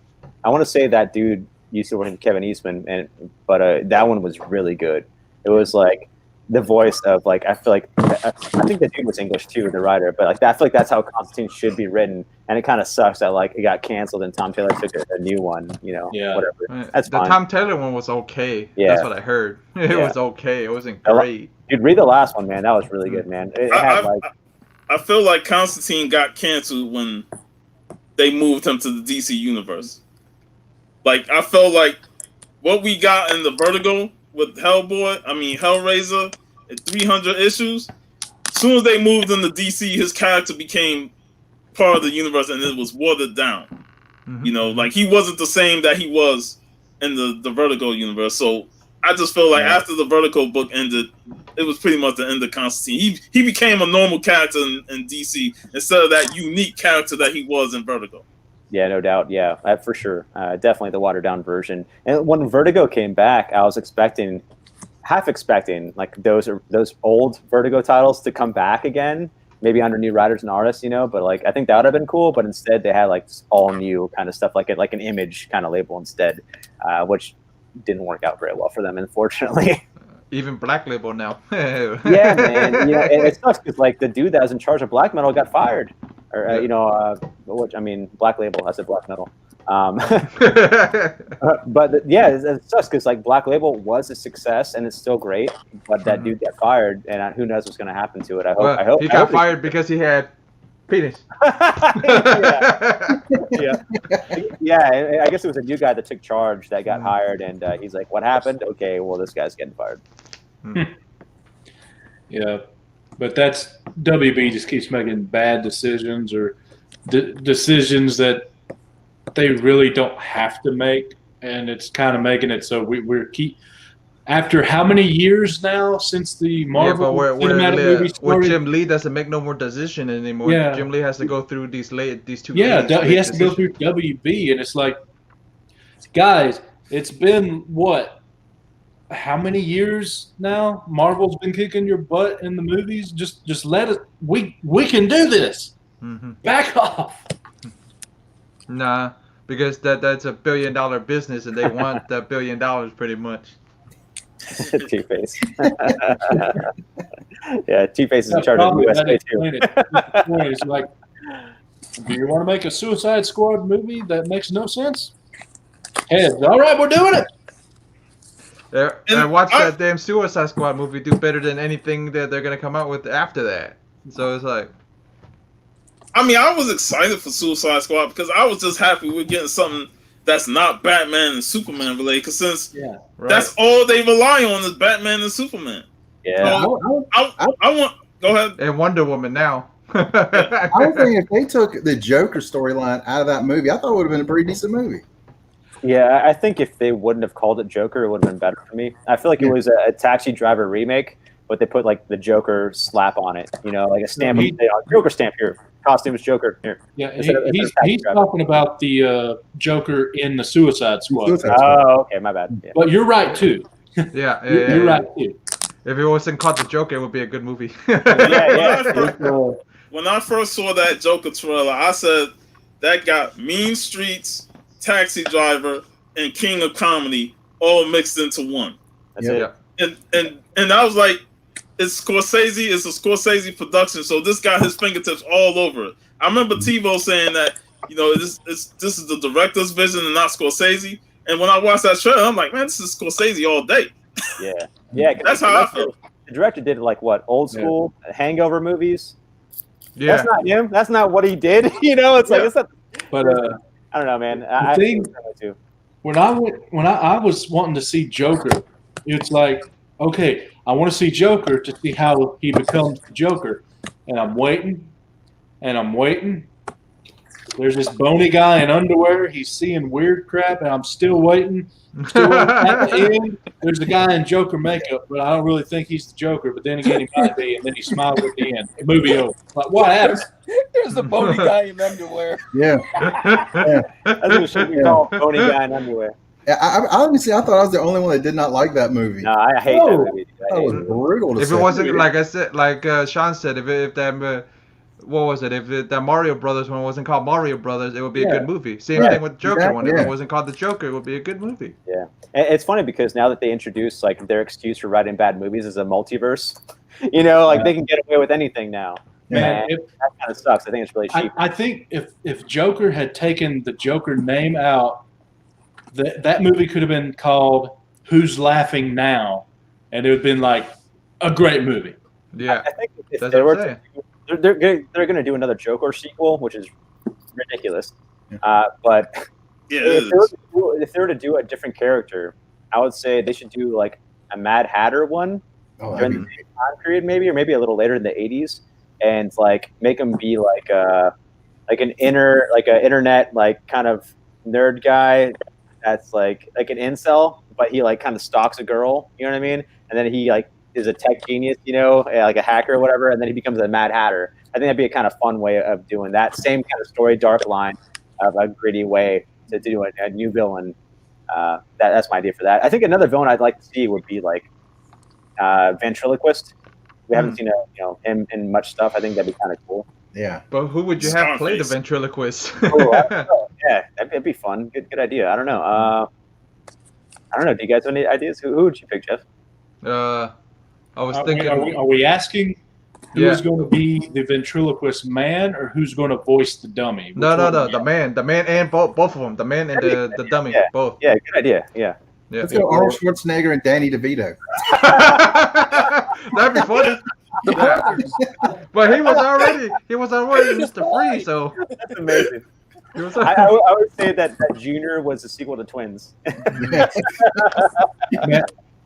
want to say that dude used to work with Kevin Eastman, but that one was really good. It was like the voice of I feel like I think the dude was English too, the writer, but I feel like that's how Constantine should be written, and it kind of sucks that it got canceled and Tom Taylor took a new one. Yeah. Whatever. That's the fine. Tom Taylor one was okay. Yeah. That's what I heard. It was okay. It wasn't great. Dude, read the last one, man. That was really good, man. It had I feel like Constantine got canceled when they moved him to the DC universe. I felt like what we got in the Vertigo with Hellraiser, at 300 issues. As soon as they moved into DC, his character became part of the universe, and it was watered down. Mm-hmm. He wasn't the same that he was in the Vertigo universe. So I just feel like after the Vertigo book ended, it was pretty much the end of Constantine. He became a normal character in DC instead of that unique character that he was in Vertigo. Yeah, no doubt. Yeah, for sure. Definitely the watered down version. And when Vertigo came back, I was half expecting those old Vertigo titles to come back again, maybe under new writers and artists, But I think that would have been cool. But instead, they had all new kind of stuff, like an Image kind of label instead, which didn't work out very well for them, unfortunately. Even Black Label now. Yeah, man. It sucks because the dude that was in charge of Black Metal got fired. Or Black Label. I said Black Metal. But it sucks because Black Label was a success and it's still great, but that dude got fired, and who knows what's going to happen to it. I hope he got fired because he had penis. Yeah. I guess it was a new guy that took charge that got hired, and he's like, "What happened? Okay, well, this guy's getting fired." Yeah. But that's WB just keeps making bad decisions or decisions that they really don't have to make, and it's kind of making it so we're after how many years now since the Marvel cinematic movie started? Where Jim Lee doesn't make no more decision anymore. Yeah. Jim Lee has to go through these two. Yeah, he has to go through WB, and it's like, guys, it's been what? How many years now? Marvel's been kicking your butt in the movies. Just let it. We can do this. Mm-hmm. Back off. Nah, because that's $1 billion business, and they want that $1 billion pretty much. Two-Face. Yeah, Two-Face is in charge of USA too. It's like, do you want to make a Suicide Squad movie that makes no sense? Hey, all right, we're doing it. And watch that damn Suicide Squad movie do better than anything that they're gonna come out with after that. So it's like, I was excited for Suicide Squad because I was just happy we're getting something that's not Batman and Superman related. Because since that's all they rely on is Batman and Superman. Yeah, so I want. Go ahead. And Wonder Woman now. I was thinking if they took the Joker storyline out of that movie, I thought it would have been a pretty decent movie. Yeah, I think if they wouldn't have called it Joker, it would have been better for me. I feel like it was a Taxi Driver remake, but they put the Joker slap on it, like a stamp. Joker stamp here. Costume is Joker here. Yeah, he's talking about the Joker in the Suicide Squad. Oh, okay, my bad. Yeah. But you're right too. You're right too. If it wasn't called the Joker, it would be a good movie. When I first saw that Joker trailer, I said that got Mean Streets, Taxi Driver, and King of Comedy all mixed into one. That's it. And I was like, it's Scorsese. It's a Scorsese production, so this got his fingertips all over it. I remember TiVo saying that this is the director's vision and not Scorsese. And when I watched that trailer, I'm like, man, this is Scorsese all day. Yeah. That's how I feel. The director did old school Hangover movies. Yeah, that's not him. That's not what he did. It's like it's not. But I don't know, man. When I was wanting to see Joker, it's like, okay, I want to see Joker to see how he becomes the Joker, and I'm waiting, There's this bony guy in underwear. He's seeing weird crap, and I'm still waiting. Still waiting. At the end, there's the guy in Joker makeup, but I don't really think he's the Joker. But then again, he might be, and then he smiles at the end. The movie over. Like, what happened? There's a bony guy in underwear. Yeah. That's what it should be called, bony guy in underwear. I honestly, I thought I was the only one that did not like that movie. No, I hate that movie. That was brutal to If see. it wasn't like I said, like Sean said, if them, what was it? If the Mario Brothers one wasn't called Mario Brothers, it would be a good movie. Same thing with the Joker one. If it wasn't called the Joker, it would be a good movie. Yeah, it's funny because now that they introduce like their excuse for writing bad movies is a multiverse, you know, like they can get away with anything now. Man, And that kind of sucks. I think it's really cheap. I think if Joker had taken the Joker name out, that movie could have been called Who's Laughing Now, and it would have been like a great movie. Yeah, I think if that's they what were I'm saying. they're going to do another Joker sequel, which is ridiculous. But Yeah, if they were to do a different character, I would say they should do like a Mad Hatter one during the time period, maybe, or maybe a little later in the '80s, and like make him be like an internet like kind of nerd guy that's like an incel, but he like kind of stalks a girl, you know what I mean? And then he like is a tech genius, you know, like a hacker or whatever, and then he becomes a Mad Hatter. I think that'd be a kind of fun way of doing that. Same kind of story, dark line of a gritty way to do a new villain. That's my idea for that. I think another villain I'd like to see would be like ventriloquist. We haven't seen him in much stuff. I think that'd be kind of cool. Yeah. But who would you have play the ventriloquist? Yeah, that'd be fun. Good idea. I don't know. Do you guys have any ideas? Who would you pick, Jeff? I was thinking. Are we asking who's going to be the ventriloquist man, or who's going to voice the dummy? No. The man and both of them. The man and the dummy, both. Yeah, good idea. Yeah. Let's go Arnold Schwarzenegger and Danny DeVito. That'd be funny. But he was already Mr. Free, so that's amazing. I would say that Junior was a sequel to Twins.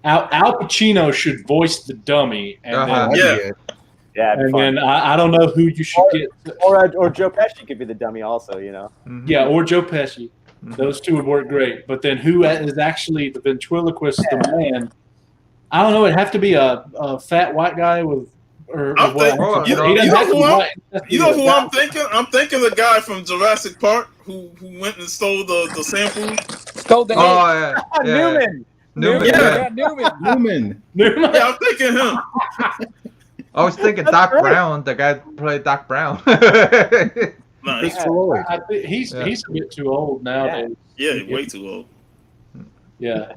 Al Pacino should voice the dummy, and then I don't know who you should get. Or Joe Pesci could be the dummy also, you know. Yeah, or Joe Pesci. Those two would work great. But then who is actually the ventriloquist, the man? I don't know. It'd have to be a fat white guy with. You know who I'm thinking? I'm thinking the guy from Jurassic Park who went and stole the sample. Stole the Newman. Newman. Yeah, I'm thinking him. I was thinking Doc Brown, the guy who played Doc Brown. He's a bit too old nowadays. Yeah, way too old. Yeah,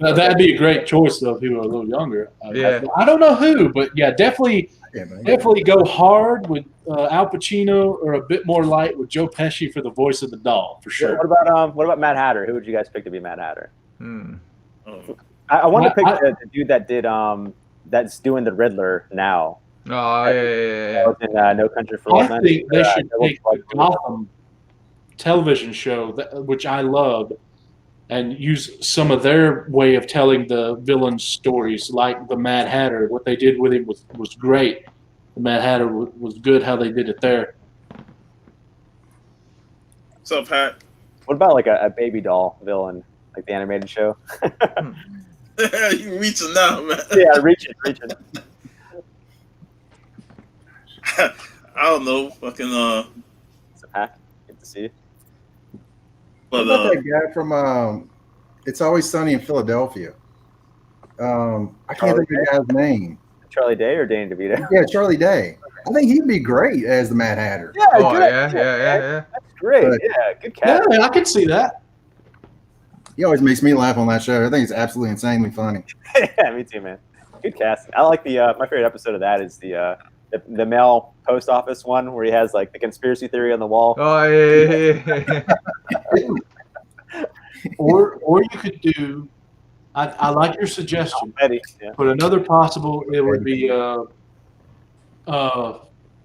that'd be a great choice though if he were a little younger. I don't know who, but yeah, definitely go hard with Al Pacino, or a bit more light with Joe Pesci for the voice of the doll for sure. What about Mad Hatter? Who would you guys pick to be Mad Hatter? I want to pick the dude that did that's doing the Riddler now. Oh yeah. In No Country for Old Men. I think they should take the Gotham television show, which I loved, and use some of their way of telling the villain stories, like the Mad Hatter. What they did with him was great. The Mad Hatter was good how they did it there. What's up, Pat? What about like a baby doll villain, like the animated show? You reaching now, man. Yeah, reaching. I don't know. Fucking It's a pack. Good to see you. What about that guy from It's Always Sunny in Philadelphia? I can't think of the guy's name. Charlie Day or Danny DeVito? Yeah, Charlie Day. I think he'd be great as the Mad Hatter. Yeah, yeah. That's great. Good cast. Yeah, I can see that. He always makes me laugh on that show. I think it's absolutely insanely funny. Yeah, me too, man. Good cast. I like the my favorite episode of that is the male post office one where he has like the conspiracy theory on the wall. Oh yeah. Or you could do. I like your suggestion. But another possible, it would be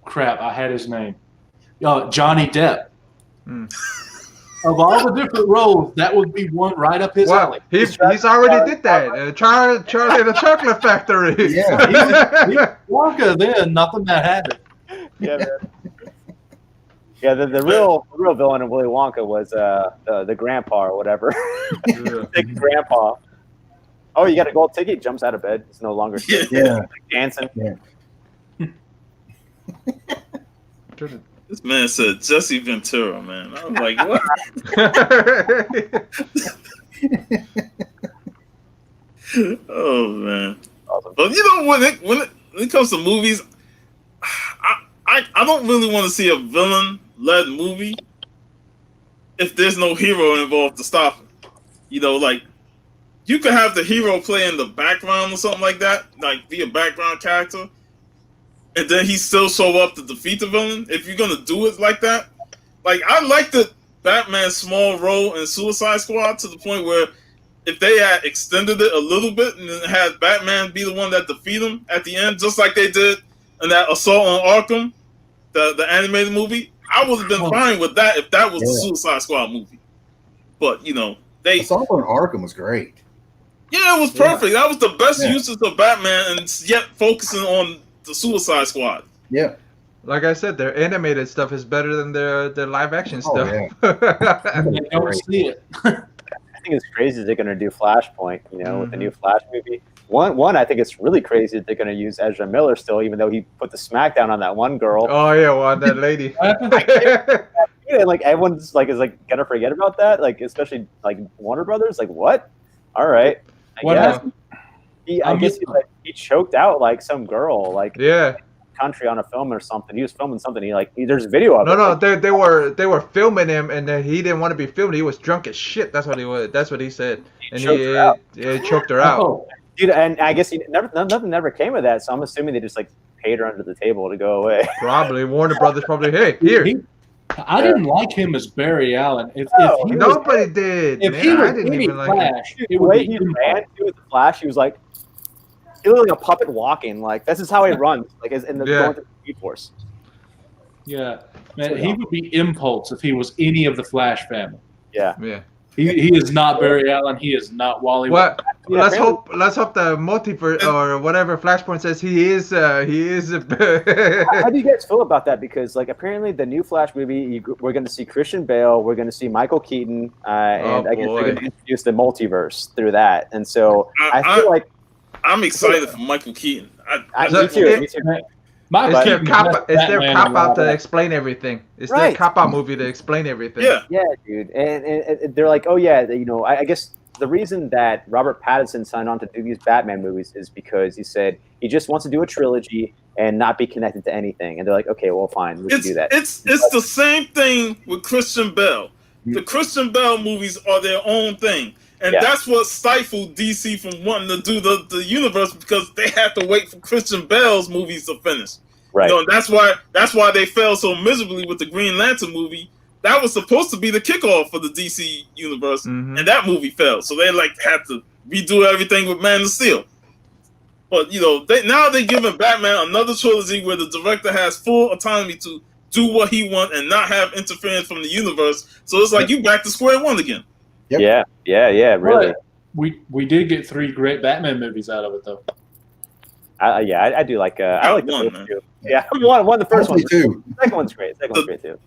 crap. I had his name. Johnny Depp. Of all the different roles, that would be one right up his alley. He's already did that. Charlie the Chocolate Factory. Yeah, he's Wonka then, not the Mad Hatter. Yeah, man. Yeah, the real villain of Willy Wonka was the grandpa or whatever. Yeah. Big grandpa. Oh, you got a gold ticket. Jumps out of bed. It's no longer sitting. Yeah. Dancing. This man said Jesse Ventura, man. I was like, what? Oh man. Awesome. But you know, when it comes to movies, I don't really want to see a villain-led movie if there's no hero involved to stop him. You know, like you could have the hero play in the background or something like that, like be a background character, and then he still show up to defeat the villain. If you're gonna do it like that, like I like the Batman's small role in Suicide Squad to the point where if they had extended it a little bit and then had Batman be the one that defeat him at the end, just like they did in that Assault on Arkham, the animated movie, I would have been fine with that if that was the Suicide Squad movie. But you know, Assault on Arkham was great. Yeah, it was perfect. That was the best uses of Batman, and yet focusing on the Suicide Squad. Yeah. Like I said, their animated stuff is better than their live action Oh, stuff. yeah. I don't see it. I think it's crazy they're going to do Flashpoint, you know, with the new Flash movie. One, I think it's really crazy that they're going to use Ezra Miller still, even though he put the smackdown on that one girl. Oh yeah, well that lady. Yeah, like everyone's like is like gonna forget about that, like especially like Warner Brothers. Like what? All right, What happened? I guess he choked out like some girl, like Yeah. country on a film or something. He was filming something. There's video of it. No, they were filming him, and then he didn't want to be filmed. He was drunk as shit. That's what he was. That's what he said. And he choked her out. Oh, Dude, and I guess nothing never came of that. So I'm assuming they just like paid her under the table to go away. Probably Warner Brothers. Probably hey here. I didn't like him as Barry Allen. If he was, Nobody did. if Man, he was I didn't any even like him. Flash, Dude, it the would way be he him. ran with the Flash, he was like, he looked like a puppet walking. Like this is how he runs. Like in the going through the Speed Force. Yeah, man, he would be Impulse if he was any of the Flash family. Yeah. Yeah. He is not Barry Allen. He is not Wally. What? Yeah, Let's hope the multiverse or whatever Flashpoint says he is. How do you guys feel about that? Because like apparently the new Flash movie, we're going to see Christian Bale, we're going to see Michael Keaton, and I guess they're going to introduce the multiverse through that. And so I feel like I'm excited for Michael Keaton. me too. It's their cop Batman out to explain everything. It's their cop out movie to explain everything. Yeah, dude. And they're like, oh yeah, you know, I guess the reason that Robert Pattinson signed on to do these Batman movies is because he said he just wants to do a trilogy and not be connected to anything. And they're like, okay, well, fine, we can do that. It's the same thing with Christian Bale. The Christian Bale movies are their own thing. And that's what stifled DC from wanting to do the universe, because they had to wait for Christian Bale's movies to finish. Right. You know, and that's why they failed so miserably with the Green Lantern movie. That was supposed to be the kickoff for the DC universe, and that movie failed. So they like had to redo everything with Man of Steel. But you know, they're giving Batman another trilogy where the director has full autonomy to do what he wants and not have interference from the universe. So it's like you back to square one again. Yep. Yeah, really. But we did get 3 great Batman movies out of it, though. I do like. I like the one, first two. Yeah, one the first one. Too. The second one's great. Second one's great too.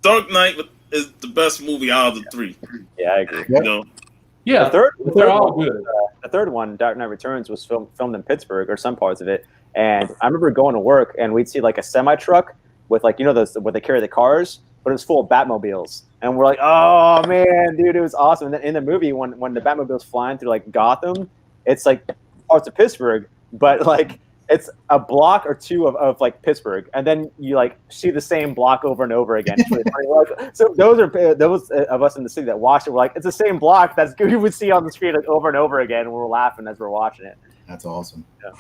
Dark Knight is the best movie out of the 3. Yeah, I agree. You know, Yeah, The they're all one, good. The third one, Dark Knight Returns, was filmed in Pittsburgh, or some parts of it. And I remember going to work, and we'd see like a semi truck with like where they carry the cars, but it was full of Batmobiles. And we're like, oh man, dude, it was awesome. And then in the movie, when the Batmobile's flying through like Gotham, it's like parts of Pittsburgh, but like it's a block or two of like Pittsburgh, and then you like see the same block over and over again. It's really funny. So those of us in the city that watched it were like, it's the same block that's good. You would see on the screen like over and over again, and we're laughing as we're watching it. That's awesome. Yeah.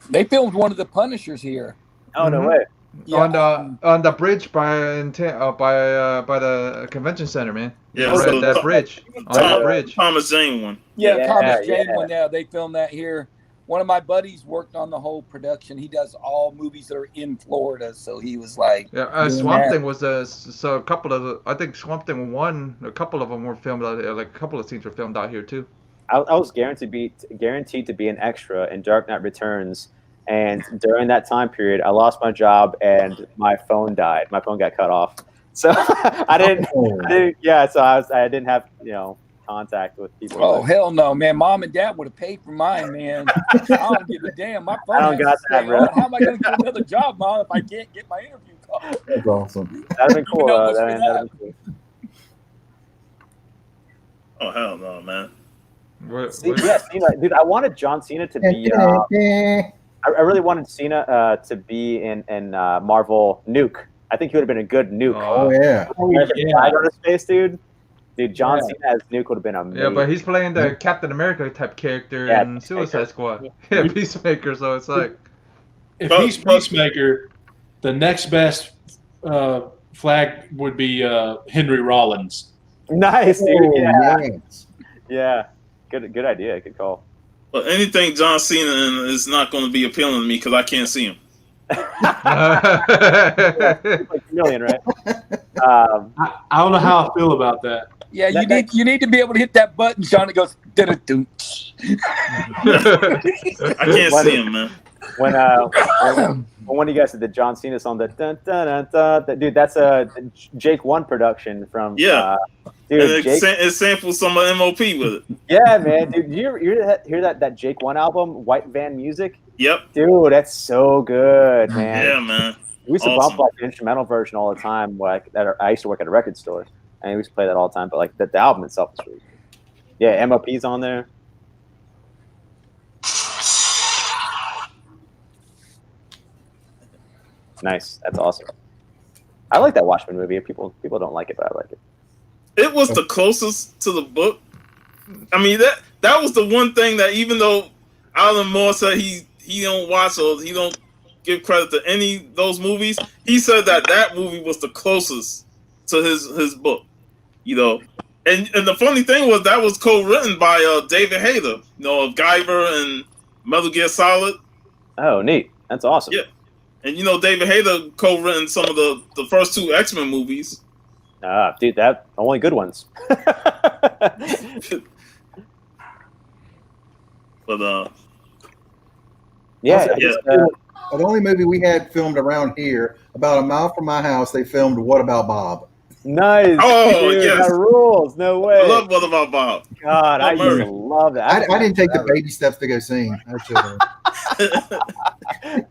They filmed one of the Punishers here. Oh no way! Yeah. On the bridge by the convention center, man. Yeah, Right, so that bridge. On that bridge. Thomas Jane one. Yeah, Thomas Jane yeah. one. Yeah, they filmed that here. One of my buddies worked on the whole production. He does all movies that are in Florida, so he was like, Yeah, Swamp Thing was so a couple of I think Swamp Thing 1, a couple of them were filmed out here, like a couple of scenes were filmed out here too. I was guaranteed to be an extra in Dark Knight Returns, and during that time period, I lost my job and my phone died. My phone got cut off. So I didn't. Yeah, so I didn't have contact with people. Oh hell no, man! Mom and Dad would have paid for mine, man. I don't give a damn. My phone. I don't got that, bro. How am I going to get another job, Mom, if I can't get my interview call? That's awesome. That'd been cool. That'd That'd been cool. Oh hell no, man. Yeah, Cena, dude. I wanted John Cena to be. I really wanted Cena to be in Marvel Nuke. I think he would have been a good Nuke. Oh yeah. I got his face, dude. Dude, John Cena as Nuke would have been amazing. Yeah, but he's playing the Captain America type character in Suicide Squad. Yeah, Peacemaker. So it's like, if he's Peacemaker, the next best flag would be Henry Rollins. Nice, dude. Oh, Yeah. Good idea. Good call. But anything John Cena in is not going to be appealing to me because I can't see him. Like a million, right? I don't know how I feel about that. Yeah, you need to be able to hit that button, Sean. That goes. I can't see him, man. When one of you guys did the John Cena song, that dun, dun, dun, dun, dude, that's a Jake One production from dude, and it samples some of MOP with it. Yeah, man, dude, you hear that Jake One album, White Van Music? Yep, dude, that's so good, man. Yeah, man. We used to bump like the instrumental version all the time. Like I used to work at a record store, and we used to play that all the time. But like the album itself is really good. Yeah, MOP's on there. Nice, that's awesome. I like that Watchmen movie. People don't like it, but I like it. It was the closest to the book. I mean that was the one thing that even though Alan Moore said he don't watch or he don't give credit to any of those movies, he said that movie was the closest to his book. And the funny thing was that was co-written by David Hayter, of Guyver and Metal Gear Solid. Oh, neat. That's awesome. Yeah. And David Hayter co-written some of the first two X-Men movies. Dude, that only good ones. But yeah. The only movie we had filmed around here, about a mile from my house, they filmed What About Bob? Nice. Oh, dude, yes. That rules. No way. I love What About Bob. God, I used to love that. I didn't take the baby steps to go sing. I should have.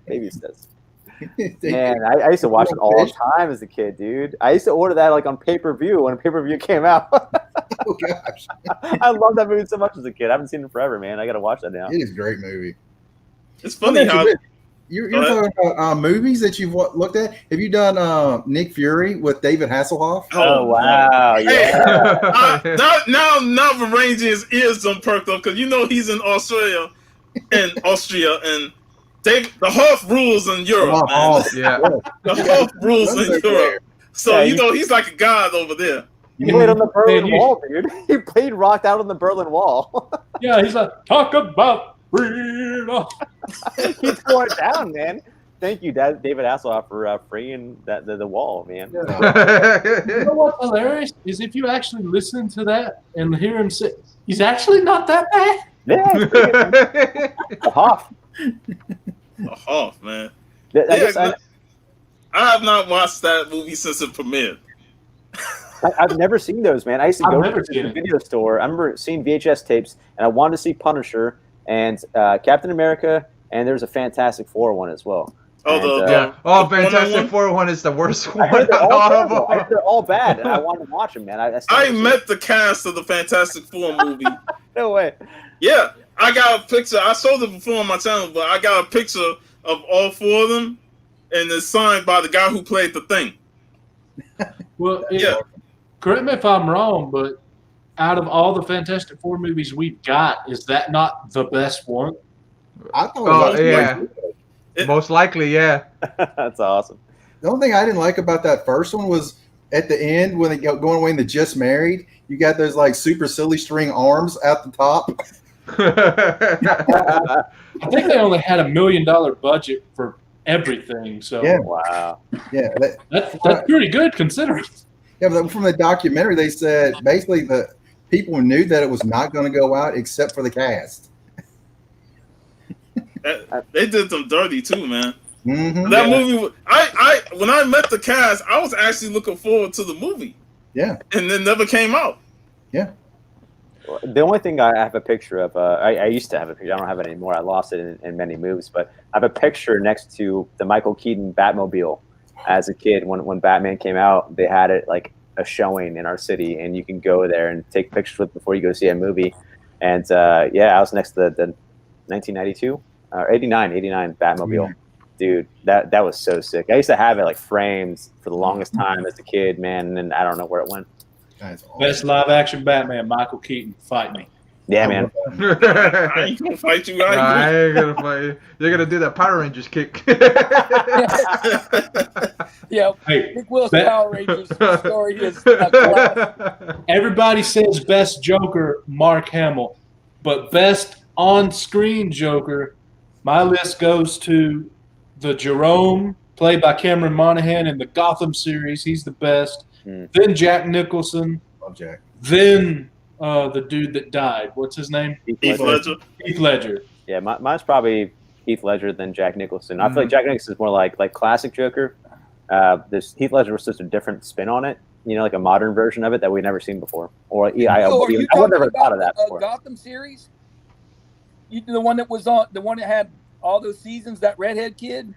Baby steps. Man, I used to watch it all the time as a kid, dude. I used to order that like on pay-per-view when pay-per-view came out. Oh gosh. I love that movie so much as a kid. I haven't seen it forever, man. I gotta watch that now. It is a great movie. It's funny how you're talking about movies that you've looked at. Have you done Nick Fury with David Hasselhoff? Oh wow! Yeah. Hey, now arranging his ears don't perk up because he's in Australia, and the Hoff rules in Europe, man. Yeah, the Hoff rules in Europe. So he's like a god over there. He played on the Berlin Wall, dude. He played rocked out on the Berlin Wall. Yeah, he's like, talk about freedom. He tore it down, man. Thank you, David Hasselhoff, for freeing the wall, man. You know what's hilarious is if you actually listen to that and hear him say, he's actually not that bad. Yeah, Hoff. Hoff, man. I have not watched that movie since it premiered. I've never seen those, man. I used to go to the video store. I remember seeing VHS tapes, and I wanted to see Punisher and Captain America, and there's a Fantastic Four one as well. Fantastic Four one is the worst one. I heard they're all bad, and I wanted to watch them, man. I met the cast of the Fantastic Four movie. No way. Yeah, I got a picture. I showed it before on my channel, but I got a picture of all four of them, and it's signed by the guy who played the Thing. Well, correct me if I'm wrong, but out of all the Fantastic Four movies we've got, is that not the best one? I thought it was most likely, yeah. That's awesome. The only thing I didn't like about that first one was at the end when they go going away and they just married. You got those like super silly string arms at the top. I think they only had $1 million budget for everything. So yeah, wow, yeah, that's pretty good considering. Yeah, but from the documentary, they said basically the people knew that it was not going to go out except for the cast. They did them dirty too, man. Mhm. That movie, I when I met the cast, I was actually looking forward to the movie. Yeah. And then never came out. Yeah. The only thing I have a picture of, I used to have a picture. I don't have it anymore. I lost it in many moves, but I have a picture next to the Michael Keaton Batmobile. As a kid, when Batman came out, they had it like a showing in our city, and you can go there and take pictures with before you go see a movie. And yeah, I was next to the 1992 or 89 Batmobile. Dude, that was so sick. I used to have it like framed for the longest time as a kid, man, and I don't know where it went. That's awesome. Best live action Batman, Michael Keaton. Fight me. Yeah, man. I ain't gonna fight you. I ain't gonna fight you. You're gonna do that Power Rangers kick. Yeah, Hey, Nick Will's Bet- Power Rangers story is a classic. everybody says best Joker, Mark Hamill, but best on-screen Joker, my list goes to the Jerome, played by Cameron Monaghan in the Gotham series. He's the best. Then Jack Nicholson. Love Jack. Then the dude that died. What's his name? Heath Ledger. Heath Ledger. Yeah, mine's probably Heath Ledger than Jack Nicholson. I feel like Jack Nicholson is more like classic Joker. This Heath Ledger was just a different spin on it. You know, like a modern version of it that we'd never seen before. Or yeah, I Oh, are would you never talking thought of about that before. Gotham series? The one that was on, the one that had all those seasons, that redhead kid?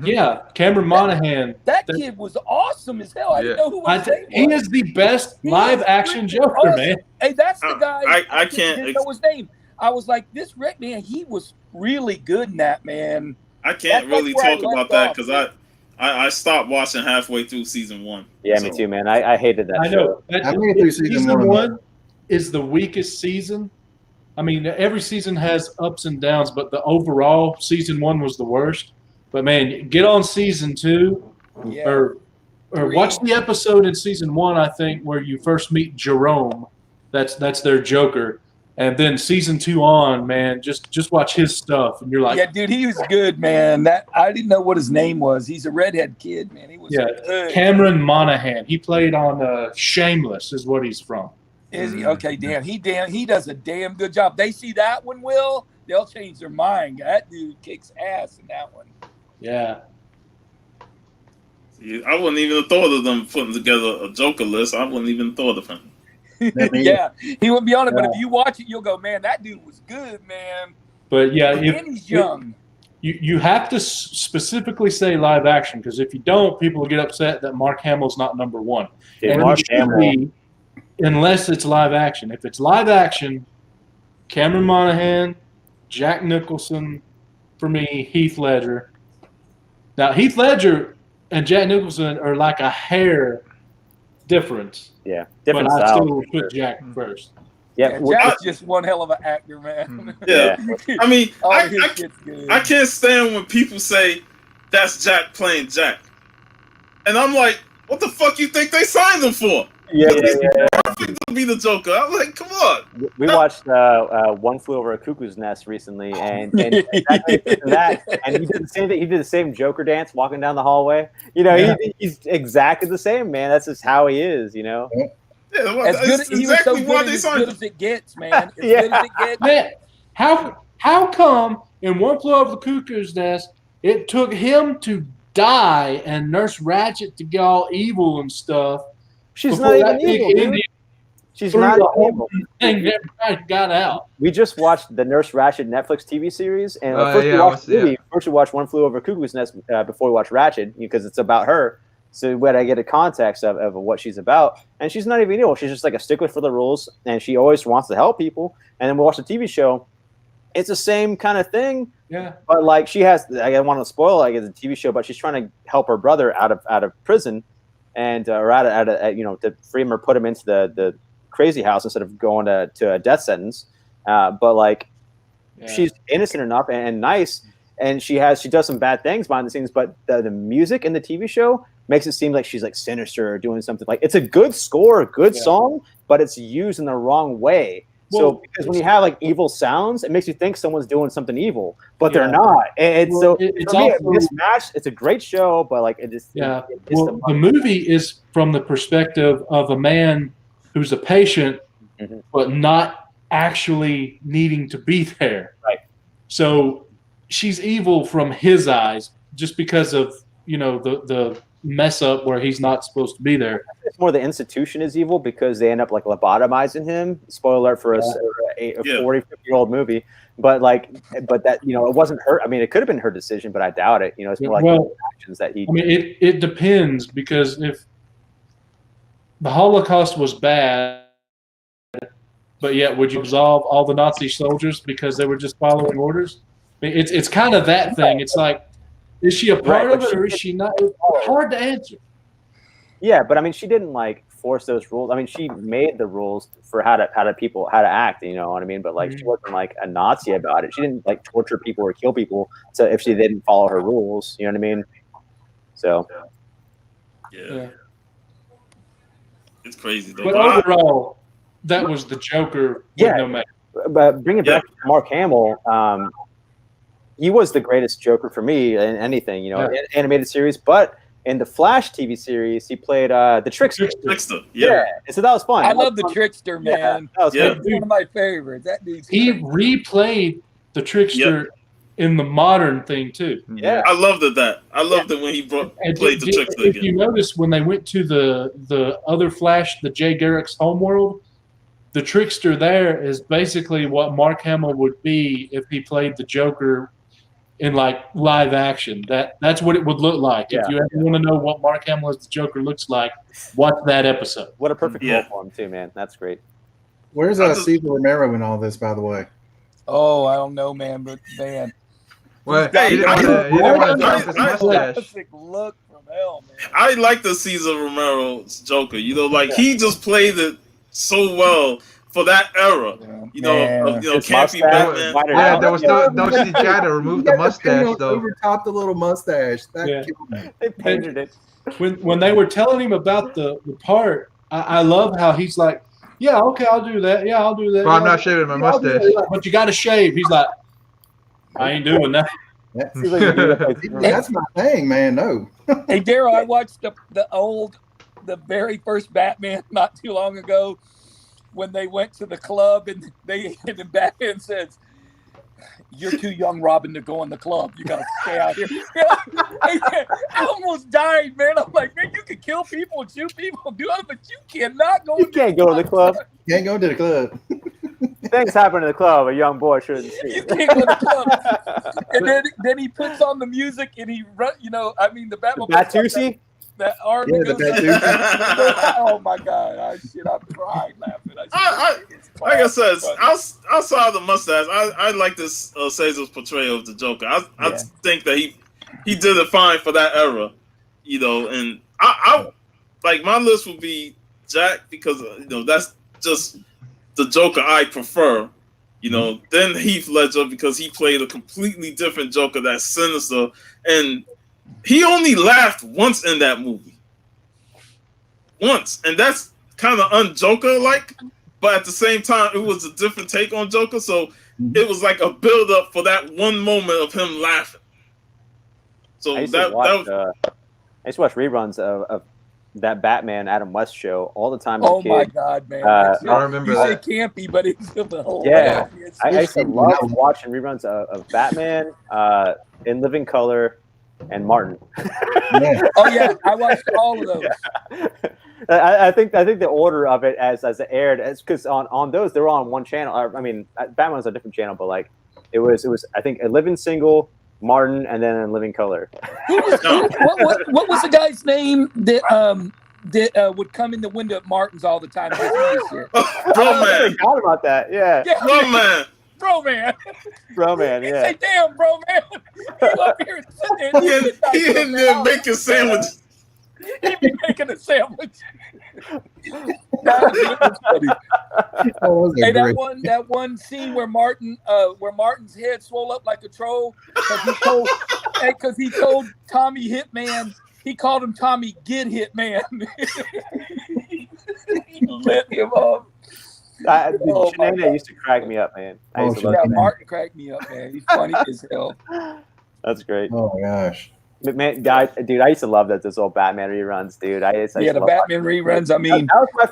Yeah, Cameron Monaghan. That kid was awesome as hell. I didn't know who his name was. He is the best live action Joker, awesome. man. Hey, that's the guy. I can't didn't know his name. I was like, this Red man, he was really good in that, man. I can't really That's where I talk about left that off. because I stopped watching halfway through season 1. Yeah, So, me too, man. I hated that I know. show. I made it through season one. Is the weakest season. I mean, every season has ups and downs, but the overall season 1 was the worst. But man, get on season 2, Yeah. or watch the episode in season 1. I think where you first meet Jerome. That's their Joker, and then season 2 on, man, just watch his stuff, and you're like, Yeah, dude, he was good, man. That I didn't know what his name was. He's a redhead kid, man. He was good. Cameron Monaghan. He played on Shameless, is what he's from. Is he? Okay, he does a damn good job. They see that one, Will, they'll change their mind. That dude kicks ass in that one. Yeah. see, I wouldn't even have thought of them putting together a Joker list. I wouldn't even thought of him. Yeah, he wouldn't be on it, but if you watch it, you'll go, man, that dude was good, man. But yeah, And he's young. You have to specifically say live action, because if you don't, people will get upset that Mark Hamill's not number 1. Dude, And Mark it should Hamill. be, unless it's live action. If it's live action, Cameron Monaghan, Jack Nicholson, for me, Heath Ledger. Now, Heath Ledger and Jack Nicholson are like a hair difference. Yeah, different but I style. still would put Jack first. Yeah, Jack's just one hell of an actor, man. Yeah, I mean, All his shit's good. I can't stand when people say that's Jack playing Jack, and I'm like, what the fuck you think they signed him for? yeah. Perfect to be the Joker. I'm like, come on. We watched One Flew Over a Cuckoo's Nest recently, and that, and he did the same thing. He did the same Joker dance walking down the hallway. You know, he's exactly the same, man. That's just how he is. You know. Yeah, well, As good, that's he was so exactly why good, they as signed good him. as it gets, man. As Yeah. good as it gets. Man, how come in One Flew Over the Cuckoo's Nest it took him to die and Nurse Ratched to get all evil and stuff? She's before not that even big evil, dude. Indian She's threw not the whole evil. thing everybody got out. We just watched the Nurse Ratched Netflix TV series, and Oh, first yeah, we watched the yeah. movie. First we watched One Flew Over Cuckoo's Nest before we watched Ratched, because it's about her. So we had to get a context of what she's about, and she's not even evil. She's just like a stickler for the rules, and she always wants to help people. And then we watch the TV show; it's the same kind of thing, Yeah. but like she has. I don't want to spoil like it's a TV show, but she's trying to help her brother out of prison, and or out of to free him or put him into the crazy house instead of going to a death sentence. But like she's innocent enough and nice, and she does some bad things behind the scenes. But the music in the TV show makes it seem like she's like sinister or doing something. Like it's a good score, a good song, but it's used in the wrong way. So because when you have like evil sounds, it makes you think someone's doing something evil, but they're not. And Well, so it's for me, also- mismatched. It's a great show, but like it just Well, the movie is from the perspective of a man who's a patient, but not actually needing to be there. Right. So she's evil from his eyes, just because of the mess up where he's not supposed to be there. It's more the institution is evil because they end up like lobotomizing him. Spoiler alert for a 40, 50-year-old movie. But that it wasn't her. I mean, it could have been her decision, but I doubt it. It's more like the actions that he. I mean, it depends, because if the Holocaust was bad, but yet would you absolve all the Nazi soldiers because they were just following orders? It's kind of that thing. It's like, is she a part of it or is she not? It's hard to answer. Yeah, but I mean, she didn't like force those rules. I mean, she made the rules for how to act. You know what I mean? But like, she wasn't like a Nazi about it. She didn't like torture people or kill people. So if she didn't follow her rules, you know what I mean? So. Yeah. It's crazy though. But overall, that was the Joker. Yeah. But bring it back to Mark Hamill. He was the greatest Joker for me in anything, animated series. But in the Flash TV series, he played the Trickster. Yeah. So that was fun. I love the Trickster, man. That was one of my favorites. That dude's he replayed the Trickster in the modern thing too. Yeah, I loved it. I loved it when he played the Trickster again. If you notice, when they went to the other Flash, the Jay Garrick's homeworld, the Trickster there is basically what Mark Hamill would be if he played the Joker in like live action. That's what it would look like. If you ever want to know what Mark Hamill as the Joker looks like, watch that episode. What a perfect role for him too, man. That's great. Where's Cesar Romero in all this, by the way? Oh, I don't know, man, but man. Well, he didn't want to drop his mustache. Look from hell, man. I like the Cesar Romero's Joker. He just played it so well for that era. Campy Batman. Yeah, there was no CGI to remove the mustache though. Overtopped the little mustache. They painted it. When they were telling him about the part, I love how he's like, yeah, okay, I'll do that. Yeah, I'll do that. But I'm not shaving my mustache. But you got to shave. He's like, I ain't doing that. That's my thing, man. No. Hey, Daryl, I watched the very first Batman not too long ago when they went to the club and Batman says, "You're too young, Robin, to go in the club. You got to stay out here." I almost died, man. I'm like, man, you can kill people and shoot people and do it, but you cannot go. You can't go to the club. Can't go to the club. Things happen in the club a young boy shouldn't see. You can't go to the club. And then he puts on the music and he run. The Batman. Batusi? That arm. Yeah, Oh my god! I cried laughing. Like I said, outside of the mustache, I like this Cesar's portrayal of the Joker. I think that he did it fine for that era, And I like my list would be Jack because that's just the Joker I prefer. Then Heath Ledger because he played a completely different Joker that's sinister, and he only laughed once in that movie. Once, and that's kind of un-Joker-like, but at the same time, it was a different take on Joker, so it was like a build-up for that one moment of him laughing. So I used to watch reruns of that Batman Adam West show all the time as a kid. Oh my god, man! I remember that. You say campy, but it's hilarious. Yeah, I used to love watching reruns of Batman in living color and Martin. Oh yeah, I watched all of those. I think the order of it as it aired, it's because on those they were on one channel. I mean, Batman was a different channel, but like it was I think a Living Single, Martin, and then in living color. What was the guy's name that would come in the window at Martin's all the time? I forgot about that. Yeah. Bro man, yeah. Say, damn, bro man. He up here sitting there. He in there making sandwiches. He be making a sandwich. That was funny. Hey, that one scene where Martin's head swole up like a troll because he told Tommy Hitman, he called him Tommy Get Hitman. He lit him up. Shenanigans used to crack me up, man. Martin cracked me up, man. He's funny as hell. That's great. Oh my gosh. Man, guys, dude, I used to love those old Batman reruns, dude. The Batman reruns. I mean, that was my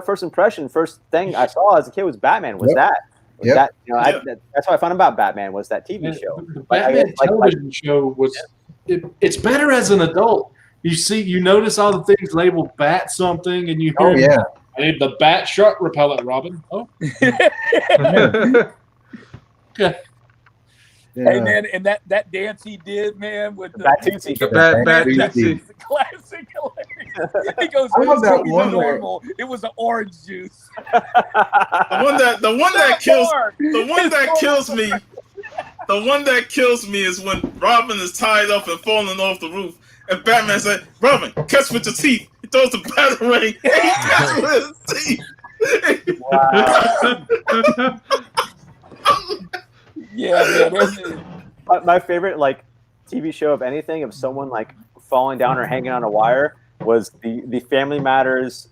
first impression. First thing I saw as a kid was Batman. That's what I found about Batman was that TV show. The Batman television show was it's better as an adult. You notice all the things labeled bat something, and you hear, Oh yeah. I need the bat shark repellent, Robin. Oh, okay. Hey man, and that dance he did, man, with the Batootsie. The bad Tootsie. Tootsie. It's a classic. Hilarious. He goes, I love that "It's one where- normal. It was an orange juice." The one that kills me is when Robin is tied up and falling off the roof, and Batman said, "Robin, catch with your teeth." He throws the bat away. And he catches with his teeth. Wow. Yeah, man. My favorite like TV show of anything of someone like falling down or hanging on a wire was the Family Matters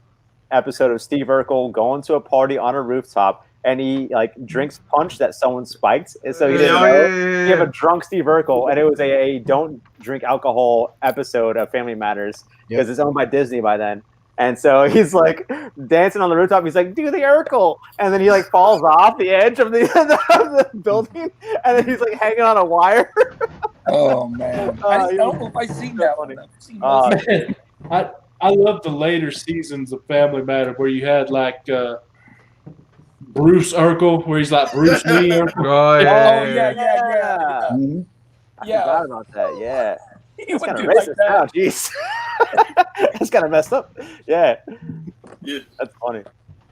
episode of Steve Urkel going to a party on a rooftop, and he like drinks punch that someone spiked, and so he didn't know. You have a drunk Steve Urkel, and it was a don't drink alcohol episode of Family Matters because it's owned by Disney by then. And so he's like dancing on the rooftop. He's like, "Do the Urkel," and then he like falls off the edge of the building, and then he's like hanging on a wire. Oh man, I don't know if I've seen that one. I've seen most of it. I love the later seasons of Family Matter where you had like Bruce Urkel, where he's like Bruce Lee Urkel. Oh, Yeah. Mhm. I forgot about that. Yeah, He it's would kind of do like racist now. that. Jeez, that's kind of messed up. Yeah, Yeah. that's funny.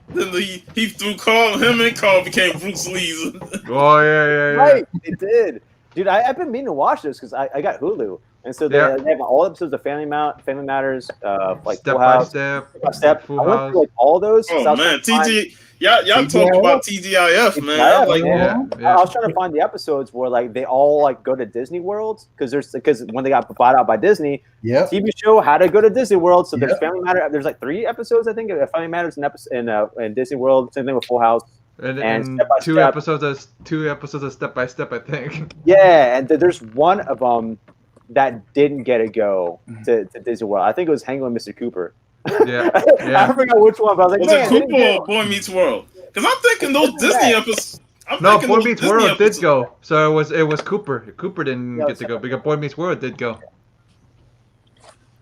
Then he threw Carl, him and Carl became Bruce Lee's. Oh yeah. Right, it did, dude. I've been meaning to watch this because I got Hulu, and so they have all episodes of Family Matters, like Step Full by House, step. I Full went House. through like all those. Oh so I was man, trying to TG, y'all talk about TGIF, man. I like, I was trying to find the episodes where like they all like go to Disney World because when they got bought out by Disney, Yep. TV show how to go to Disney World. So there's Family Matter. There's like 3 episodes I think of Family Matters in Disney World. Same thing with Full House. And Step by two Step. episodes of Step by Step, I think. Yeah, and there's one of them that didn't get a go to Disney World. I think it was Hanging with Mr. Cooper. Yeah. I forgot which one, but I was like, was man, it Cooper or Boy Meets World? Because I'm thinking those Disney episodes. No, Boy Meets World did go. So it was Cooper. Cooper didn't Yeah, get to go because Boy Meets World did go.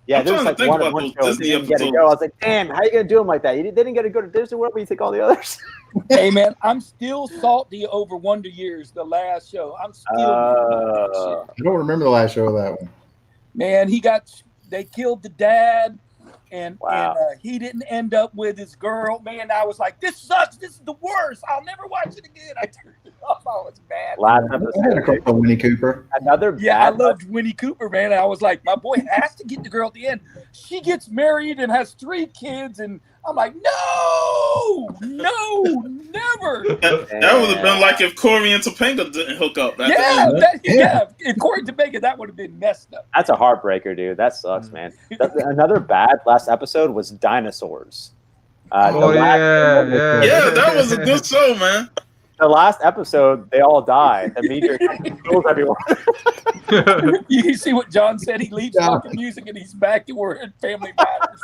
Yeah, I'm there's trying like to think one about show those that Disney didn't get a episodes. go. I was like, damn, how you gonna do them like that? They didn't get to go to Disney World, but you take all the others. Hey man, I'm still salty over Wonder Years, the last show. I'm still mad about that shit. I don't remember the last show of that one. Man, they killed the dad, and Wow. he didn't end up with his girl. Man, I was like, this sucks. This is the worst. I'll never watch it again. I turned it off. I was mad. Last I had a episode, couple of Winnie Cooper. another Yeah, I bad loved Winnie Cooper, man. I was like, my boy has to get the girl at the end. She gets married and has 3 kids, and I'm like, no, never. That would have been like if Corey and Topanga didn't hook up. Yeah. According to Megan, that would have been messed up. That's a heartbreaker, dude. That sucks, man. Another bad last episode was Dinosaurs. Yeah, that was a good show, man. The last episode, they all die. The meteor kills everyone. You see what John said? He leaves talking music and he's back to where Family Matters.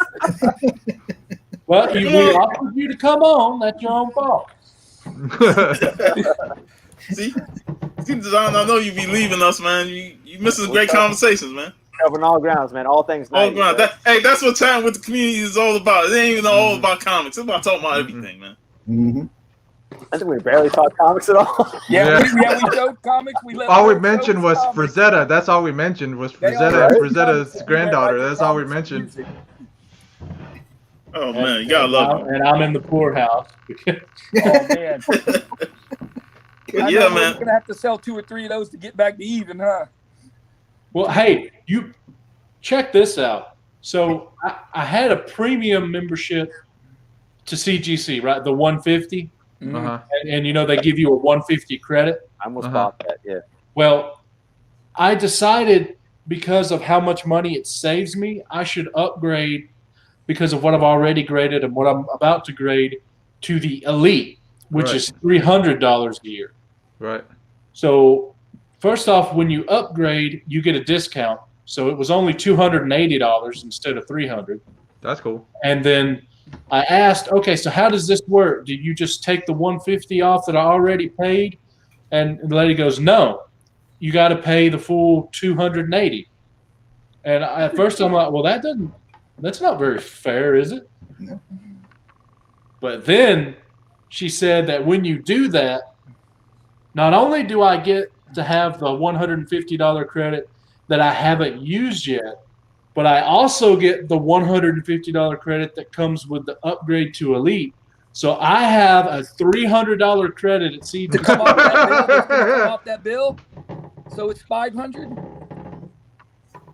Well, we offered you to come on. That's your own fault. See, John, I know you be leaving us, man. You missing great conversations, man. Covering all grounds, man. All things. All 90s, ground. man. That's what chatting with the community is all about. It ain't even all about comics. It's about talking about everything, man. Mm-hmm. I think we barely talk comics at all. We showed comics. All we mentioned was Frazetta. That's all we mentioned was Frazetta and Frazetta's granddaughter. That's all we mentioned. Oh man, you gotta love him. And I'm in the poorhouse. Oh man. Yeah, man. We're gonna have to sell 2 or 3 of those to get back to even, huh? Well, hey, you check this out. So I had a premium membership to CGC, right? The 150. Uh-huh. And they give you a 150 credit. I almost bought that. Yeah. Well, I decided because of how much money it saves me, I should upgrade because of what I've already graded and what I'm about to grade to the Elite, which is $300 a year. Right. So first off, when you upgrade, you get a discount. So it was only $280 instead of $300. That's cool. And then I asked, okay, so how does this work? Do you just take the 150 off that I already paid? And the lady goes, no, you got to pay the full 280. And at first I'm like, well, that's not very fair, is it? No. But then she said that when you do that, not only do I get to have the $150 credit that I haven't used yet, but I also get the $150 credit that comes with the upgrade to Elite. So I have a $300 credit at CG. To come off that bill, that's gonna come off that bill. So it's $500.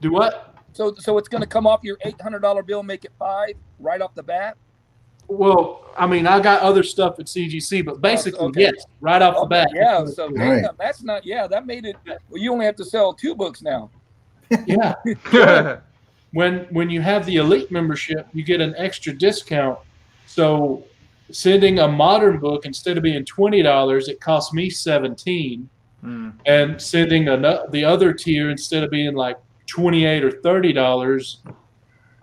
Do what? So it's going to come off your $800 bill, make it $500 right off the bat. Well, I mean, I got other stuff at CGC, but basically, okay. yes, right off the bat. Yeah, so Right. damn, that's not. Yeah, that made it. Well, you only have to sell 2 books now. Yeah. When you have the Elite membership, you get an extra discount. So sending a modern book, instead of being $20, it costs me $17. And sending the other tier, instead of being like $28 or $30,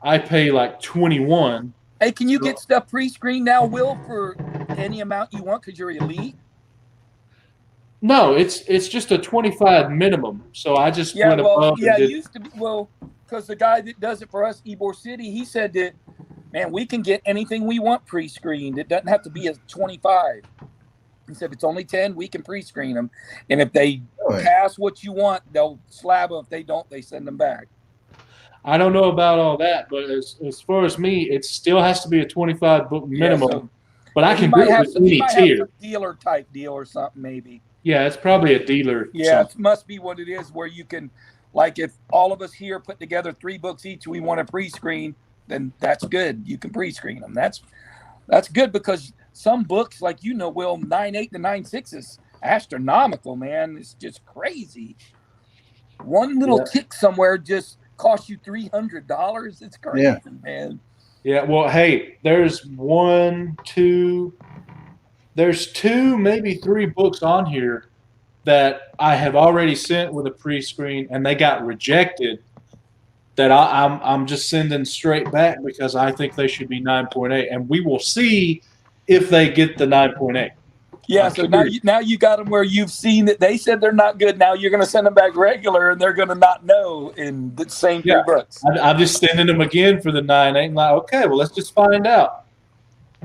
I pay like $21. Hey, can you get stuff pre-screened now, Will, for any amount you want because you're Elite? No, it's just a 25 minimum. So I just went above. Yeah, it used to be. Well, because the guy that does it for us, Ybor City, he said that, man, we can get anything we want pre-screened. It doesn't have to be a 25. He said if it's only 10, we can pre-screen them, and if they pass what you want, they'll slab them. If they don't, they send them back. I don't know about all that, but as far as me, it still has to be a 25 book minimum. So, but I can do it with any tier. Dealer type deal or something, maybe. Yeah, it's probably a dealer. Yeah, it must be what it is, where you can, like, if all of us here put together 3 books each, we want to pre-screen, then that's good. You can pre-screen them. That's good, because some books, like, Will, 9.8 to 9.6 is astronomical, man. It's just crazy. One little tick somewhere just costs you $300. It's crazy, man. Yeah, well, hey, there's 2, maybe 3 books on here that I have already sent with a pre-screen, and they got rejected. That I'm just sending straight back because I think they should be 9.8, and we will see if they get the 9.8. Yeah, so now you got them where you've seen that they said they're not good. Now you're going to send them back regular, and they're going to not know in the same 3 books. I'm just sending them again for the 9.8. I'm like, okay, well, let's just find out.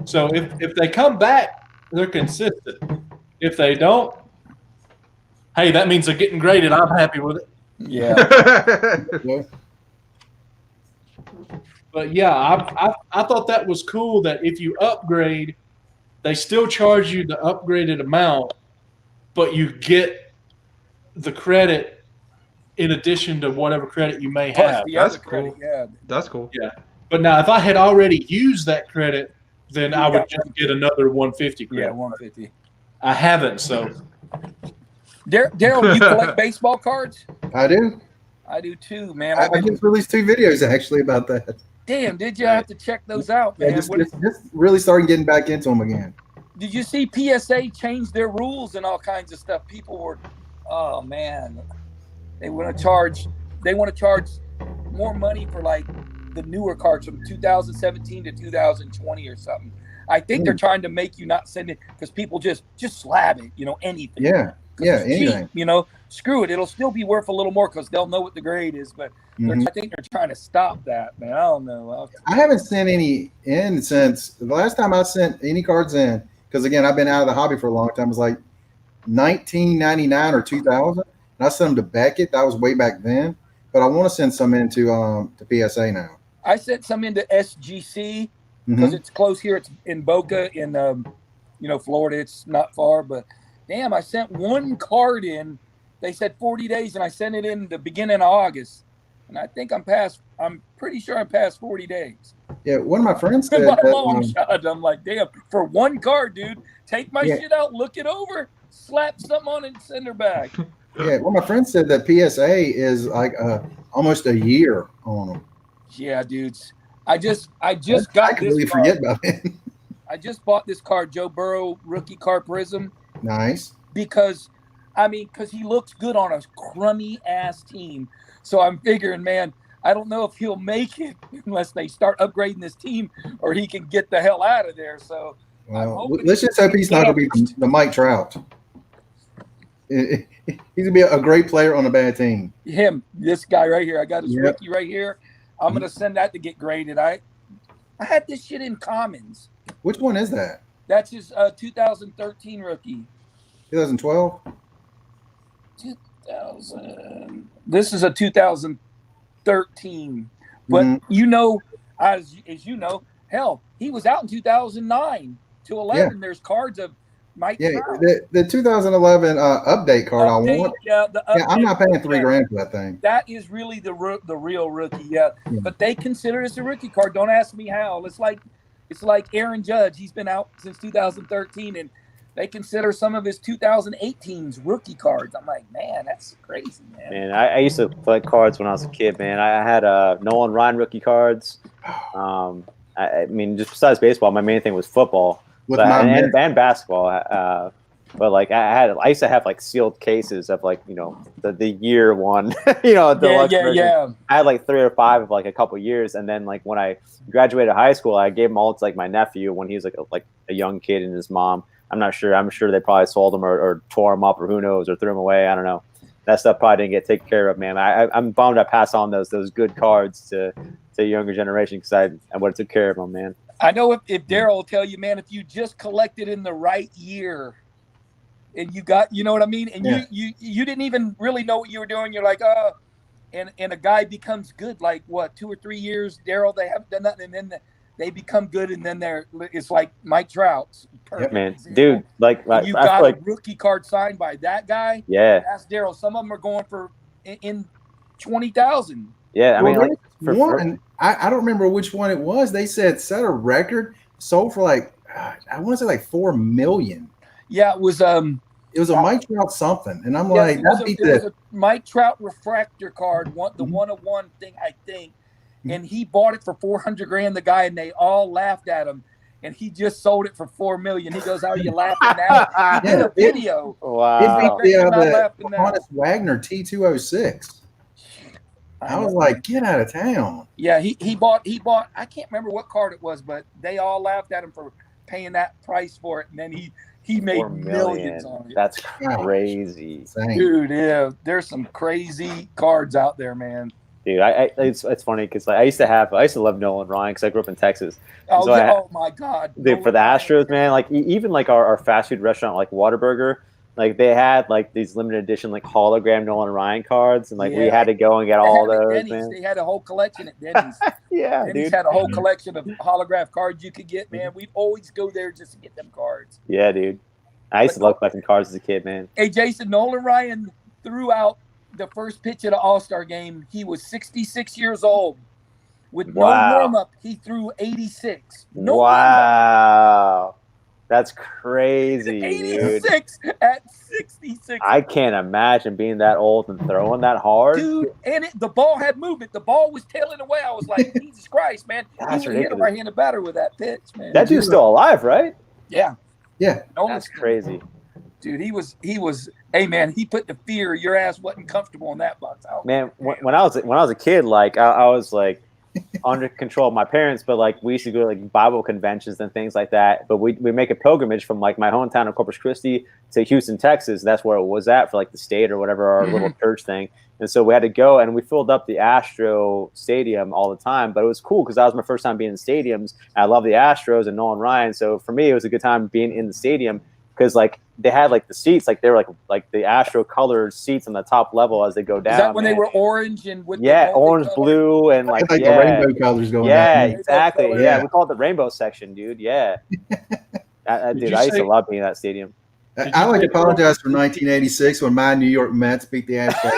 So if they come back, they're consistent. If they don't, hey, that means they're getting graded. I'm happy with it. Yeah. But yeah, I thought that was cool that if you upgrade, they still charge you the upgraded amount, but you get the credit in addition to whatever credit you may have. That's cool. Yeah. That's cool. Yeah. But now if I had already used that credit, then I would just get another 150 credit. Yeah, 150. I haven't, so. Daryl, you collect baseball cards? I do. I do too, man. I just released 2 videos actually about that. Damn, did you have to check those out, man? Yeah, just really starting getting back into them again. Did you see PSA change their rules and all kinds of stuff? People were, oh man, they want to charge more money for like the newer cards from 2017 to 2020 or something. I think they're trying to make you not send it because people just slab it, anything. Yeah, anything. Cheap, screw it. It'll still be worth a little more because they'll know what the grade is. But I think they're trying to stop that, man. I don't know. I haven't sent any in since the last time I sent any cards in, because again, I've been out of the hobby for a long time. It was like 1999 or 2000. And I sent them to Beckett. That was way back then. But I want to send some into to PSA now. I sent some into SGC because it's close here. It's in Boca in Florida. It's not far, but damn, I sent 1 card in. They said 40 days, and I sent it in the beginning of August. And I think I'm pretty sure I'm past 40 days. Yeah, one of my friends said my long shot. I'm like, damn, for 1 card, dude, take my shit out, look it over, slap something on it, and send her back. Yeah, well, my friend said that PSA is like almost a year on them. Yeah, dudes. I just got this really card. Forget about it. I just bought this card, Joe Burrow rookie card Prism. Nice. Because he looks good on a crummy ass team. So I'm figuring, man, I don't know if he'll make it unless they start upgrading this team, or he can get the hell out of there. So well, let's just hope he's not going to be the Mike Trout. He's gonna be a great player on a bad team. This guy right here. I got his Yep. rookie right here. I'm gonna send that to get graded. I had this shit in Commons. Which one is that? That's his 2013 rookie. 2012. 2000. This is a 2013. But Mhm. you know, as you know, hell, he was out in 2009 to 11. There's cards of Mike Yeah, Trout. the 2011 update card I Update, want. yeah, the Yeah, I'm update, not paying $3 yeah. grand for that thing. That is really the real rookie, yeah. But they consider this a rookie card. Don't ask me how. It's like Aaron Judge. He's been out since 2013, and they consider some of his 2018's rookie cards. I'm like, man, that's crazy, man. Man, I used to collect cards when I was a kid, man. I had Nolan Ryan rookie cards. I mean, just besides baseball, my main thing was football. With But, my and basketball. But like I used to have like sealed cases of like, you know, the year one, you know, deluxe version. Yeah. I had like 3 or 5 of like a couple years, and then like when I graduated high school, I gave them all to like my nephew when he was like a young kid and his mom. I'm not sure. I'm sure they probably sold them or tore them up or who knows or threw them away. I don't know. That stuff probably didn't get taken care of, man. I'm bummed I passed on those good cards to the younger generation because I would have took care of them, man. I know if Daryl will tell you, man, if you just collected in the right year and you got, you know what I mean? And you didn't even really know what you were doing. You're like, and a guy becomes good, like what, 2 or 3 years, Daryl, they haven't done nothing. And then they become good. And then it's like Mike Trout's. Perfect man, example. Dude, like you got a rookie card signed by that guy. Yeah. Ask Daryl. Some of them are going for in 20,000. Yeah. I mean, like one, I don't remember which one it was. They said set a record, sold for like, I want to say like 4 million. Yeah, it was a Mike Trout something, and I'm like, it was a Mike Trout refractor card, the 101 thing, I think, and he bought it for 400 grand. The guy, and they all laughed at him, and he just sold it for 4 million. He goes, "How are you laughing now?" He did a video. Wow. The Honest Wagner T206. I was like, get out of town. Yeah, he bought. I can't remember what card it was, but they all laughed at him for paying that price for it, and then he made millions on it. That's crazy, dude. Yeah, there's some crazy cards out there, man. Dude, it's funny because like I used to love Nolan Ryan because I grew up in Texas. Oh, so oh my God! Dude, for the Astros, man, like even like our fast food restaurant, like Whataburger. Like they had like these limited edition like hologram Nolan Ryan cards, and like we had to go and get all those. Man. They had a whole collection at Denny's. Yeah, Denny's dude. had a whole collection of holograph cards you could get, man. We'd always go there just to get them cards. Yeah, dude. I used to love collecting cards as a kid, man. Hey, Jason, Nolan Ryan threw out the first pitch of the All-Star game. He was 66 years old. With no warm-up, he threw 86. No wow. That's crazy, 86 dude. At 66. I can't imagine being that old and throwing that hard. Dude, and the ball had movement. The ball was tailing away. I was like, Jesus Christ, man. That's he hit a right-handed batter with that pitch, man. That dude's still alive, right? Yeah. Yeah. That's crazy. Dude, he was, hey, man, he put the fear. Your ass wasn't comfortable in that box. Man, when I was a kid, like, I was, like, under control of my parents, but like we used to go to like Bible conventions and things like that. But we make a pilgrimage from like my hometown of Corpus Christi to Houston, Texas. That's where it was at for like the state or whatever, our little church thing. And so we had to go, and we filled up the Astro Stadium all the time. But it was cool because that was my first time being in stadiums. And I love the Astros and Nolan Ryan. So for me, it was a good time being in the stadium because like they had like the seats, like they were like the Astro colored seats on the top level as they go down. Is that when they were orange and with orange, blue, and like the rainbow colors going down. Exactly. Yeah, we call it the rainbow section, dude. Yeah. Dude, I used to love being in that stadium. I like to apologize for 1986 when my New York Mets beat the Astros.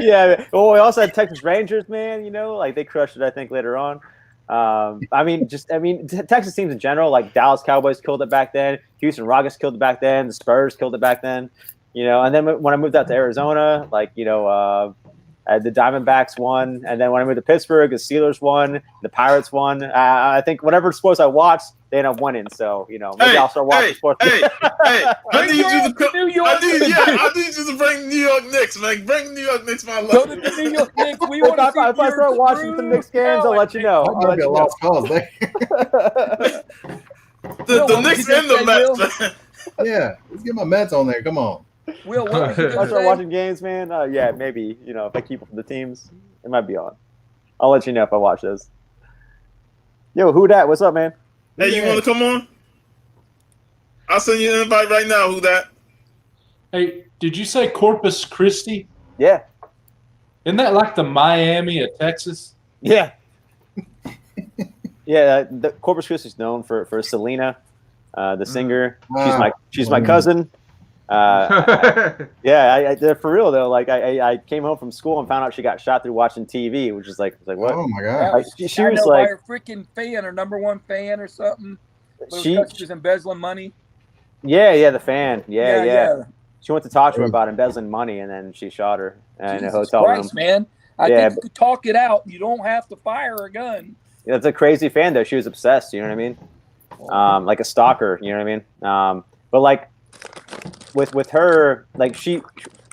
Yeah. Well, we also had Texas Rangers, man. You know, like they crushed it. I think later on. Texas teams in general, like Dallas Cowboys killed it back then. Houston Rockets killed it back then. The Spurs killed it back then. You know, and then when I moved out to Arizona, like the Diamondbacks won, and then when I moved to Pittsburgh, the Steelers won, the Pirates won. I think whatever sports I watched, they end up winning. So maybe I'll start watching sports. I need you to bring New York Knicks, man. Bring New York Knicks, my love. Go to the New York Knicks. We want to see if I start watching some Knicks games, I'll let you know. I'll lost cause there. The Knicks and the Mets. Yeah, let's get my Mets on there. Come on. Will, what was you I gonna start say? watching games, man. Yeah, maybe if I keep up with the teams, it might be on. I'll let you know if I watch those. Yo, who that? What's up, man? Hey, you want to come on? I'll send you an invite right now. Who that? Hey, did you say Corpus Christi? Yeah, Isn't that like the Miami of Texas? yeah, yeah. The Corpus Christi is known for Selena, the singer. She's my cousin. Yeah, for real though. Like I came home from school and found out she got shot through watching TV, which is like what? Oh my Yeah, god. Like, she I was know like by her freaking fan, her #1 fan or something. she She was embezzling money. yeah, the fan. Yeah. Yeah. She went to talk to her about embezzling money, and then she shot her in a Jesus hotel Christ, room. man. I Yeah, think you could talk it out. You don't have to fire a gun. That's a crazy fan though. She was obsessed. You know what I mean? Like a stalker. You know what I mean? But like with her, like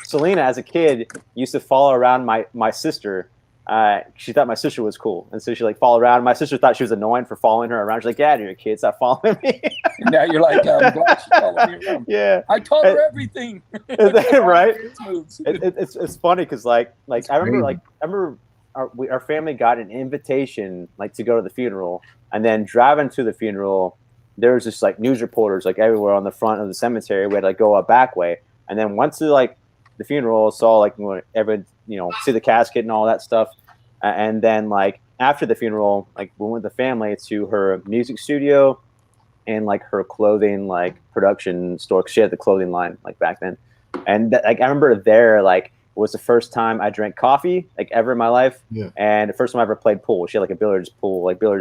Selena as a kid used to follow around my sister. She thought my sister was cool, and so she like followed around. My sister thought she was annoying for following her around. She's like, "Get out of here, kid! Stop following me." And now you're like, I'm glad she followed me around. Yeah, I taught her everything. right? Dance moves. It's funny because like I remember our family got an invitation like to go to the funeral, and then driving to the funeral, there was just like news reporters like everywhere on the front of the cemetery. We had to like go a back way, and then once to like the funeral, saw like everyone see the casket and all that stuff, and then like after the funeral, like we went with the family to her music studio and like her clothing like production store. 'Cause she had the clothing line like back then, and like I remember there like was the first time I drank coffee like ever in my life, and the first time I ever played pool. She had like a billiards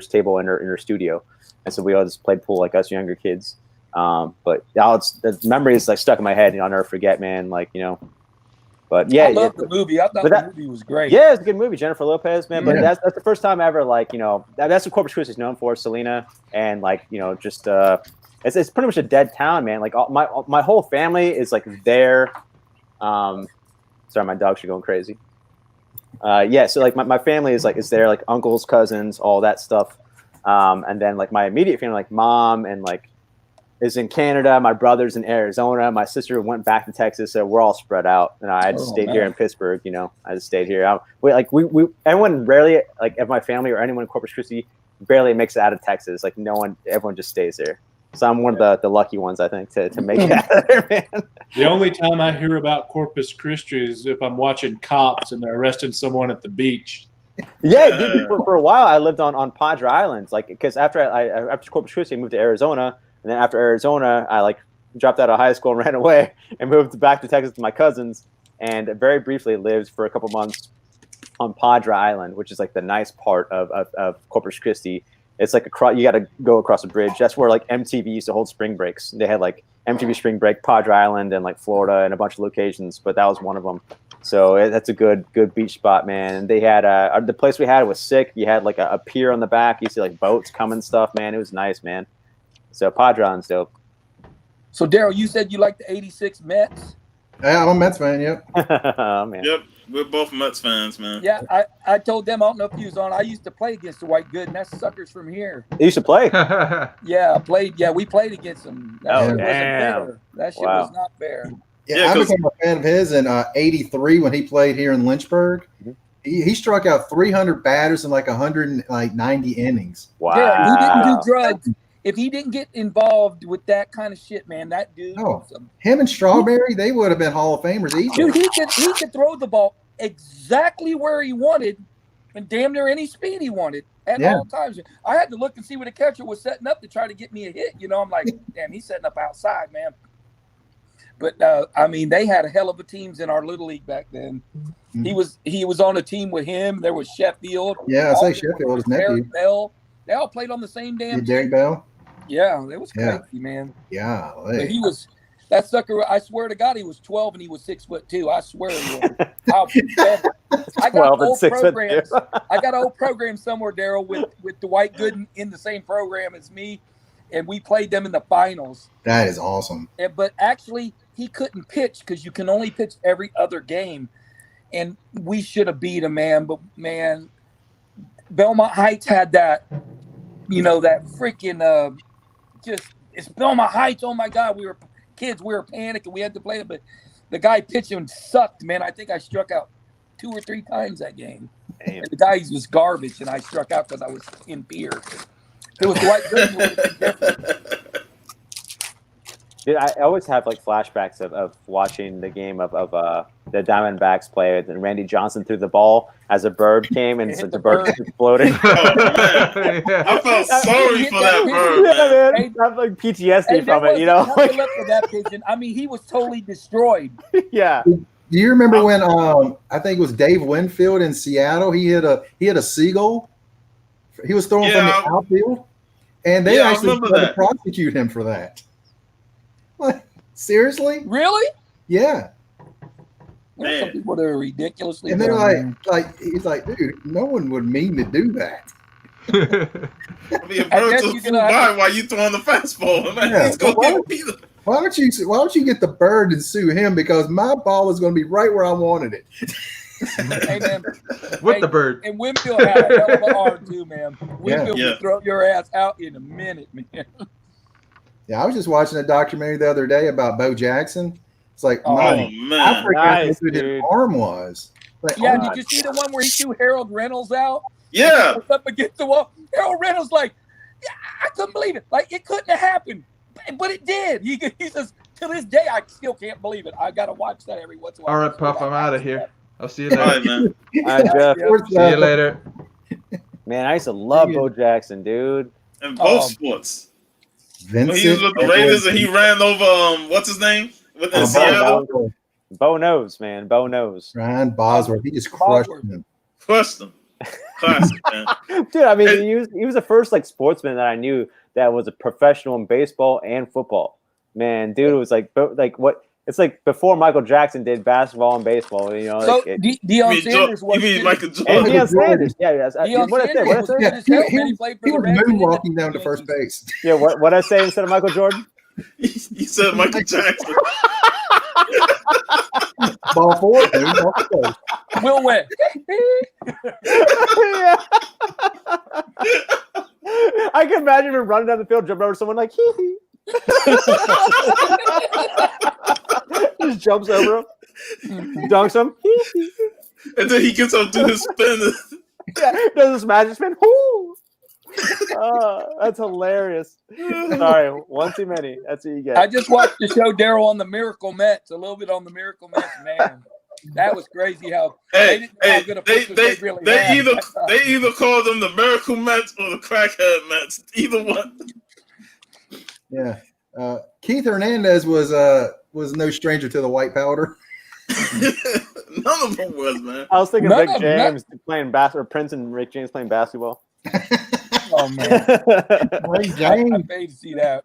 table in her studio, and so we all just played pool like us younger kids. But now the memory is like stuck in my head, and I'll never forget, man. Like But yeah, I love the movie. I thought the movie was great. Yeah, it's a good movie, Jennifer Lopez, man. But that's the first time ever, like that's what Corpus Christi is known for, Selena, and like just it's pretty much a dead town, man. Like my whole family is like there. Sorry, my dogs are going crazy. Yeah, so like my family is there, like uncles, cousins, all that stuff, and then like my immediate family, like mom and like is in Canada. My brother's in Arizona. My sister went back to Texas, so we're all spread out. And I just stayed here in Pittsburgh. I just stayed here. Everyone rarely, like, of my family or anyone in Corpus Christi, barely makes it out of Texas. Like, everyone just stays there. So I'm one of the lucky ones, I think, to make it out of there, man. The only time I hear about Corpus Christi is if I'm watching Cops and they're arresting someone at the beach. Yeah, dude, for a while I lived on Padre Island, like because after Corpus Christi, I moved to Arizona. And then after Arizona, I like dropped out of high school and ran away and moved back to Texas to my cousins, and very briefly lived for a couple months on Padre Island, which is like the nice part of Corpus Christi. It's like you got to go across a bridge. That's where like MTV used to hold spring breaks. They had like MTV Spring Break, Padre Island, and like Florida and a bunch of locations, but that was one of them. So that's a good beach spot, man. And they had the place we had was sick. You had like a pier on the back. You see like boats come and stuff, man. It was nice, man. So Padron's dope. So Daryl, you said you like the '86 Mets? Yeah, I'm a Mets fan. Yep. Oh, man. Yep, we're both Mets fans, man. Yeah, I told them, I don't know if you was on. I used to play against the White Good, and that's suckers from here. You used to play. Yeah, I played. Yeah, we played against them. That shit wasn't damn. fair. That shit was not fair. Yeah, I became a fan of his in '83 when he played here in Lynchburg. He struck out 300 batters in like 190 innings. Wow. Yeah, he didn't do drugs. If he didn't get involved with that kind of shit, man, that dude. Him and Strawberry, they would have been Hall of Famers easily. Dude, he could throw the ball exactly where he wanted and damn near any speed he wanted at all times. I had to look and see where the catcher was setting up to try to get me a hit. I'm like, damn, he's setting up outside, man. But I mean, they had a hell of a teams in our little league back then. Mm-hmm. He was on a team with him. There was Sheffield. Yeah, I say Sheffield, his nephew. Derek Bell. They all played on the same damn team. Derek Bell. Yeah, it was crazy, man. Yeah, but he was that sucker. I swear to God, he was 12 and he was 6'2". I swear he was. I got old programs. I got old programs somewhere, Daryl, with Dwight Gooden in the same program as me, and we played them in the finals. That is awesome. But actually, he couldn't pitch because you can only pitch every other game, and we should have beat him, man. But man, Belmont Heights had that, that freaking. It's Belmont Heights. Oh my God, kids, we were panicking. We had to play it, but the guy pitching sucked, man. I think I struck out 2 or 3 times that game. Damn. And the guy was garbage, and I struck out because I was in fear. If it was Dwight Gooden, it would have been different. Dude, I always have like flashbacks of watching the game of the Diamondbacks play, and Randy Johnson threw the ball as a bird came and Hit the the bird bird. exploded. Oh, man. I felt sorry for that bird, Yeah, man. man. I have like PTSD Hey, from it, you know? Nothing left of that pigeon. I mean, he was totally destroyed. Yeah. Do you remember when I think it was Dave Winfield in Seattle? He hit a seagull. He was throwing from the outfield, and they Yeah, I actually remember tried to that. prosecute him for that. What? Seriously? Really? Yeah. There's some Man. people that are ridiculously. And they're dumb, like he's like, dude, no one would mean to do that. I mean, a I bird guess just you're flew gonna by have while you throwing the fastball. Man, Yeah, he's going why- to get beat. Why don't you get the bird and sue him, because my ball was going to be right where I wanted it. Hey, man. With Hey, the bird. And Winfield had a hell of an arm too, man. Winfield Yeah. would throw your ass out in a minute, man. Yeah, I was just watching a documentary the other day about Bo Jackson. It's like, Oh, my, Oh, man. I forgot Nice, who his dude. arm was. Like, Yeah, oh, did you see the one where he threw Harold Reynolds out? Yeah. He was up against the wall. Harold Reynolds, like, yeah, I couldn't believe it. Like, it couldn't have happened, but it did. He says, to this day, I still can't believe it. I gotta watch that every once in a while. All right, Puff, I'm out of here. I'll see you All later. right, man. All right, Jeff. Where's, See you later. Man, I used to love Bo Jackson, dude. In both Um, sports. When he was Vincent? with the Raiders and he ran over, what's his name? Within Oh, Seattle. Bo, Bo knows, man. Bo knows. Ryan Bosworth. He just crushed Bosworth. him. Crushed him. Classic, man. Dude, I mean, Hey. he was the first like sportsman that I knew that was a professional in baseball and football. Man, dude, it was like what? It's like before Michael Jackson did basketball and baseball. You know, So like You Deion mean, Sanders was. you mean Michael and Jordan? Deion Sanders. Yeah, yes. Deion What I say? Sanders What I was say? good as He- hell, he man. He was- played for He the was Reds and the moonwalking down to first Yankees. base. Yeah, what I say instead of Michael Jordan? He said Michael Jackson. Ball forward, dude. Ball forward. Will Webb. Yeah. I can imagine him running down the field, jumping over someone like hee hee. Just jumps over him, dunks him. Hee hee. And then he gets up to his spin. Yeah, does this magic spin. Whoo! That's hilarious. Sorry, one too many. That's what you get. I just watched the show Daryl on the Miracle Mets, a little bit on the Miracle Mets, man. That was crazy how they didn't know how good a pitcher really had. They either call them the Miracle Mets or the Crackhead Mets. Either one. Yeah. Keith Hernandez was no stranger to the white powder. None of them was, man. I was thinking None Rick of them- James playing basketball, or Prince and Rick James playing basketball. Oh man, I paid to see that.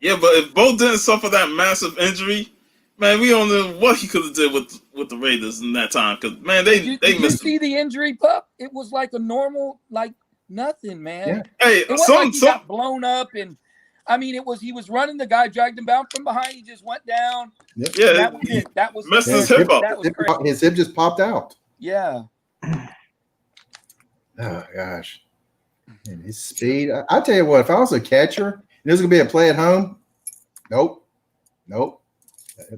Yeah, but if Bo didn't suffer that massive injury, man, we don't know what he could have did with the Raiders in that time. Because man, they Did you missed him. see the injury, Pup? It was like a normal, like nothing, man. Yeah. Hey, It wasn't like he got blown up, and I mean, he was running. The guy dragged him down from behind. He just went down. yeah, That was it. That was messed his Yeah, hip up. That was crazy. His hip just popped out. Yeah. Oh gosh. And his speed. I tell you what, if I was a catcher and it was gonna be a play at home, nope.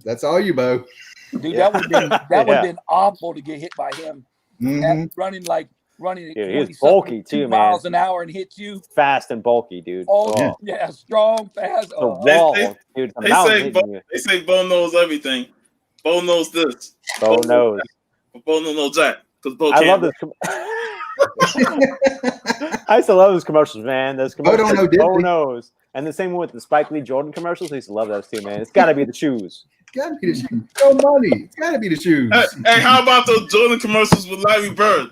That's all you, Bo. Dude, that would have been awful to get hit by him. Mhm. Running at Dude, he was 20-something, bulky, too, 2 man. miles an hour and hit you. Fast and bulky, dude. Oh, yeah, strong, fast. The Oh, wall, They- dude. The They mountain say hitting you. They say Bo knows everything. Bo knows this. Bo knows. But Bo don't know Jack because Bo I can't. love this. I used to love those commercials, man. Those Bo don't commercials. know, did Bo he? knows. And the same one with the Spike Lee Jordan commercials. I used to love those too, man. It's got to be the shoes. Gotta be the shoes. No money. It's gotta be the shoes. Hey, how about those Jordan commercials with Larry Bird?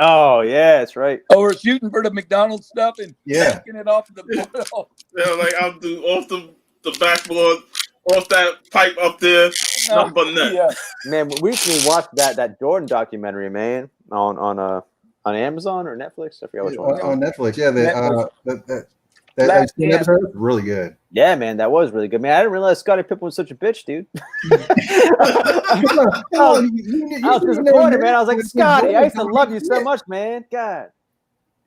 Oh yeah, that's right. oh, we're shooting for the McDonald's stuff and Yeah. taking it off the board. Yeah, like I'll do off the backboard, off that pipe up there, nothing but net. Yeah. Man, we recently watched that Jordan documentary, man, on Amazon or Netflix. I forget which one. On Netflix. Yeah, Netflix. that Last seen Dance. episode? Really good. Yeah, man, that was really good, man. I didn't realize Scottie Pippen was such a bitch, dude. Come on, I was you disappointed, man. I was like, Scotty, I used to love you so much, man. God.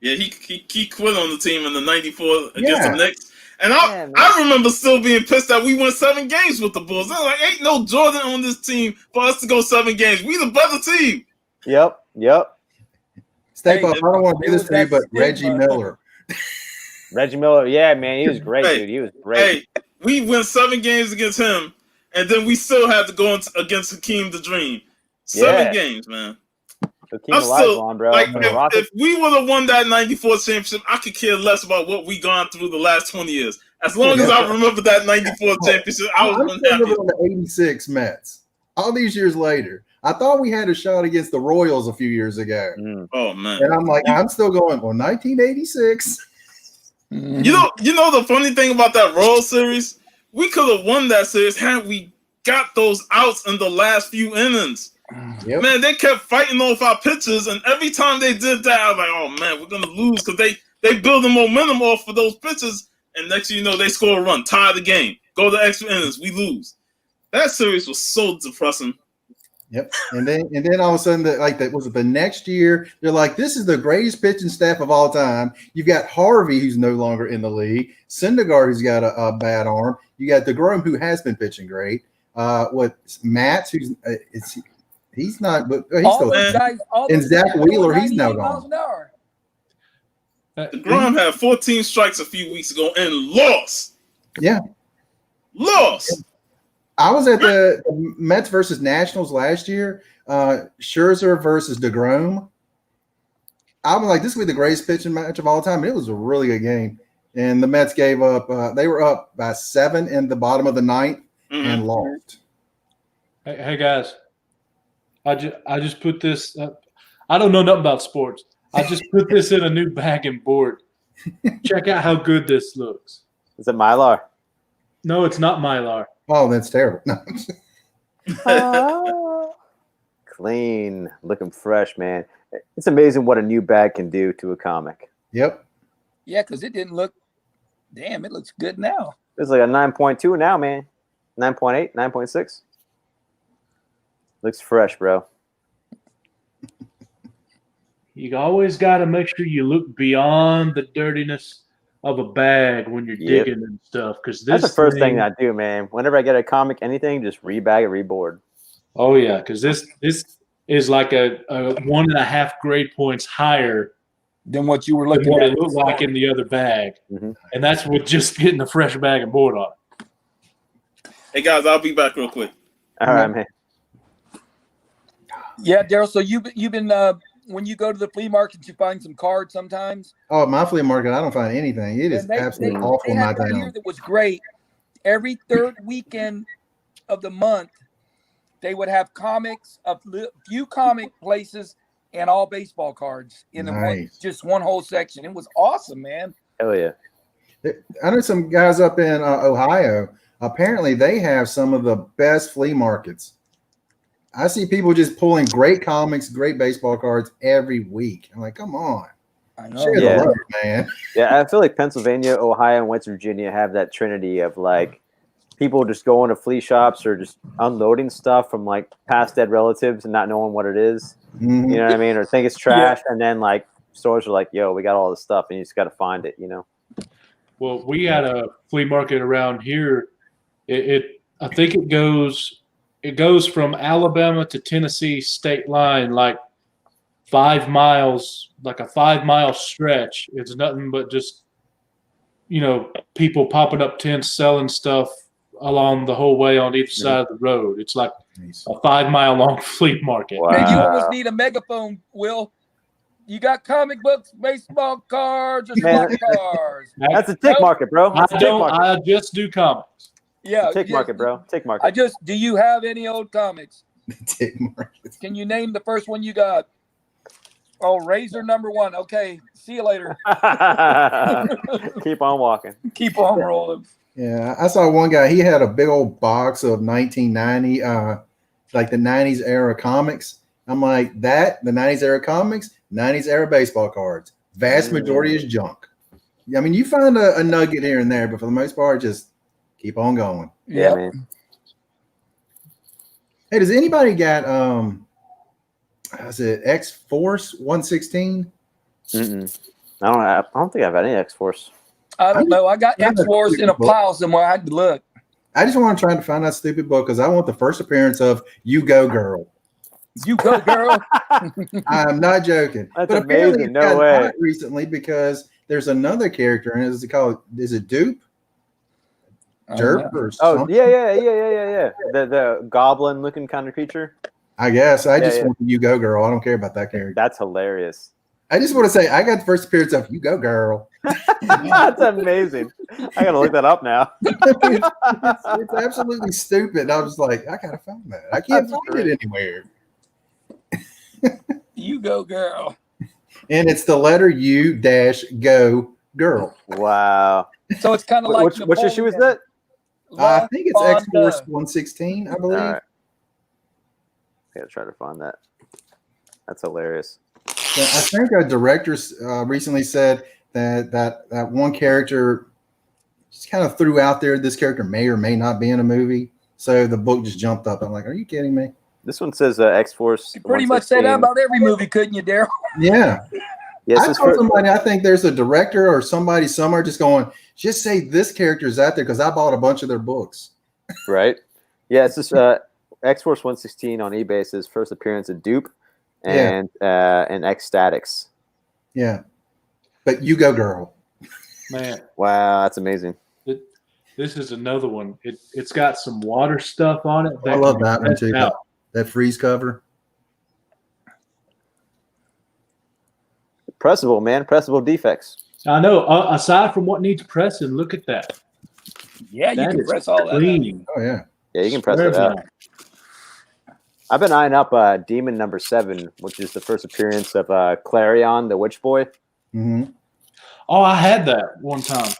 Yeah, he quit on the team in the '94 against Yeah. the Knicks, And I remember still being pissed that we went 7 games with the Bulls. I was like, ain't no Jordan on this team for us to go 7 games. We the better team. Yep. Stay Hey, up. I don't want to do this to you, but stigma. Reggie Miller. Reggie Miller, yeah, man, he was great, dude. He was great. Hey, we went 7 games against him, and then we still had to go against Hakeem the Dream. 7 games, man. Hakeem Olajuwon, bro. Like, if we would have won that 94 championship, I could care less about what we gone through the last 20 years. As long as I remember that 94 championship, I was happy. On the 86 Mets. All these years later, I thought we had a shot against the Royals a few years ago. Oh, man. And I'm like, I'm still going, well, 1986. You know the funny thing about that Royals series? We could have won that series had we got those outs in the last few innings. Yep. Man, they kept fighting off our pitches, and every time they did that, I was like, oh, man, we're going to lose because they build the momentum off of those pitches, and next thing you know, they score a run, tie the game, go to extra innings, we lose. That series was so depressing. Yep. And then all of a sudden, the next year, they're like, this is the greatest pitching staff of all time. You've got Harvey, who's no longer in the league, Syndergaard, who's got a bad arm. You got DeGrom, who has been pitching great. Matz, who's he's not, but he's All still. those guys, And Zach Wheeler, he's now gone. DeGrom had 14 strikes a few weeks ago and lost. Yeah. Lost. I was at the Mets versus Nationals last year. Scherzer versus DeGrom. I was like, this will be the greatest pitching match of all time. And it was a really good game. And the Mets gave up. They were up by 7 in the bottom of the 9th and lost. Hey guys, I just put this. I don't know nothing about sports. I just put this in a new bag and board. Check out how good this looks. Is it Mylar? No, it's not Mylar. Oh, that's terrible. No. Clean, looking fresh, man. It's amazing what a new bag can do to a comic. Yep. Yeah, because it didn't look. Damn, it looks good now. It's like a 9.2 now, man. 9.8, 9.6. Looks fresh, bro. You always got to make sure you look beyond the dirtiness of a bag when you're digging and stuff. Because that's the first thing I do, man. Whenever I get a comic, anything, just rebag it, reboard. Oh yeah, because this is like a 1.5 grade points higher than what you were looking what at. It looked like in the other bag, and that's with just getting a fresh bag and board on. Hey guys, I'll be back real quick. All right, man. Yeah, Daryl. So you've been when you go to the flea market, you find some cards sometimes. Oh, my flea market, I don't find anything. It is absolutely awful in my town. Year that was great. Every third weekend of the month, they would have comics, a few comic places, and all baseball cards in just one whole section. It was awesome, man. Hell yeah. I know some guys up in Ohio. Apparently, they have some of the best flea markets. I see people just pulling great comics, great baseball cards every week. I'm like, come on. I know. Share the love, man. Yeah, I feel like Pennsylvania, Ohio, and West Virginia have that trinity of like people just going to flea shops or just unloading stuff from like past dead relatives and not knowing what it is. You know what I mean? Or think it's trash. And then like stores are like, yo, we got all this stuff and you just got to find it, you know? Well, we had a flea market around here. I think it goes from Alabama to Tennessee state line, like 5 miles, like a 5-mile stretch. It's nothing but just, people popping up tents, selling stuff along the whole way on each side of the road. It's like a 5-mile long flea market. Wow. Man, you almost need a megaphone, Will. You got comic books, baseball cards, or slot cars. That's a tick market, bro. I just do comics. Yeah, tick market, bro. Tick market. Do you have any old comics? Tick market. Can you name the first one you got? Oh, Razor #1. Okay, see you later. Keep on walking. Keep on rolling. Yeah, I saw one guy. He had a big old box of 1990, like the 90s era comics. I'm like, the 90s era comics, 90s era baseball cards. Vast majority is junk. I mean, you find a nugget here and there, but for the most part, just keep on going. Yeah, man. Hey, does anybody got is it X-Force 116? I don't think I've had any X-Force. I don't know. I got That's a X-Force in a stupid book. pile somewhere. I had to look. I just want to try to find that stupid book because I want the first appearance of You Go Girl. You go, girl. I'm not joking. That's but apparently amazing. it's No got way. hot recently because there's another character and is it called? Is it Dupe? Derp or Oh something? yeah. The goblin looking kind of creature. I guess I Yeah, just yeah. want the You Go Girl. I don't care about that character. That's hilarious. I just want to say I got the first appearance of You Go Girl. That's amazing. I gotta look that up now. It's absolutely stupid. I was like, I gotta find that. I can't That's find it anywhere. You go, girl. And it's the letter U dash go girl. Wow. So it's kind of like Which issue was that? I think it's X Force Fonda. 116, I All believe. right. I gotta try to find that. That's hilarious. So I think a director recently said that one character just kind of threw out there this character may or may not be in a movie. So the book just jumped up. I'm like, are you kidding me? This one says X-Force. You pretty much say that about every movie, couldn't you, Daryl? Yeah. Yes, I told somebody I think there's a director or somebody somewhere just going, just say this character is out there because I bought a bunch of their books. right. Yeah, it's just X-Force 116 on eBay says first appearance of Dupe and X-Statix. Yeah. But You Go Girl. Man, Wow, that's amazing. this is another one. It's got some water stuff on it. I love that one that's too. out. That freeze cover. Pressable, man. Pressable defects. I know. Aside from what needs pressing, look at that. Yeah, you That can is press all that. clean. Oh yeah. Yeah, you can press Swear it to out. God. I've been eyeing up Demon number 7, which is the first appearance of Clarion, the Witch Boy. Mm-hmm. Oh, I had that one time.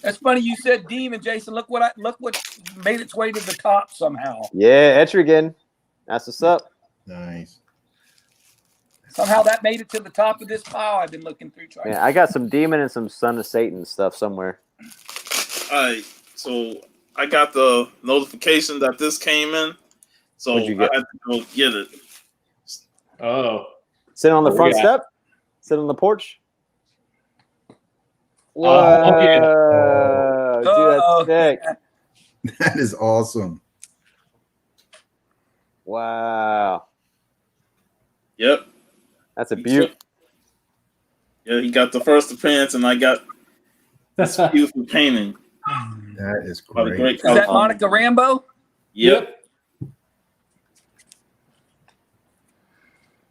That's funny you said demon, Jason. Look what made its way to the top somehow. Yeah, Etrigan. That's what's up. Nice. Somehow that made it to the top of this pile I've been looking through trying. Yeah, I got some Demon and some Son of Satan stuff somewhere. All right, so I got the notification that this came in, so I What'd you had get? to go get it. Oh, Sit on the front Yeah. step. Sit on the porch. Oh, Whoa, Uh-oh. dude, that's sick. That is awesome. Wow, Yep. that's a beaut. Yeah, he got the first appearance, and I got this beautiful painting That is by the great. great Is that California. Monica Rambeau? Yep.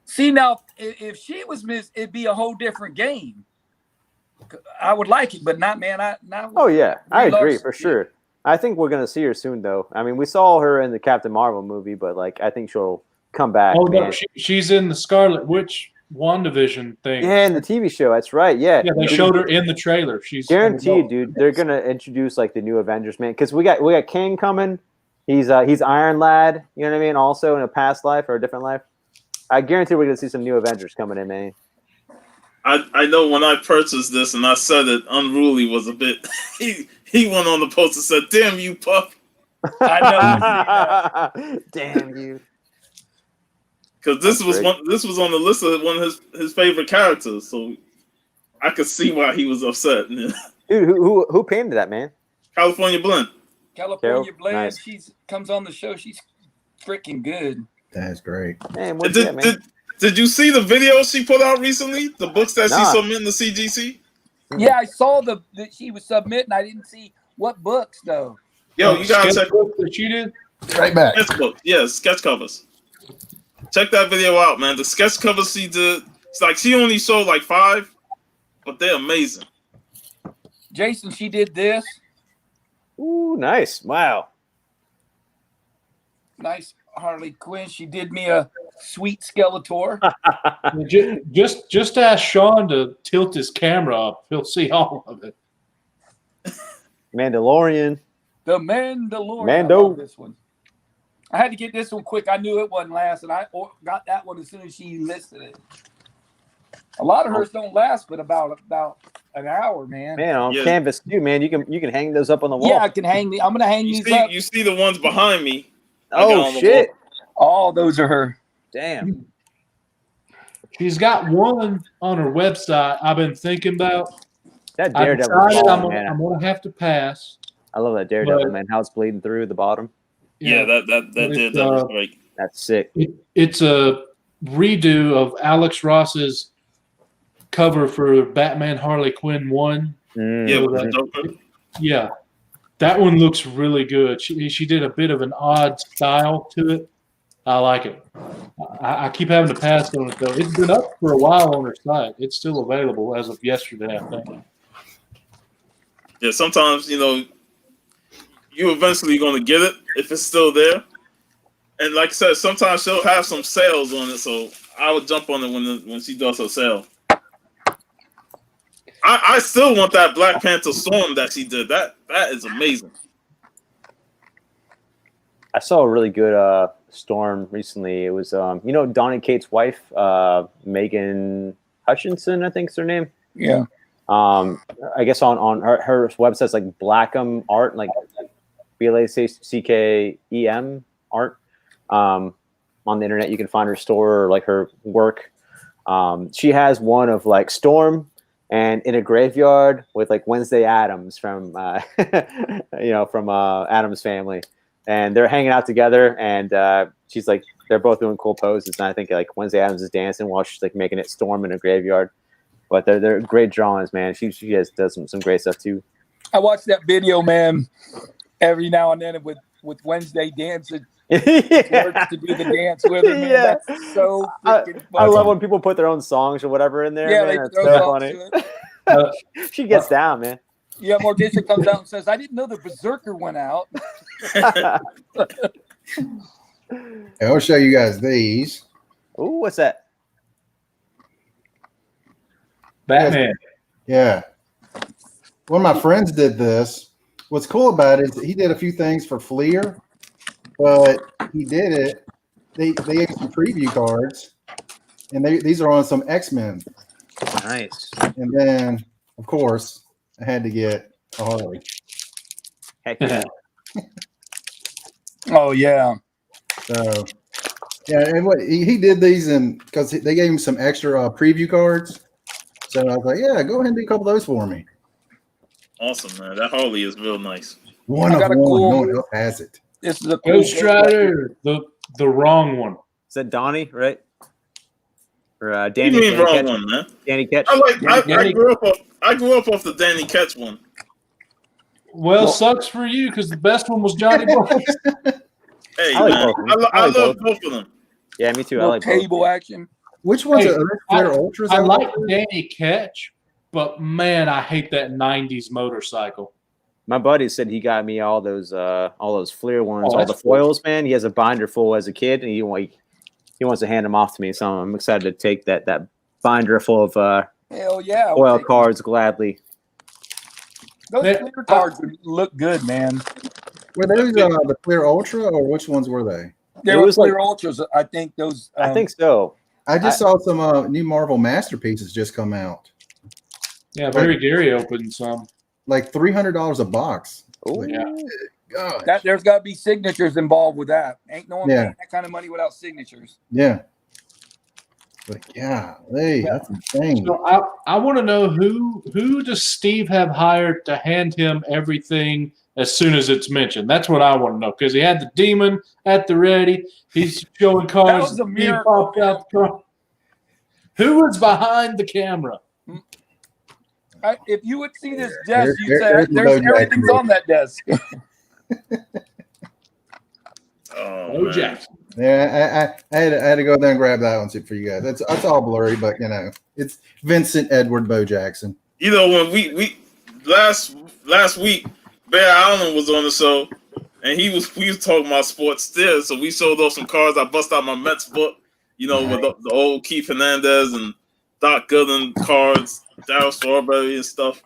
See now, if she was Miss, it'd be a whole different game. I would like it, but not man. Oh yeah, I Brie agree Larson. for sure. I think we're gonna see her soon, though. I mean, we saw her in the Captain Marvel movie, but like, I think she'll come back. oh no, man. she's in the Scarlet Witch WandaVision thing. Yeah, in the TV show. That's right. Yeah, Yeah, they showed her in the trailer. She's guaranteed, dude. They're gonna introduce like the new Avengers, man. Because we got King coming. He's Iron Lad. You know what I mean? Also in a past life or a different life. I guarantee we're gonna see some new Avengers coming in, man. I know when I purchased this and I said it, Unruly was a bit. He went on the post and said, "Damn you, pup," I know. Damn you. because this That's was great. this was on the list of one of his favorite characters. So I could see why he was upset. Dude, who painted that, man? California Blend. California Blend. Nice. She's comes on the show. She's freaking good. That's great. Man, what's that, man? Did you see the video she put out recently? The books that Nah. she submitted to CGC? Yeah, I saw that she was submitting. I didn't see what books though. Yo, you gotta check Sketchbook that you did. Right back. sketch book. Yeah, sketch covers. Check that video out, man. The sketch covers she did. It's like she only showed like 5, but they're amazing. Jason, she did this. Ooh, nice. Wow. Nice Harley Quinn. She did me a sweet Skeletor. Just ask Sean to tilt his camera up. He'll see all of it. Mandalorian. The Mandalorian. Mando. I love this one. I had to get this one quick. I knew it wasn't last, and I got that one as soon as she listed it. A lot of hers don't last, but about an hour, man. Man, on Yeah. canvas too, man. You can hang those up on the wall. Yeah, I can hang I'm gonna hang You these up. see the ones behind me. I got Oh on the shit. All those are her. Damn. She's got one on her website I've been thinking about. That I Daredevil decided song, man. I'm gonna have to pass. I love that Daredevil, But- man. How it's bleeding through the bottom. Yeah, that But did that was great. That's sick. It's a redo of Alex Ross's cover for Batman Harley Quinn 1. Mm. Yeah, So with the that- Joker. Yeah, that one looks really good. She did a bit of an odd style to it. I like it. I keep having to pass on it though. It's been up for a while on her site. It's still available as of yesterday, I think. Yeah, sometimes you eventually gonna get it if it's still there. And like I said, sometimes she'll have some sales on it, so I would jump on it when she does her sale. I still want that Black Panther Storm that she did. That is amazing. I saw a really good Storm recently. It was Donny Cates' wife, Megan Hutchinson, I think is her name. Yeah. I guess on her website's like Blackham Art, like BLACKEM art. On the internet, you can find her store or like her work. She has one of like Storm and in a graveyard with like Wednesday Addams from Addams Family, and they're hanging out together. And she's like, they're both doing cool poses, and I think like Wednesday Addams is dancing while she's like making it Storm in a graveyard. But they're great drawings, man. She does some great stuff too. I watch that video, man, every now and then with Wednesday dancing. Yeah. To do the dance with her, man. Yeah. That's so freaking I funny. love when people put their own songs or whatever in there. Yeah, man. they That's throw so songs funny. to it. She gets down, man. Yeah, Morticia comes out and says, "I didn't know the Berserker went out." I'll show you guys these. Ooh, what's that? Batman. Yeah. One of my friends did this. What's cool about it is that he did a few things for Fleer, but he did it. They gave some preview cards, and these are on some X-Men. Nice. And then, of course, I had to get a Harley. Heck yeah. Oh yeah. So, yeah, and what he did these because they gave him some extra preview cards. So I was like, yeah, go ahead and do a couple of those for me. Awesome, man. That Harley is real nice. One I of got a one. cool- No one else has it. This is a cool Ghost Rider, the wrong one. Is that Donnie, right? Or What Danny? do you mean Danny wrong Ketch? one, man? Danny Ketch. I grew up off the Danny Ketch one. Well, sucks for you because the best one was Johnny Boy. Hey, I like man, both of them. I I like love both. both of them. Yeah, me too. I little like both. table action. Which ones Hey, are Flair Ultras? I out like there? Danny Ketch, but man, I hate that '90s motorcycle. My buddy said he got me all those Fleer ones, Oh, all the that's cool. foils, man. He has a binder full as a kid, and he wants to hand them off to me. So I'm excited to take that binder full of Hell yeah. foil cards gladly. Those Man, clear cards would look good, man. Were those the Flair Ultra, or which ones were they? They It were was clear ultras. I think those. I think so. I just saw some new Marvel Masterpieces just come out. Yeah, Barry Gary opened some. Like $300 a box. Ooh. Yeah. God. that there's got to be signatures involved with that. Ain't no one Yeah. paying that kind of money without signatures. Yeah. But yeah, that's insane. So I want to know who does Steve have hired to hand him everything as soon as it's mentioned? That's what I want to know because he had the demon at the ready. He's showing That cards. was a He miracle, popped out the car. Who was behind the camera? If you would see this desk, There- you'd say there's the there's Bojack everything's group. on that desk. Oh, Oh, man. Jackson. Yeah, I had to go there and grab that one for you guys. That's all blurry, but it's Vincent Edward Bo Jackson. You know, when we last week, Bear Allen was on the show, and we was talking about sports still. So we showed off some cards. I bust out my Mets book, with the old Keith Hernandez and Doc Gooden cards, Darryl Strawberry and stuff.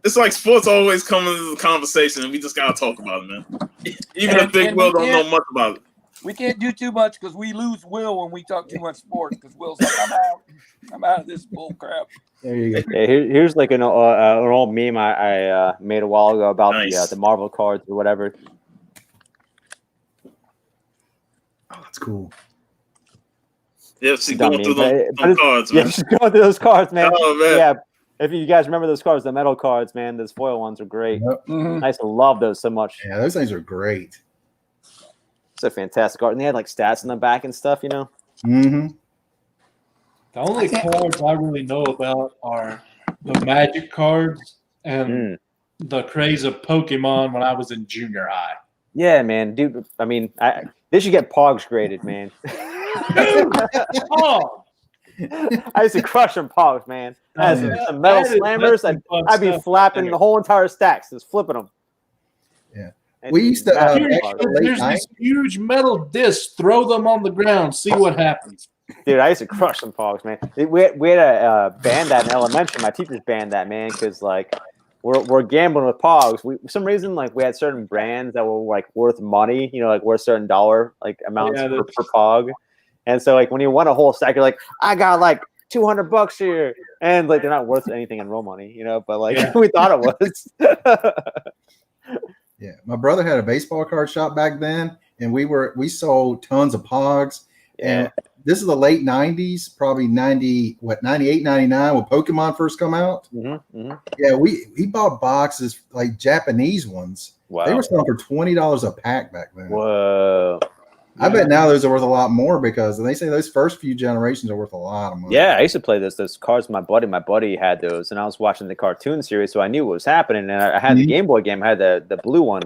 It's like sports always come into the conversation, and we just gotta talk about it, man. Even if Big and Will we don't know much about it. We can't do too much because we lose Will when we talk too much sports. Because Will's like, I'm out of this bull crap. There you go. Yeah, here's like an old meme I made a while ago about Nice. the Marvel cards or whatever. Oh, that's cool. Yeah, she's Dumb going through meme, them cards, yeah, man. she's going through those cards, man. Oh, man. Yeah, if you guys remember those cards, the metal cards, man, those foil ones are great. Yep. Mhm. I used to love those so much. Yeah, those things are great. It's a fantastic art, and they had like stats in the back and stuff, you know. Mm-hmm. The only cards I really know about are the Magic cards and the craze of Pokemon when I was in junior high. Yeah, man, dude. I mean, they should get Pogs graded, man. Dude! Oh! I used to crush them Pogs, man. I had some metal slammers. I'd be flapping the whole entire stacks, just flipping them. Yeah. We used to There's this huge metal disc. Throw them on the ground. See what happens. Dude, I used to crush some Pogs, man. We had a band that in elementary. My teachers banned that, man, because like we're gambling with Pogs. For some reason, like we had certain brands that were like worth money, you know, like worth certain dollar like amounts per Pog. And so like when you won a whole stack, you're like, I got like $200 here, and like they're not worth anything in real money, you know. But like we thought it was. Yeah, my brother had a baseball card shop back then, and we sold tons of Pogs. And this is the late 90s, probably 98, 99 when Pokemon first come out. Yeah, he bought boxes, like Japanese ones. Wow. They were selling for $20 a pack back then. Whoa. I bet now those are worth a lot more because they say those first few generations are worth a lot of money. Yeah, I used to play those cards with my buddy. My buddy had those, and I was watching the cartoon series, so I knew what was happening. And I had the Game Boy game. I had the blue one.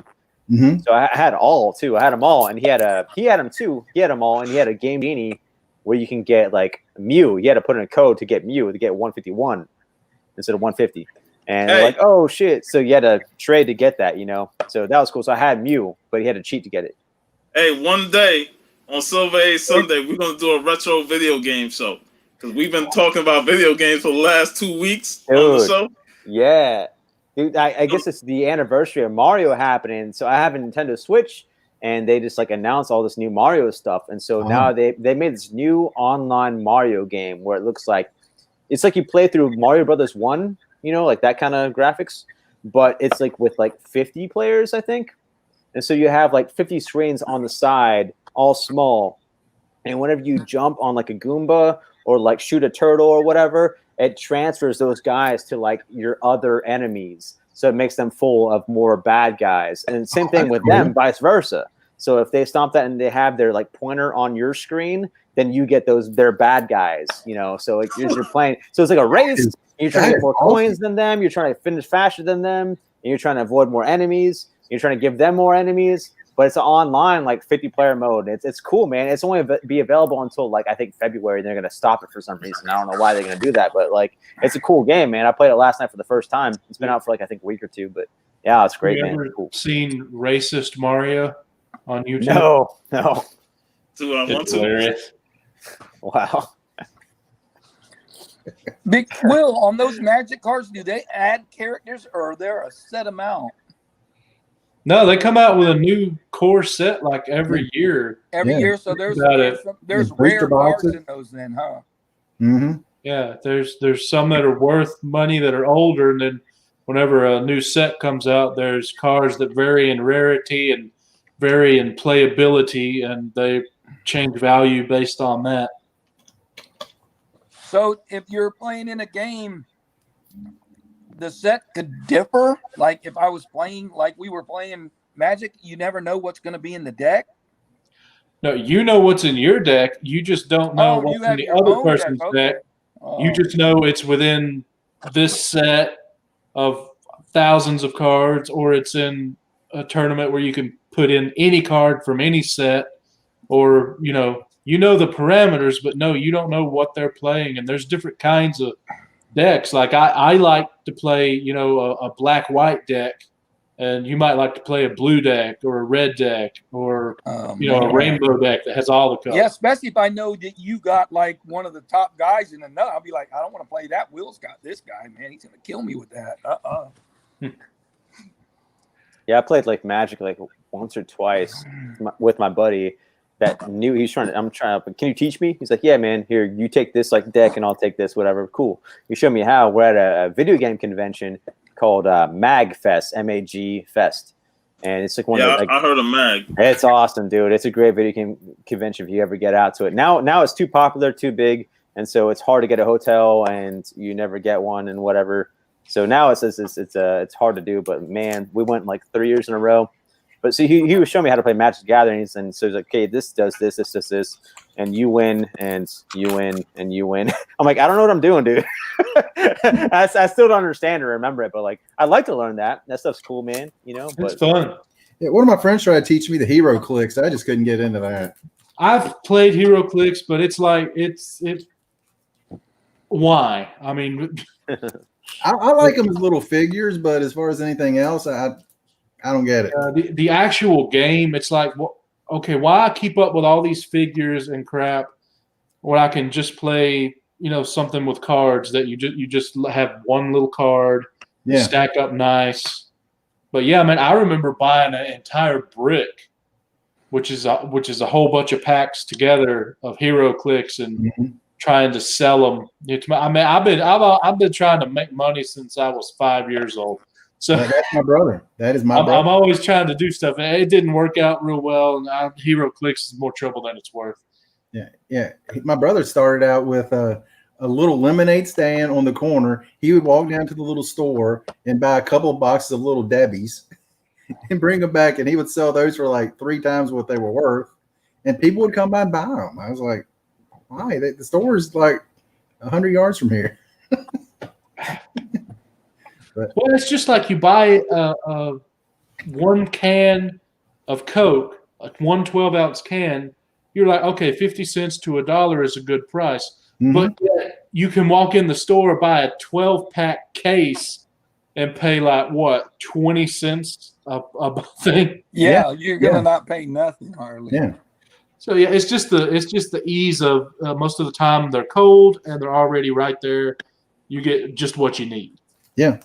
So I had all too. I had them all, and he had them too. He had them all, and he had a Game Genie where you can get like Mew. You had to put in a code to get Mew to get 151 instead of 150. And they're like, oh shit! So you had to trade to get that, you know. So that was cool. So I had Mew, but he had to cheat to get it. Hey, one day on Silver Age Sunday, we're gonna do a retro video game show because we've been talking about video games for the last 2 weeks on the show. Yeah, dude. I guess it's the anniversary of Mario happening, so I have a Nintendo Switch, and they just like announced all this new Mario stuff, and so now they made this new online Mario game where it looks like it's like you play through Mario Brothers 1, you know, like that kind of graphics, but it's like with like 50 players, I think. And so you have like 50 screens on the side, all small. And whenever you jump on like a Goomba or like shoot a turtle or whatever, it transfers those guys to like your other enemies. So it makes them full of more bad guys. And same thing with them, vice versa. So if they stomp that and they have their like pointer on your screen, then you get their bad guys, you know. So like you're playing. So it's like a race. You're trying to get more coins than them. You're trying to finish faster than them. And you're trying to avoid more enemies. You're trying to give them more enemies, but it's an online like 50-player mode. It's cool, man. It's only be available until like I think February. They're gonna stop it for some reason. I don't know why they're gonna do that, but like it's a cool game, man. I played it last night for the first time. It's been out for like I think a week or two, but yeah, it's great, man. Have you ever Cool. seen Racist Mario on YouTube? No. Do I want It's to? hilarious. Wow. Big Will, on those Magic cards, do they add characters or are there a set amount? No, they come out with a new core set like every year. Every year, so there's Booster rare cards boxes. in those then, huh? Yeah, there's some that are worth money that are older, and then whenever a new set comes out, there's cards that vary in rarity and vary in playability, and they change value based on that. So if you're playing in a game, the set could differ. Like if I was playing, like we were playing Magic, you never know what's going to be in the deck. No, you know what's in your deck. You just don't know what's in the other person's deck. You just know it's within this set of thousands of cards, or it's in a tournament where you can put in any card from any set, or you know the parameters, but no, you don't know what they're playing. And there's different kinds of decks. Like I like to play, a black-white deck, and you might like to play a blue deck or a red deck or a rainbow deck that has all the colors. Yeah, especially if I know that you got like one of the top guys in another. I'll be like, I don't want to play that. Will's got this guy, man. He's gonna kill me with that. Yeah, I played like Magic like once or twice with my buddy that knew he was trying to, can you teach me? He's like, yeah, man, here, you take this like deck and I'll take this, whatever. Cool. You show me how. We're at a video game convention called MAG Fest, M-A-G Fest. And it's like one Yeah, of the, like, I heard a mag. it's awesome, dude. It's a great video game convention if you ever get out to it. Now it's too popular, too big, and so it's hard to get a hotel, and you never get one, and whatever. So now it's hard to do. But man, we went like 3 years in a row. But see, he was showing me how to play Magic Gatherings, and so he's like, okay, this does this, this does this, and you win, and you win, and you win. I'm like, I don't know what I'm doing, dude. I still don't understand or remember it, but like, I'd like to learn that. That stuff's cool, man. You know, It's fun. Yeah, one of my friends tried to teach me the hero clicks. I just couldn't get into that. I've played Hero Clicks, but it's like it's why? I mean, I like them as little figures, but as far as anything else, I don't get it. the actual game, it's like, okay, why keep up with all these figures and crap when I can just play, something with cards that you just have one little card, stack up nice. But yeah, man, I remember buying an entire brick, which is a whole bunch of packs together of Hero Clicks and trying to sell them. I mean, I've been trying to make money since I was 5 years old. So that's my brother. That is my brother. I'm always trying to do stuff. It didn't work out real well, and Hero Clicks is more trouble than it's worth. Yeah. My brother started out with a little lemonade stand on the corner. He would walk down to the little store and buy a couple of boxes of Little Debbie's and bring them back, and he would sell those for like 3 times what they were worth, and people would come by and buy them. I was like, why? The store is like 100 yards from here. Well, it's just like you buy one can of Coke, like 1 12-ounce can. You're like, okay, 50 cents to $1 is a good price. But you can walk in the store, buy a 12-pack case, and pay like what, 20 cents a thing. Yeah, you're gonna not pay nothing hardly. Yeah. So yeah, it's just the ease of most of the time they're cold and they're already right there. You get just what you need. Yeah,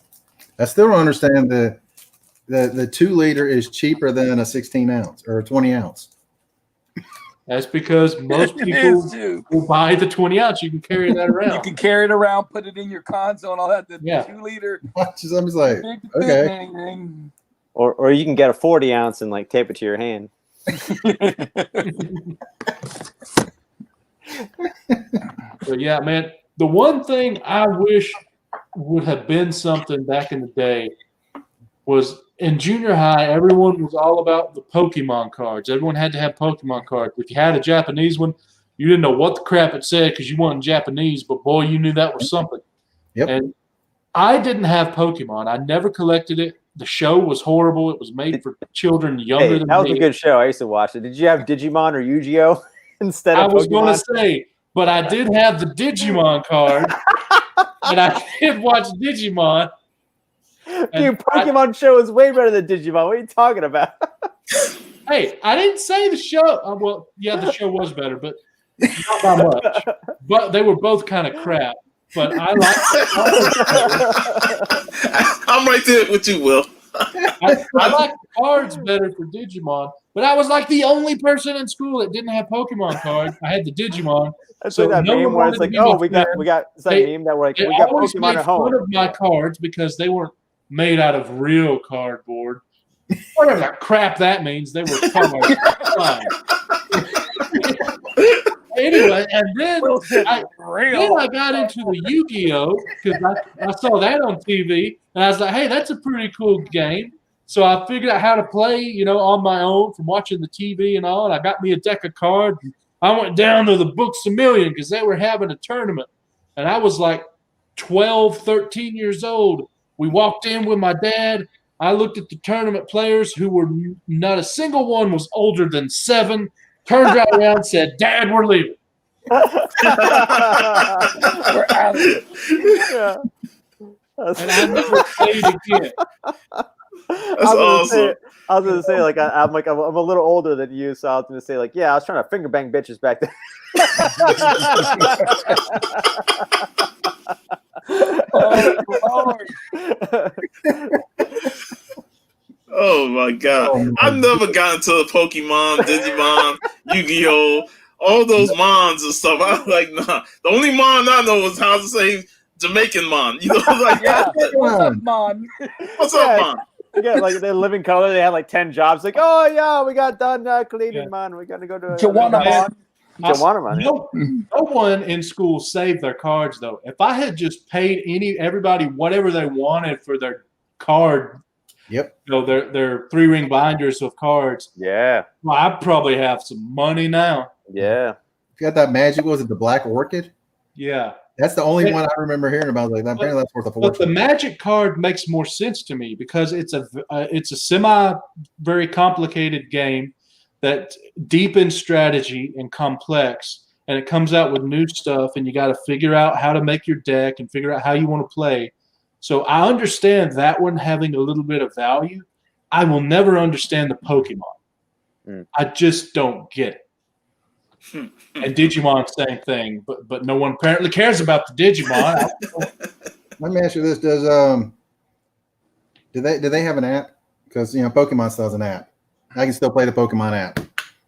I still don't understand the 2-liter is cheaper than a 16-ounce or a 20-ounce. That's because most people will buy the 20-ounce. You can carry that around. You can carry it around, put it in your console and all that. The 2-liter. I'm just like, okay. Or you can get a 40-ounce and like tape it to your hand. But yeah, man, the one thing I wish would have been something back in the day was in junior high, everyone was all about the Pokemon cards. Everyone had to have Pokemon cards. If you had a Japanese one, you didn't know what the crap it said because you wasn't Japanese, but boy, you knew that was something. Yep. And I didn't have Pokemon. I never collected it. The show was horrible. It was made for children younger than me. That was a good show. I used to watch it. Did you have Digimon or Yu-Gi-Oh instead of Pokemon? I was going to say, but I did have the Digimon card, and I did watch Digimon. Dude, Pokemon show is way better than Digimon. What are you talking about? Hey, I didn't say the show. Well, yeah, the show was better, but not by much. But they were both kind of crap. But I like. I'm right there with you, Will. I like the cards better for Digimon, but I was like the only person in school that didn't have Pokemon cards. I had the Digimon. That's so like that meme where it's like, oh, we got it's that meme that we're like, we got Pokemon at home. Fun of my cards because they weren't made out of real cardboard. Whatever that crap that means, they were cards. Anyway, and then I got into the Yu-Gi-Oh because I saw that on TV, and I was like, hey, that's a pretty cool game. So I figured out how to play, on my own from watching the TV and all, and I got me a deck of cards. I went down to the Books A Million because they were having a tournament, and I was like 12, 13 years old. We walked in with my dad. I looked at the tournament players who were not a single one was older than 7. Turned right around and said, Dad, we're leaving. We're out of here. Yeah. And I never played again. That's awesome. I was going to say, like, I'm a little older than you, so I was going to say, like, yeah, I was trying to finger bang bitches back then. Oh, Lord. Oh my God! I've never gotten to the Pokemon, Digimon, Yu-Gi-Oh, all those mons and stuff. I was like, nah. The only mon I know is how to say Jamaican mon. Like, yeah. What's up, Mon? What's up, Mon? Yeah, like they live in color. They had like 10 jobs. Like, oh yeah, we got done cleaning, Yeah. man. We got to go to Jawanamon. Jawanamon. No one in school saved their cards though. If I had just paid everybody whatever they wanted for their card, Yep. you know, their 3-ring binders of cards, Yeah, well, I'd probably have some money now. yeah. You got that magic. Was it the Black Orchid? Yeah. That's the only Yeah. one I remember hearing about. Like, apparently that's worth a But the fortune. magic card makes more sense to me because it's a semi very complicated game that deep in strategy and complex, and it comes out with new stuff, and you got to figure out how to make your deck and figure out how you want to play. So I understand that one having a little bit of value. I will never understand the Pokemon. I just don't get it. And Digimon, same thing, but no one apparently cares about the Digimon. Let me ask you this: do they have an app? Because Pokemon still has an app. I can still play the Pokemon app.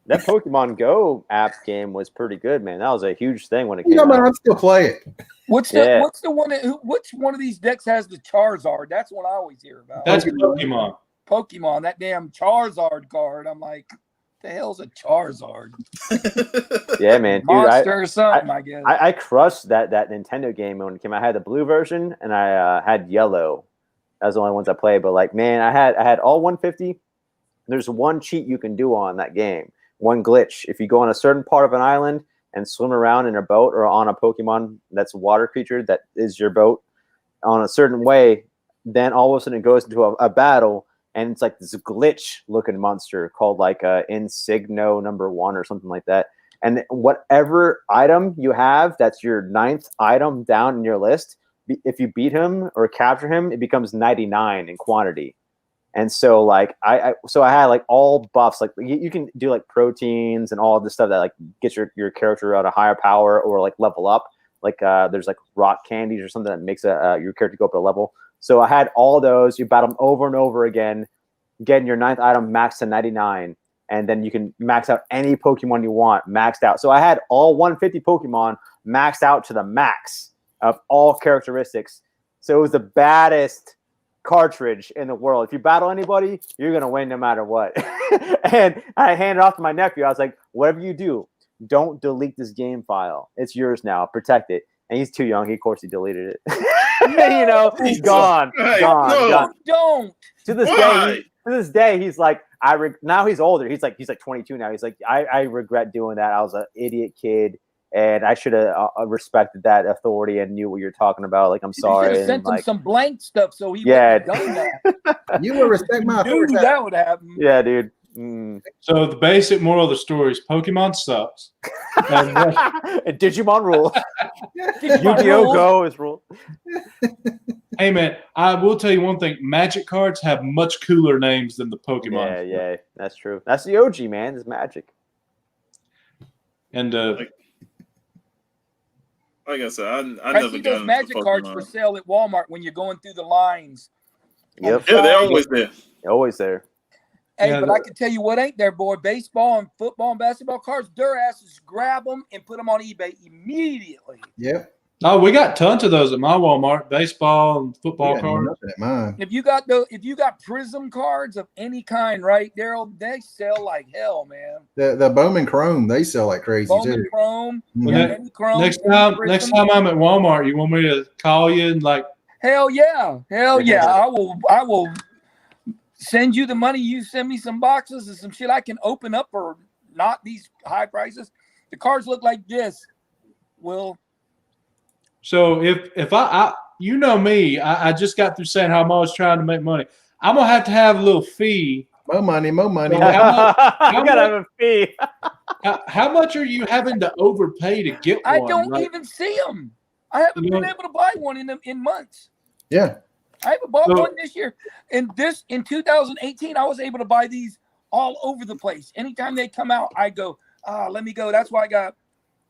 That Pokemon Go app game was pretty good, man. That was a huge thing when it came But out. I still play it. What's the one? Which one of these decks has the Charizard? That's what I always hear about. That's Pokemon. Pokemon, that damn Charizard card. I'm like, the hell's a Charizard? Yeah, man. Dude, Monster or something, I guess. I crushed that Nintendo game when it came out. I had the blue version and I had yellow. That was the only ones I played. But like, man, I had all 150. There's one cheat you can do on that game. One glitch. If you go on a certain part of an island and swim around in a boat or on a Pokemon that's a water creature that is your boat on a certain way, then all of a sudden it goes into a battle. And it's like this glitch-looking monster called like Insigno #1 or something like that. And whatever item you have, that's your 9th item down in your list. If you beat him or capture him, it becomes 99 in quantity. And so like I had like all buffs. Like you can do like proteins and all this stuff that like gets your character at a higher power or like level up. Like there's like rock candies or something that makes your character go up a level. So I had all those. You battle them over and over again, getting your 9th item maxed to 99, and then you can max out any Pokemon you want, maxed out. So I had all 150 Pokemon maxed out to the max of all characteristics. So it was the baddest cartridge in the world. If you battle anybody, you're gonna win no matter what. And I handed it off to my nephew. I was like, whatever you do, don't delete this game file. It's yours now. Protect it. And he's too young. Of course, he deleted it. Gone. Don't. To this day, he's like, now he's older. He's like 22 now. He's like, I regret doing that. I was an idiot kid, and I should have respected that authority and knew what you're talking about. Like, I'm sorry. You should have sent him some blank stuff so he Yeah. wouldn't have done that. You would respect my Knew authority. that would happen. Yeah, dude. So the basic moral of the story is Pokemon sucks. And Digimon rules. Digimon Yu-Gi-Oh! rules. Go is rule. hey man, I will tell you one thing: Magic cards have much cooler names than the Pokemon. Yeah, that's true. That's the OG, man. It's Magic. And like I said, I I never see got those into magic cards Pokemon. for sale at Walmart when you're going through the lines. Yep. Yeah, they're always there. Always there. Hey, Yeah, but I can tell you what ain't there, boy. Baseball and football and basketball cards, their asses grab them and put them on eBay immediately. Yep. oh, we got tons of those at my Walmart: baseball and football Yeah, cards. nothing at mine. If you got Prism cards of any kind, right, Daryl, they sell like hell, man. The Bowman Chrome, they sell like crazy Bowman too. Chrome, Mhm. Yeah. any Chrome. Next any time Prism. I'm at Walmart, you want me to call you and like? Hell yeah. I will send you the money. You send me some boxes and some shit I can open up for not these high prices. The cards look like this. Will. So if I you know me, I just got through saying how I'm always trying to make money. I'm gonna have a little fee. More money. I gotta have a fee. How much are you having to overpay to get one? I don't right? even see them. I haven't been able to buy one in months. Yeah. I haven't bought one this year. In 2018, I was able to buy these all over the place. Anytime they come out, I go, let me go. That's why I got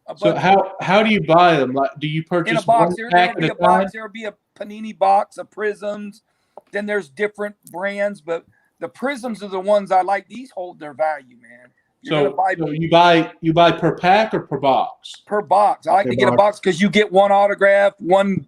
a bunch. So how do you buy them? Like, do you purchase in a box? one There'll pack be at a a time? box. There'll be a Panini box of Prisms. Then there's different brands, but the Prisms are the ones I like. These hold their value, man. So you buy per pack or per box? Per box. I like to get a box because you get one autograph, one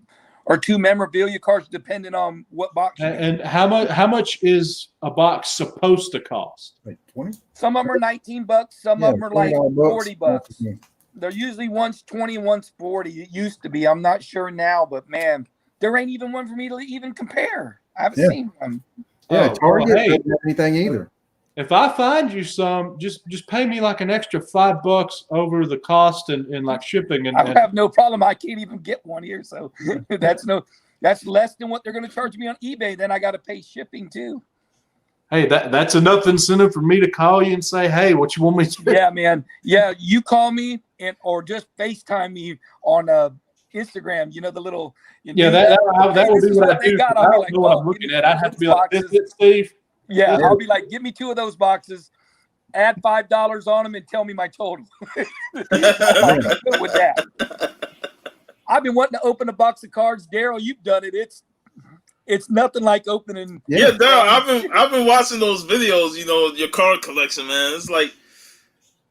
or 2 memorabilia cards, depending on what box. And how much is a box supposed to cost? Like 20. Some of them are $19. Some of them are like $40. They're usually one's 20, one's 40. It used to be. I'm not sure now, but man, there ain't even one for me to even compare. I haven't seen one. Yeah, Target well, hey, doesn't have anything either. If I find you some, just pay me like an extra $5 over the cost and like shipping. And I have no problem. I can't even get one here, so that's less than what they're going to charge me on eBay. Then I got to pay shipping too. Hey, that's enough incentive for me to call you and say, hey, what you want me to do? Yeah, man. Yeah, you call me or just FaceTime me on Instagram. You know, the little. That will be what I do. I don't know what I'm looking at. I'd have to be like, this is Steve. Yeah, I'll be like, give me 2 of those boxes, add $5 on them, and tell me my total. With that, I've been wanting to open a box of cards. Daryl, you've done it. It's nothing like opening. Yeah, Daryl, I've been watching those videos. You know, your card collection, man. It's like,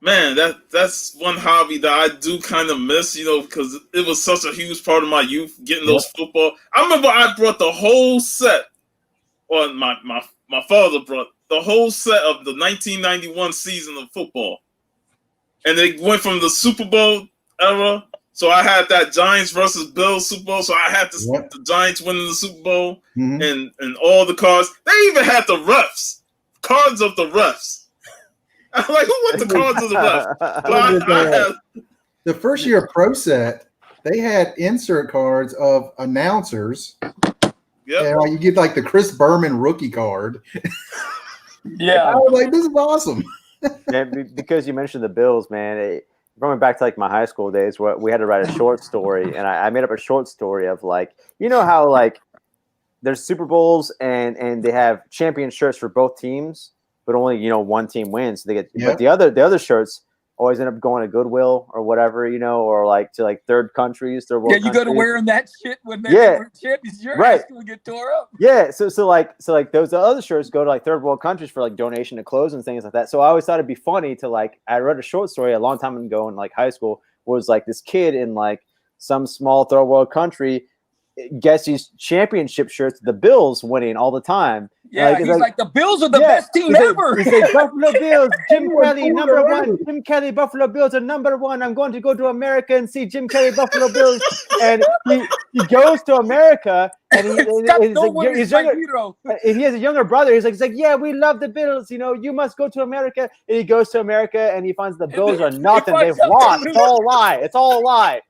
man, that's one hobby that I do kind of miss. You know, because it was such a huge part of my youth getting those football. I remember I brought the whole set. Or my father brought the whole set of the 1991 season of football. And they went from the Super Bowl era. So I had that Giants versus Bills Super Bowl. So I had the Giants winning the Super Bowl and all the cards. They even had the refs. Cards of the refs. I'm like, who want the cards of the refs? Well, the first year Pro Set, they had insert cards of announcers. Yep. And you get like the Chris Berman rookie card. Yeah. I was like, this is awesome. Man, because you mentioned the Bills, man, going back to like my high school days where we had to write a short story, and I made up a short story of like, you know how like there's Super Bowls and they have champion shirts for both teams, but only, you know, one team wins. So they get, but the other shirts always end up going to Goodwill or whatever, you know, or like to like third world countries. You go to wearing that shit when they were champions. Your ass will get tore up. Yeah, so like those other shirts go to like third world countries for like donation to clothes and things like that. So I always thought it'd be funny to like, I read a short story a long time ago in like high school, was like this kid in like some small third world country gets these championship shirts, the Bills winning all the time. Yeah, he's like the Bills are the best team ever. He's like, Buffalo Bills, Jim Kelly, number one. Jim Kelly, Buffalo Bills are number one. I'm going to go to America and see Jim Kelly, Buffalo Bills. And he goes to America, and he has a younger brother. He's like, yeah, we love the Bills. You know, you must go to America. And he goes to America, and he finds the Bills are nothing. They've lost. It's all a lie. It's all a lie.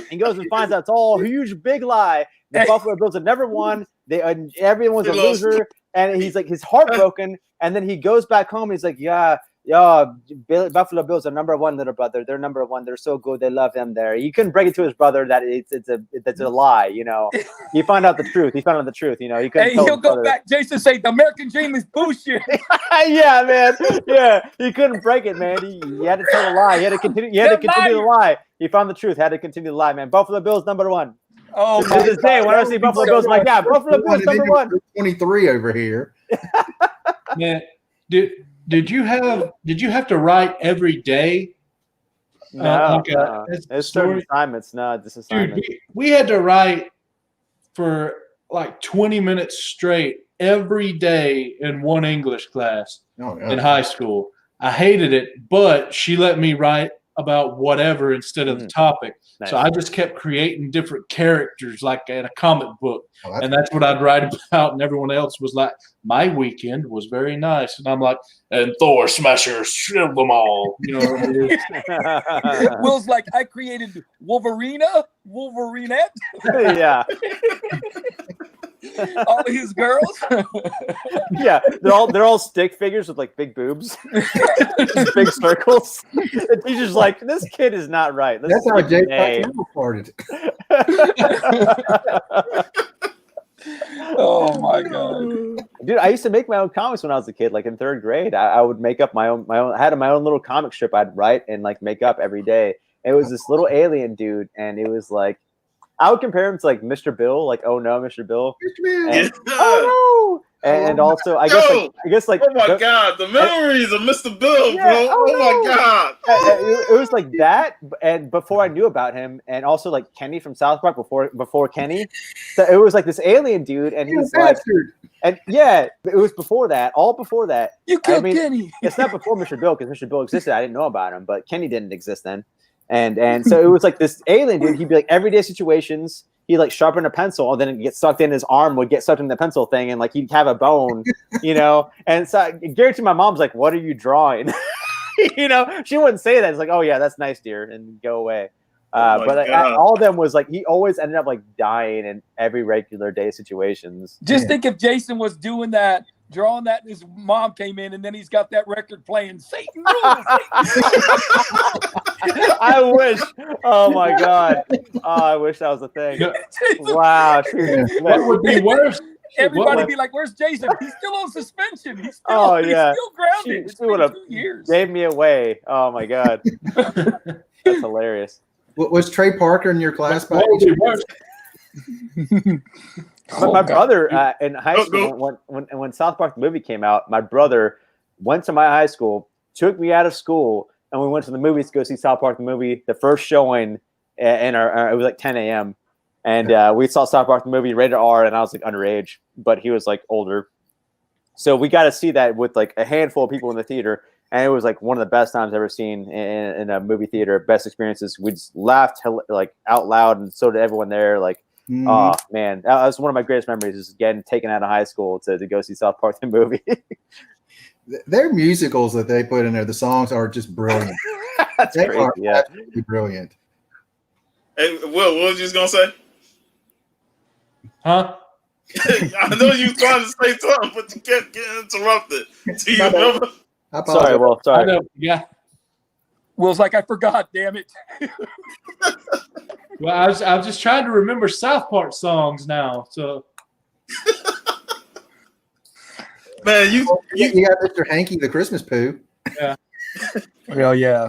He goes and finds out it's all a huge, big lie. The Buffalo Bills have never won. Everyone's a loser. And he's like, he's heartbroken. And then he goes back home. He's like, yeah, Buffalo Bills are number one, little brother. They're number one. They're so good. They love them there. He couldn't break it to his brother that it's a lie, you know. He found out the truth. You know. He couldn't tell he'll go back. Jason say the American dream is bullshit. Yeah, man. Yeah, he couldn't break it, man. He had to tell the lie. He had to continue. The lie. He found the truth. Had to continue the lie, man. Buffalo Bills number one. Oh, to this day, when I see Buffalo Bills, I'm like, yeah, Buffalo Bills number one. 23 over here. Man, did you have to write every day? No, it's certain assignments. No, this assignment. Dude, we had to write for like 20 minutes straight every day in one English class in high school. I hated it, but she let me write about whatever instead of the topic. Nice. So I just kept creating different characters like in a comic book. And that's what I'd write about. And everyone else was like, my weekend was very nice. And I'm like, and Thor Smasher, shield them all. You know what I mean? Will's like, I created Wolverinette. Yeah. All of his girls. Yeah, they're all stick figures with like big boobs, just big circles. The teacher's like, this kid is not right. That's how Jay reported. Oh my god, dude! I used to make my own comics when I was a kid. Like in third grade, I would make up my own. I had my own little comic strip I'd write and like make up every day. It was this little alien dude, and it was like, I would compare him to like Mr. Bill, like, oh no, Mr. Bill. And, oh no! And also, I guess like oh my god, the memories of Mr. Bill, Yeah, bro. oh Oh my god. it was like that, and before I knew about him, and also like Kenny from South Park before Kenny, so it was like this alien dude, and You he's like, bastard. and yeah, it was before that, all before that. You killed Kenny. It's not before Mr. Bill, because Mr. Bill existed. I didn't know about him, but Kenny didn't exist then, and so it was like this alien dude. He'd be like everyday situations. He'd like sharpen a pencil, and then it get sucked in. His arm would get sucked in the pencil thing, and like he'd have a bone, you know. And so I guarantee my mom's like, "What are you drawing?" You know, she wouldn't say that. It's like, "Oh yeah, that's nice, dear," and go away. But like, all of them was like he always ended up like dying in every regular day situations. Just think if Jason was doing that, drawing that, and his mom came in, and then he's got that record playing Satan rules. I wish. Oh my god. Oh, I wish that was a thing. Wow. What would be worse? Everybody be like, "Where's Jason? He's still on suspension. He's still, Oh, yeah. he's still grounded. She would have 2 years." gave me away. Oh my god. That's hilarious. Was Trey Parker in your class by What would be worse? My brother in high school, when South Park the movie came out, my brother went to my high school, took me out of school, and we went to the movies to go see South Park the movie. The first showing, it was like 10 a.m. And we saw South Park the movie rated R, and I was like underage, but he was like older. So we got to see that with like a handful of people in the theater, and it was like one of the best times I've ever seen in a movie theater. Best experiences. We just laughed like out loud, and so did everyone there. Like, oh man, that was one of my greatest memories. Is getting taken out of high school to go see South Park the movie. Their musicals that they put in there, the songs are just brilliant. That's They crazy. are Yeah. absolutely brilliant. Hey, Will, what was you just gonna say? Huh? I know you was trying to say something, but you kept getting interrupted. Do you remember? I apologize. Sorry, Will. I Sorry. know. Yeah. Will's like, "I forgot, damn it." Well, I was just trying to remember South Park songs now. So Man, you got Mr. Hanky the Christmas Poo. Well, yeah.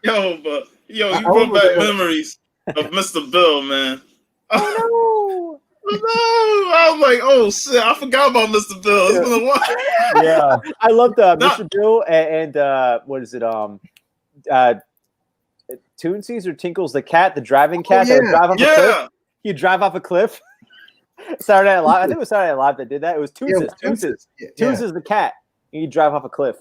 you I brought back was- memories of Mr. Bill, man. Oh No, I was like, oh shit, I forgot about Mr. Bill. It's been a while. yeah, I loved No. Mr. Bill and what is it? Toonsies or Tinkles the cat, the driving cat that would drive off a cliff. Yeah, He'd drive off a cliff. Saturday Night Live. I think it was Saturday Night Live that did that. It was Toonses. Toonses. Yeah. Toonses the cat. He'd drive off a cliff.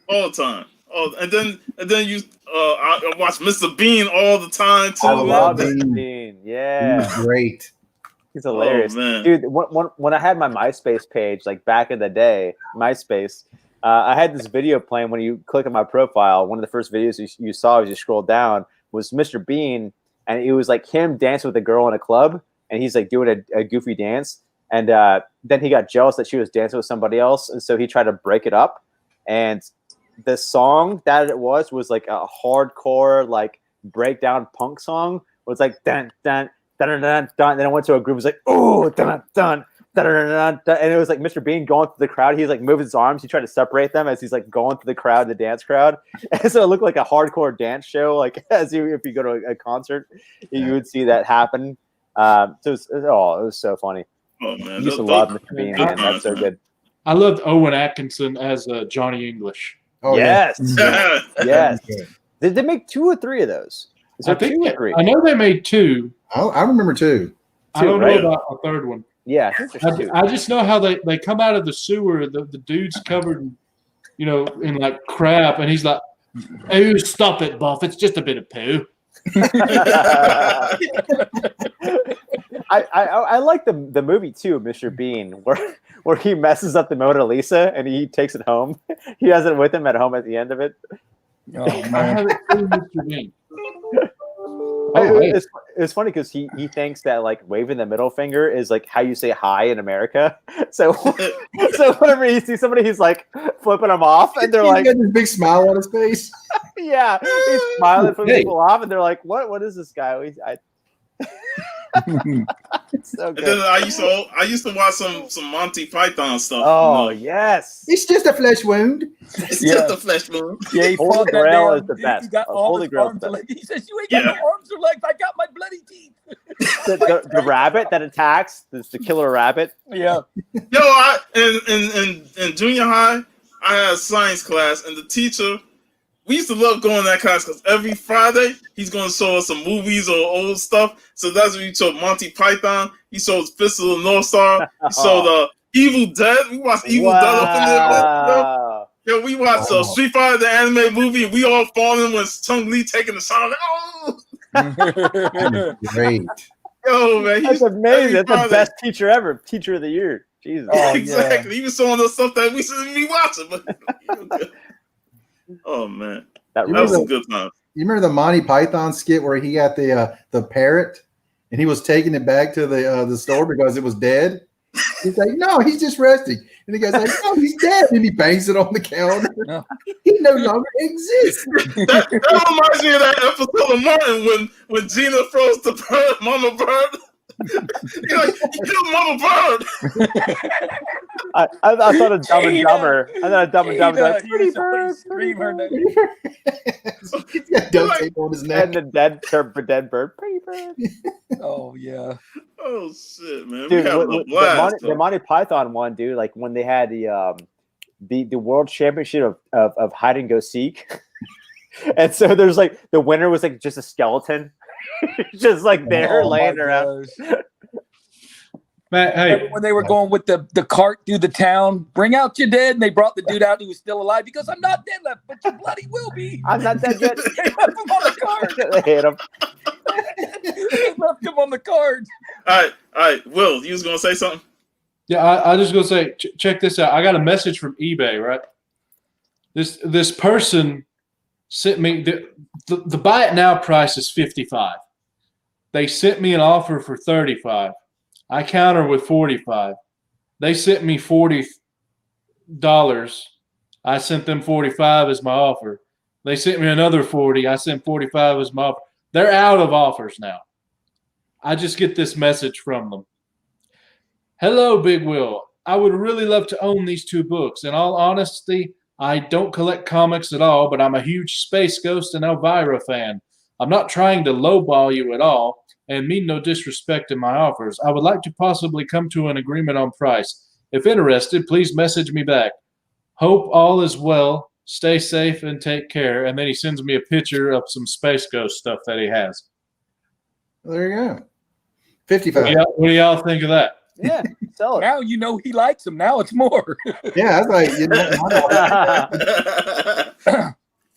all the time. Oh, and then you, I watch Mr. Bean all the time too. I love Bean. Mr. Bean. Yeah, Great. he's hilarious, man. dude. When I had my MySpace page, like back in the day, MySpace, I had this video playing. When you click on my profile, one of the first videos you saw as you scroll down was Mr. Bean, and it was like him dancing with a girl in a club, and he's like doing a goofy dance, and then he got jealous that she was dancing with somebody else, and so he tried to break it up, and the song that it was like a hardcore like breakdown punk song. It was like dun dun dun dun dun dun. Then it went to a group. It was like oh dun dun dun dun dun dun, and it was like Mr. Bean going through the crowd. He was like moving his arms. He tried to separate them as he's like going through the crowd, the dance crowd. And so it looked like a hardcore dance show. Like if you go to a concert, you would see that happen. So it was so funny. Oh man, I used to love Mr. Bean, man. That's so good. I loved Owen Atkinson as Johnny English. Oh, Yes. Yeah. Yes. Yeah. Did they make 2 or 3 of those? Is there I think 2 or 3? I know they made 2. I remember too. I don't right? know about a third one. Yeah, I think there's 2. I just know how they come out of the sewer. The dude's covered in, in like crap, and he's like, "Oh, stop it, Buff! It's just a bit of poo." I like the movie too, Mr. Bean, where he messes up the Mona Lisa and he takes it home. He has it with him at home at the end of it. Oh I man. haven't seen Mr. Bean. Oh, hey. It's funny because he thinks that like waving the middle finger is like how you say hi in America. So whenever you see somebody, he's like flipping them off, and they're He's like, got this big smile on his face. yeah, he's smiling, flipping Hey. people off, and they're like, what is this guy? It's so And good. then I used to watch some Monty Python stuff. Oh you know. yes. It's just a flesh wound. It's Yeah. just a flesh wound. Yeah, he Holy fought that Grail damn. is the He best. got all Holy his Grail is arms the and best. legs. He says, "You ain't got Yeah. no arms or legs. I got my bloody teeth." The rabbit that attacks, the killer rabbit. Yeah. Yo, in junior high, I had a science class, and the teacher, we used to love going to that class because every Friday he's going to show us some movies or old stuff. So that's when he showed Monty Python. He showed Fist of the North Star. He showed Evil Dead. We watched Evil Dead up in there. Wow. Yo, we watched Street Fighter the anime movie, and we all falling when Chung Lee taking the shot. Like, oh, Great. yo, man, That's amazing. every That's the Friday- best teacher ever. Teacher of the year. Jesus. Oh, yeah. exactly. He was showing us stuff that we shouldn't be watching. But oh man, That You that was remember a good time. You remember the Monty Python skit where he got the parrot and he was taking it back to the store because it was dead? He's like, no, he's just resting. And the guy's like, no, he's dead. And he bangs it on the counter. No. He no longer exists. That reminds me of that episode of Martin when Gina froze the bird, Mama Bird. He's like, you killed Mama Bird. I thought of Dumb and Gina. Dumber. I thought of Dumb and Dumber. Like, Gina, pretty you just bird, always pretty scream her bird. name. He's got duct tape on his neck. And the dead bird. Pretty bird. Oh yeah. Oh shit, man, Dude, we having a blast. the Monty Python one, dude. Like when they had the world championship of hide and go seek, and so there's like the winner was like just a skeleton, just like there Oh, laying my around. gosh. Man, hey, When they were going with the cart through the town, bring out your dead, and they brought the dude out. He was still alive because I'm not dead left, but you bloody will be. I'm not dead yet. They left him on the card. They hit him. They left him on the card. All right. Will, you was gonna say something? yeah, I just gonna say, check this out. I got a message from eBay, right? This person sent me the buy it now price is $55. They sent me an offer for $35. I counter with $45. They sent me $40. I sent them $45 as my offer. They sent me another $40. I sent $45 as my offer. They're out of offers now. I just get this message from them. Hello, Big Will. I would really love to own these two books. In all honesty, I don't collect comics at all, but I'm a huge Space Ghost and Elvira fan. I'm not trying to lowball you at all and mean no disrespect in my offers. I would like to possibly come to an agreement on price. If interested, please message me back. Hope all is well. Stay safe and take care. And then he sends me a picture of some Space Ghost stuff that he has. There you go. 55. What do y'all think of that? Yeah, sell it. Now you know he likes him. Now it's more. Yeah, that's like, you know,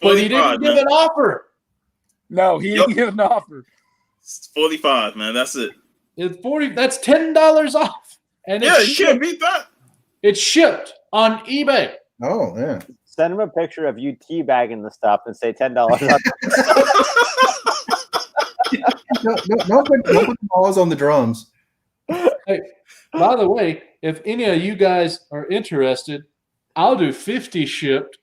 But he didn't 45, give man. an offer. No, he didn't give an offer. It's 45, man. That's it. It's $40. That's $10 off. And Yeah, it's you can't shipped. beat that. It's shipped on eBay. oh, yeah. Send him a picture of you teabagging the stuff and say $10. Don't put the balls on the drums. Hey, by the way, if any of you guys are interested, I'll do 50 shipped.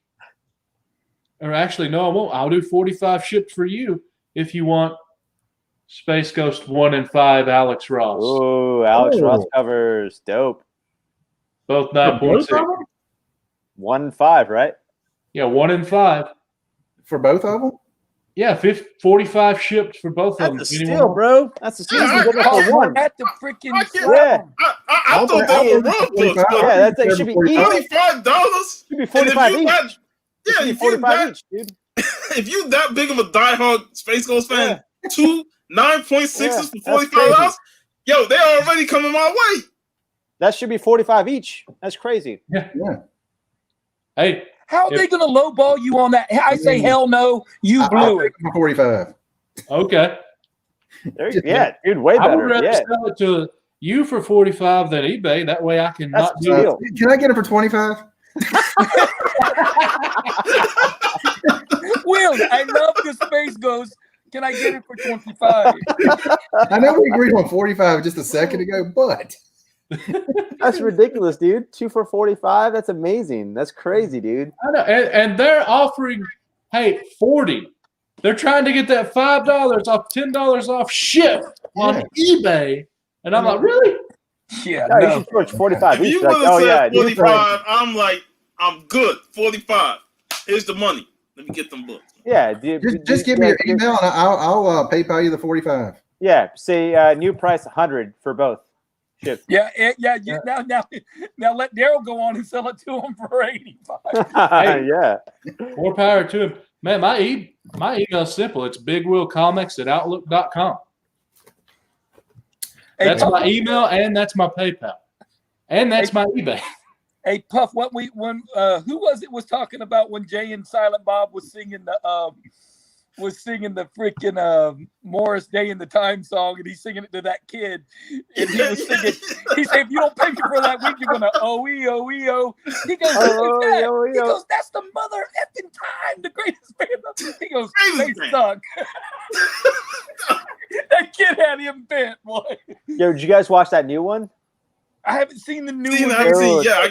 Or actually, no, I won't. I'll do 45 shipped for you if you want Space Ghost 1 and 5 Alex Ross. Ooh, Alex Oh. Ross covers. Dope. Both For both 9.6. of them? 1 and 5, right? Yeah, 1 and 5. For both of them? Yeah, 45 shipped for both of them. That's a Anyone steal, want- bro. That's a steal. Yeah, You can get it Oh, for one. at the freaking I can't- Yeah. I thought they were run books, but Yeah, that's it. Should be each. $45. Should be 45 each. Yeah, Should be if you 45 that, each, dude. if you that big of a diehard Space Ghost fan, Yeah. 9.6s Yeah, for that's $45. Yo, they already coming my way. That should be 45 each. That's crazy. Yeah. Hey, How are they going to lowball you on that? I say hell no. You blew it. For 45. okay. Yeah, dude, way I would better. rather Yeah. sell it to you for 45 than eBay. That way I can That's not a do it. deal. Can I get it for 25? Will, I love the Space Ghost. Can I get it for 25? I know we agreed on 45 just a second ago, but That's ridiculous, dude. 2 for 45. That's amazing. That's crazy, dude. I know. And they're offering, hey, 40. They're trying to get that $5 off, $10 off ship on eBay, and I'm like, really? Yeah, No, you no. should charge 45 If each. you Like, would have oh said yeah, new 45, I'm like, I'm good. 45. Here's the money. Let me get them books. yeah. Just give me your email and I'll PayPal you the 45. Yeah, say new price 100 for both. Ship. Yeah. Now let Daryl go on and sell it to him for 85. Yeah. More power to him. Man, my email's simple. It's bigwheelcomics@outlook.com. That's my email and that's my PayPal. And that's my eBay. Hey Puff, who was it was talking about when Jay and Silent Bob was singing the freaking Morris Day in the Time song, and he's singing it to that kid, and he was singing. He said, "If you don't pay me for that week, you're gonna oh." He goes, he goes, "That's the mother effing time, the greatest band." He goes, "They suck." That kid had him bent, boy. Yo, did you guys watch that new one? I haven't seen the new one. Yeah, I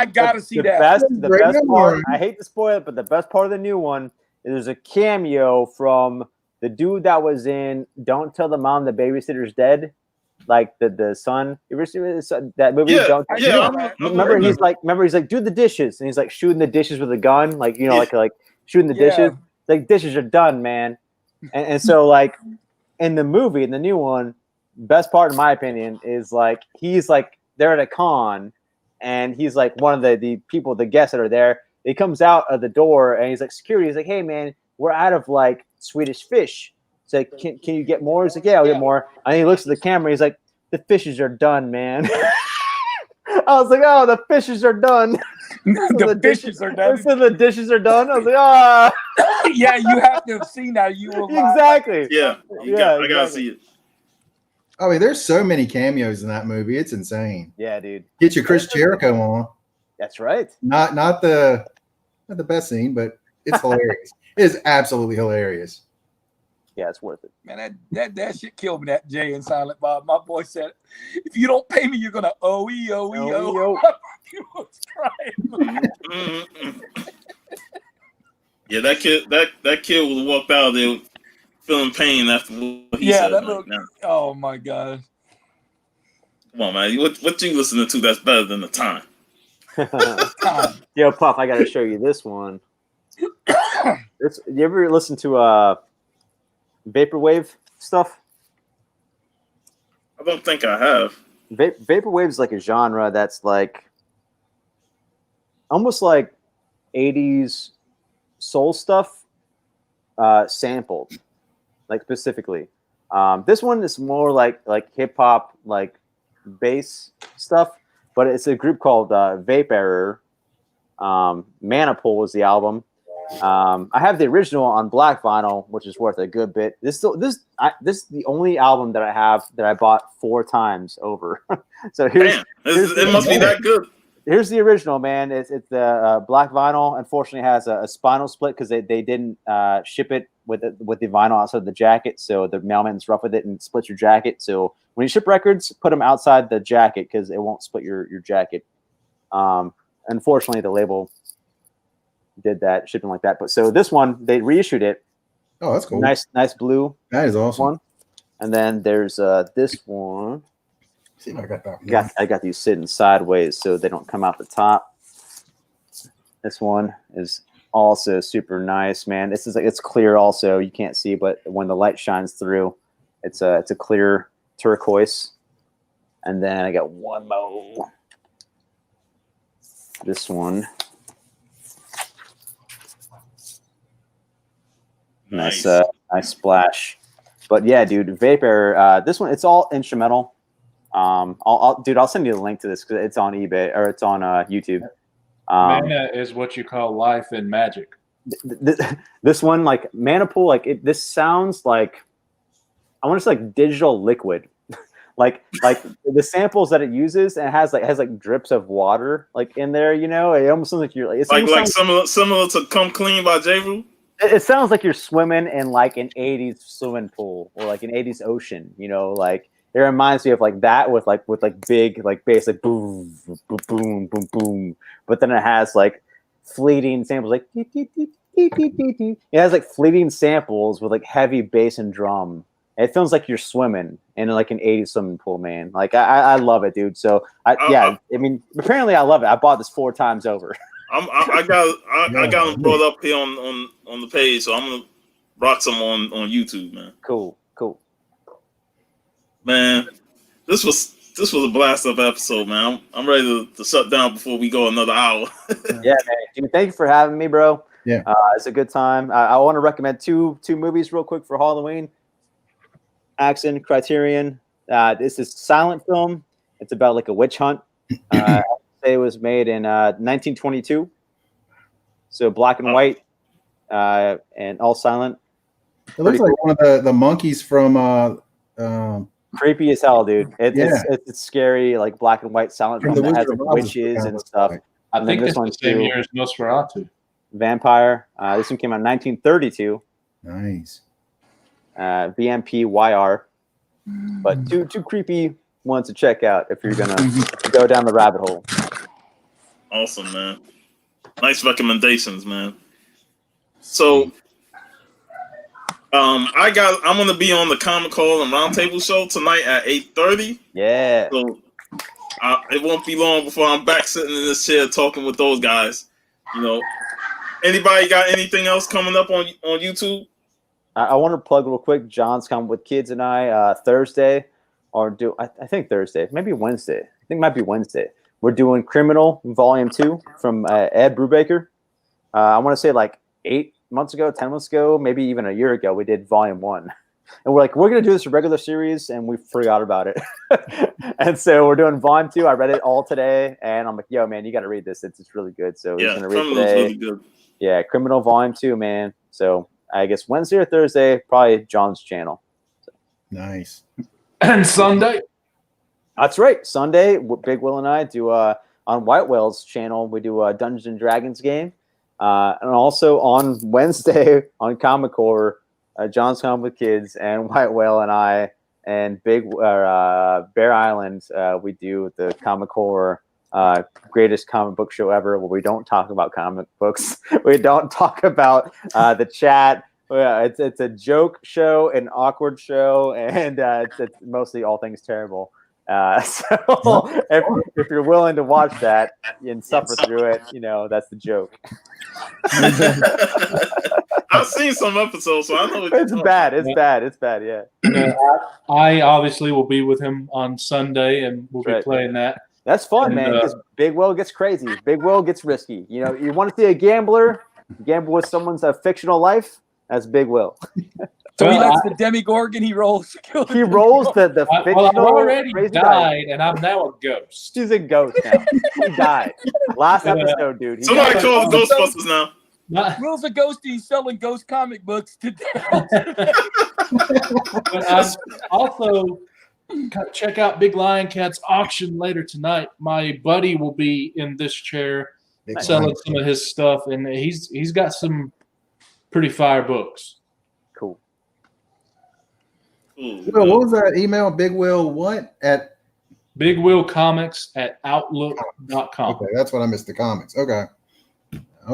gotta see that. The best part. I hate to spoil it, but the best part of the new one is there's a cameo from the dude that was in "Don't Tell the Mom the Babysitter's Dead," like the son. You ever seen that movie? Yeah, Remember he's like, do the dishes, and he's like shooting the dishes with a gun, like like shooting the dishes. Like, dishes are done, man. And so like in the movie, in the new one, best part in my opinion is like he's like they're at a con, and he's like one of the people, the guests that are there. He comes out of the door and he's like, security. He's like, "Hey man, we're out of like Swedish fish." He's like, can you get more? He's like, "Yeah, I'll get more." And he looks at the camera. He's like, "The fishes are done, man." I was like, "Oh, the fishes are done." The dishes are done. So the dishes are done. I was like, "Ah." Yeah, you have to have seen that. You will Exactly. Yeah, I gotta see it. I mean, there's so many cameos in that movie. It's insane. Yeah, dude. Get your Chris Jericho on. That's right. Not the best scene, but it's hilarious. It is absolutely hilarious. Yeah, it's worth it. Man, that shit killed me, that Jay and Silent Bob. My boy said, "If you don't pay me, you're gonna oh." He was crying. Yeah, that kid would have walked out of there feeling pain after what he said. Oh my god. Come on, man. What you listening to that's better than The Time? Yo, Puff, I gotta show you this one. You ever listen to vaporwave stuff? I don't think I have. Vaporwave is like a genre that's like almost like 80s soul stuff sampled, like specifically. This one is more like hip hop, like bass stuff, but it's a group called Vape Error. Maniple is the album. I have the original on black vinyl, which is worth a good bit. This is the only album that I have that I bought 4 times over. So it must be that good. Here's the original, man. It's the black vinyl. Unfortunately, has a spinal split because they didn't ship it with the vinyl outside the jacket. So the mailman's rough with it and splits your jacket. So when you ship records, put them outside the jacket because it won't split your jacket. Unfortunately, the label did that, shipping like that. But so this one, they reissued it. Oh, that's cool. Nice blue. That is awesome. One. And then there's this one. See if I got that. I got these sitting sideways so they don't come out the top. This one is also super nice, man. This is like, it's clear also. You can't see, but when the light shines through, it's a clear turquoise. And then I got one more. This one. Nice splash. But yeah, dude, Vapor. This one, it's all instrumental. I'll send you the link to this because it's on eBay or it's on YouTube. Mana is what you call life in magic. This one, like Maniple, like this sounds like, I want to say like digital liquid. like the samples that it uses, and it has like drips of water like in there. You know, it almost sounds like you're like similar to "Come Clean" by J. Rule. It sounds like you're swimming in like an 80s swimming pool or like an 80s ocean. You know, like. It reminds me of like that with big like bass, like boom, boom, boom, boom, boom. But then it has like fleeting samples like It has like fleeting samples with like heavy bass and drum. It feels like you're swimming in like an 80s swimming pool, man. Like I love it, dude. So I mean, apparently I love it. I bought this 4 times over. I got them brought up here on the page, so I'm gonna rock some on YouTube, man. Cool. Man, this was a blast of episode, man. I'm ready to shut down before we go another hour. Yeah, man. Dude, thank you for having me, bro. Yeah, it's a good time. I want to recommend two movies real quick for Halloween. Action Criterion. This is a silent film. It's about like a witch hunt. I say it was made in 1922, so black and white, and all silent. it looks like one of the monkeys from. Creepy as hell, dude. It's scary, like black and white silent film that has like, witches and stuff. I think this one's the same year as Nosferatu. Vampire. This one came out in 1932. Nice. VMPYR. But two creepy ones to check out if you're gonna go down the rabbit hole. Awesome, man. Nice recommendations, man. So I'm gonna be on the Comic Hall and Roundtable show tonight at 8:30. Yeah. So it won't be long before I'm back sitting in this chair talking with those guys. You know, anybody got anything else coming up on YouTube? I want to plug real quick. John's coming with kids and I Thursday, or I think Thursday, maybe Wednesday. I think it might be Wednesday. We're doing Criminal Volume 2 from Ed Brubaker. I want to say like 10 months ago, maybe even a year ago, we did Volume 1. And we're going to do this regular series, and we forgot about it. And so we're doing Volume 2. I read it all today, and I'm like, yo, man, you got to read this. It's really good. So we're going to read today. Really good. Yeah, Criminal Volume 2, man. So I guess Wednesday or Thursday, probably John's channel. So. Nice. And Sunday? That's right. Sunday, Big Will and I do on White Whale's channel, we do a Dungeons and Dragons game. And also on Wednesday on Comic Core, John's Coming with Kids and White Whale and I and Bear Island, we do the Comic Core greatest comic book show ever, where we don't talk about comic books. We don't talk about the chat. It's a joke show, an awkward show, and it's mostly all things terrible. So if you're willing to watch that and suffer through it, that's the joke. I've seen some episodes, so I know it's bad. It's bad. Yeah. I obviously will be with him on Sunday, and we'll be playing that. That's fun, man. Because Big Will gets crazy. Big Will gets risky. You want to see a gambler gamble with someone's fictional life? That's Big Will. So he lets the Demogorgon. He rolls. He rolls the fictional. I've already died, and I'm now a ghost. He's a ghost now. He died last episode, dude. Somebody call the Ghostbusters now. Will's a ghost. He's selling ghost comic books today. But I also check out Big Lion Cat's auction later tonight. My buddy will be in this chair selling some of his stuff, and he's got some pretty fire books. Cool. Well, what was that email? Big Will what? At BigWillComics@outlook.com. Okay, that's what I missed, the comics. Okay.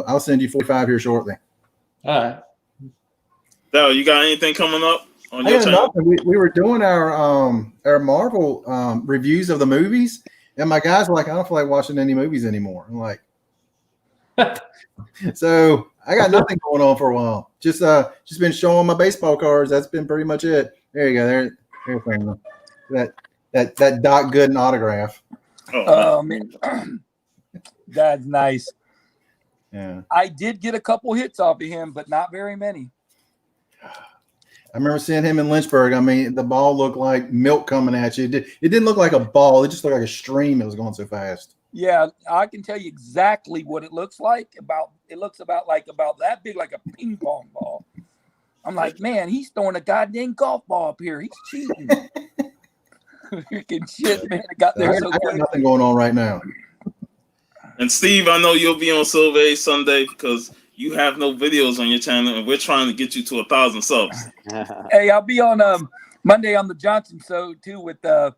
I'll send you 45 here shortly. All right. Dale, you got anything coming up on your channel? We were doing our Marvel reviews of the movies, and my guys were like, I don't feel like watching any movies anymore. I'm like, so I got nothing going on for a while. Just been showing my baseball cards. That's been pretty much it. There you go. There's that Doc Gooden autograph. Oh man, that's nice. Yeah, I did get a couple hits off of him, but not very many. I remember seeing him in Lynchburg. I mean, the ball looked like milk coming at you. It didn't look like a ball. It just looked like a stream. It was going so fast. Yeah, I can tell you exactly what it looks like. It looks about that big, like a ping pong ball. I'm like, man, he's throwing a goddamn golf ball up here. He's cheating. Freaking shit, man! It got there so I got quick. nothing going on right now. And Steve, I know you'll be on Silver Age Sunday because you have no videos on your channel, and we're trying to get you to 1,000 subs. Hey, I'll be on Monday on the Johnson show too with I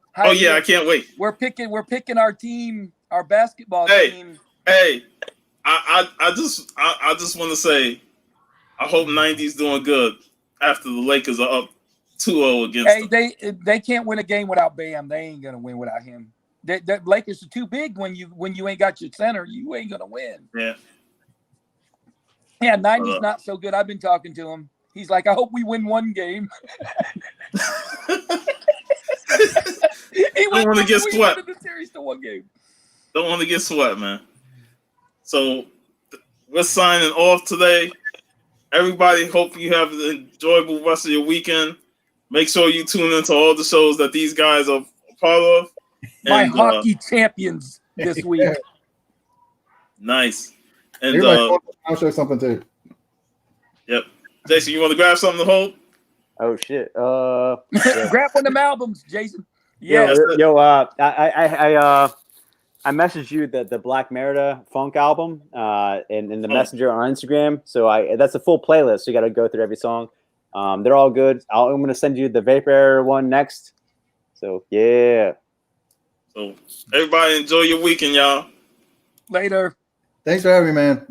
can't wait. We're picking our team, our basketball team. Hey, I just want to say, I hope 90's doing good after the Lakers are up 2-0 against them. They can't win a game without Bam. They ain't gonna win without him. The Lakers are too big when you ain't got your center. You ain't gonna win. Yeah. Yeah, 90's not so good. I've been talking to him. He's like, I hope we win one game. Don't want to get swept. The series to one game. Don't want to get swept, man. So we're signing off today. Everybody, hope you have an enjoyable rest of your weekend. Make sure you tune into all the shows that these guys are a part of. My hockey champions this week. Nice. And I'll show something too. Yep. Jason, you want to grab something to hold? Oh shit. Grab one of them albums, Jason. Yeah. Yeah. I messaged you the Black Merida funk album in the messenger on Instagram. So that's a full playlist. So you got to go through every song. They're all good. I'm going to send you the Vapor Air one next. So yeah. So everybody enjoy your weekend, y'all. Later. Thanks for having me, man.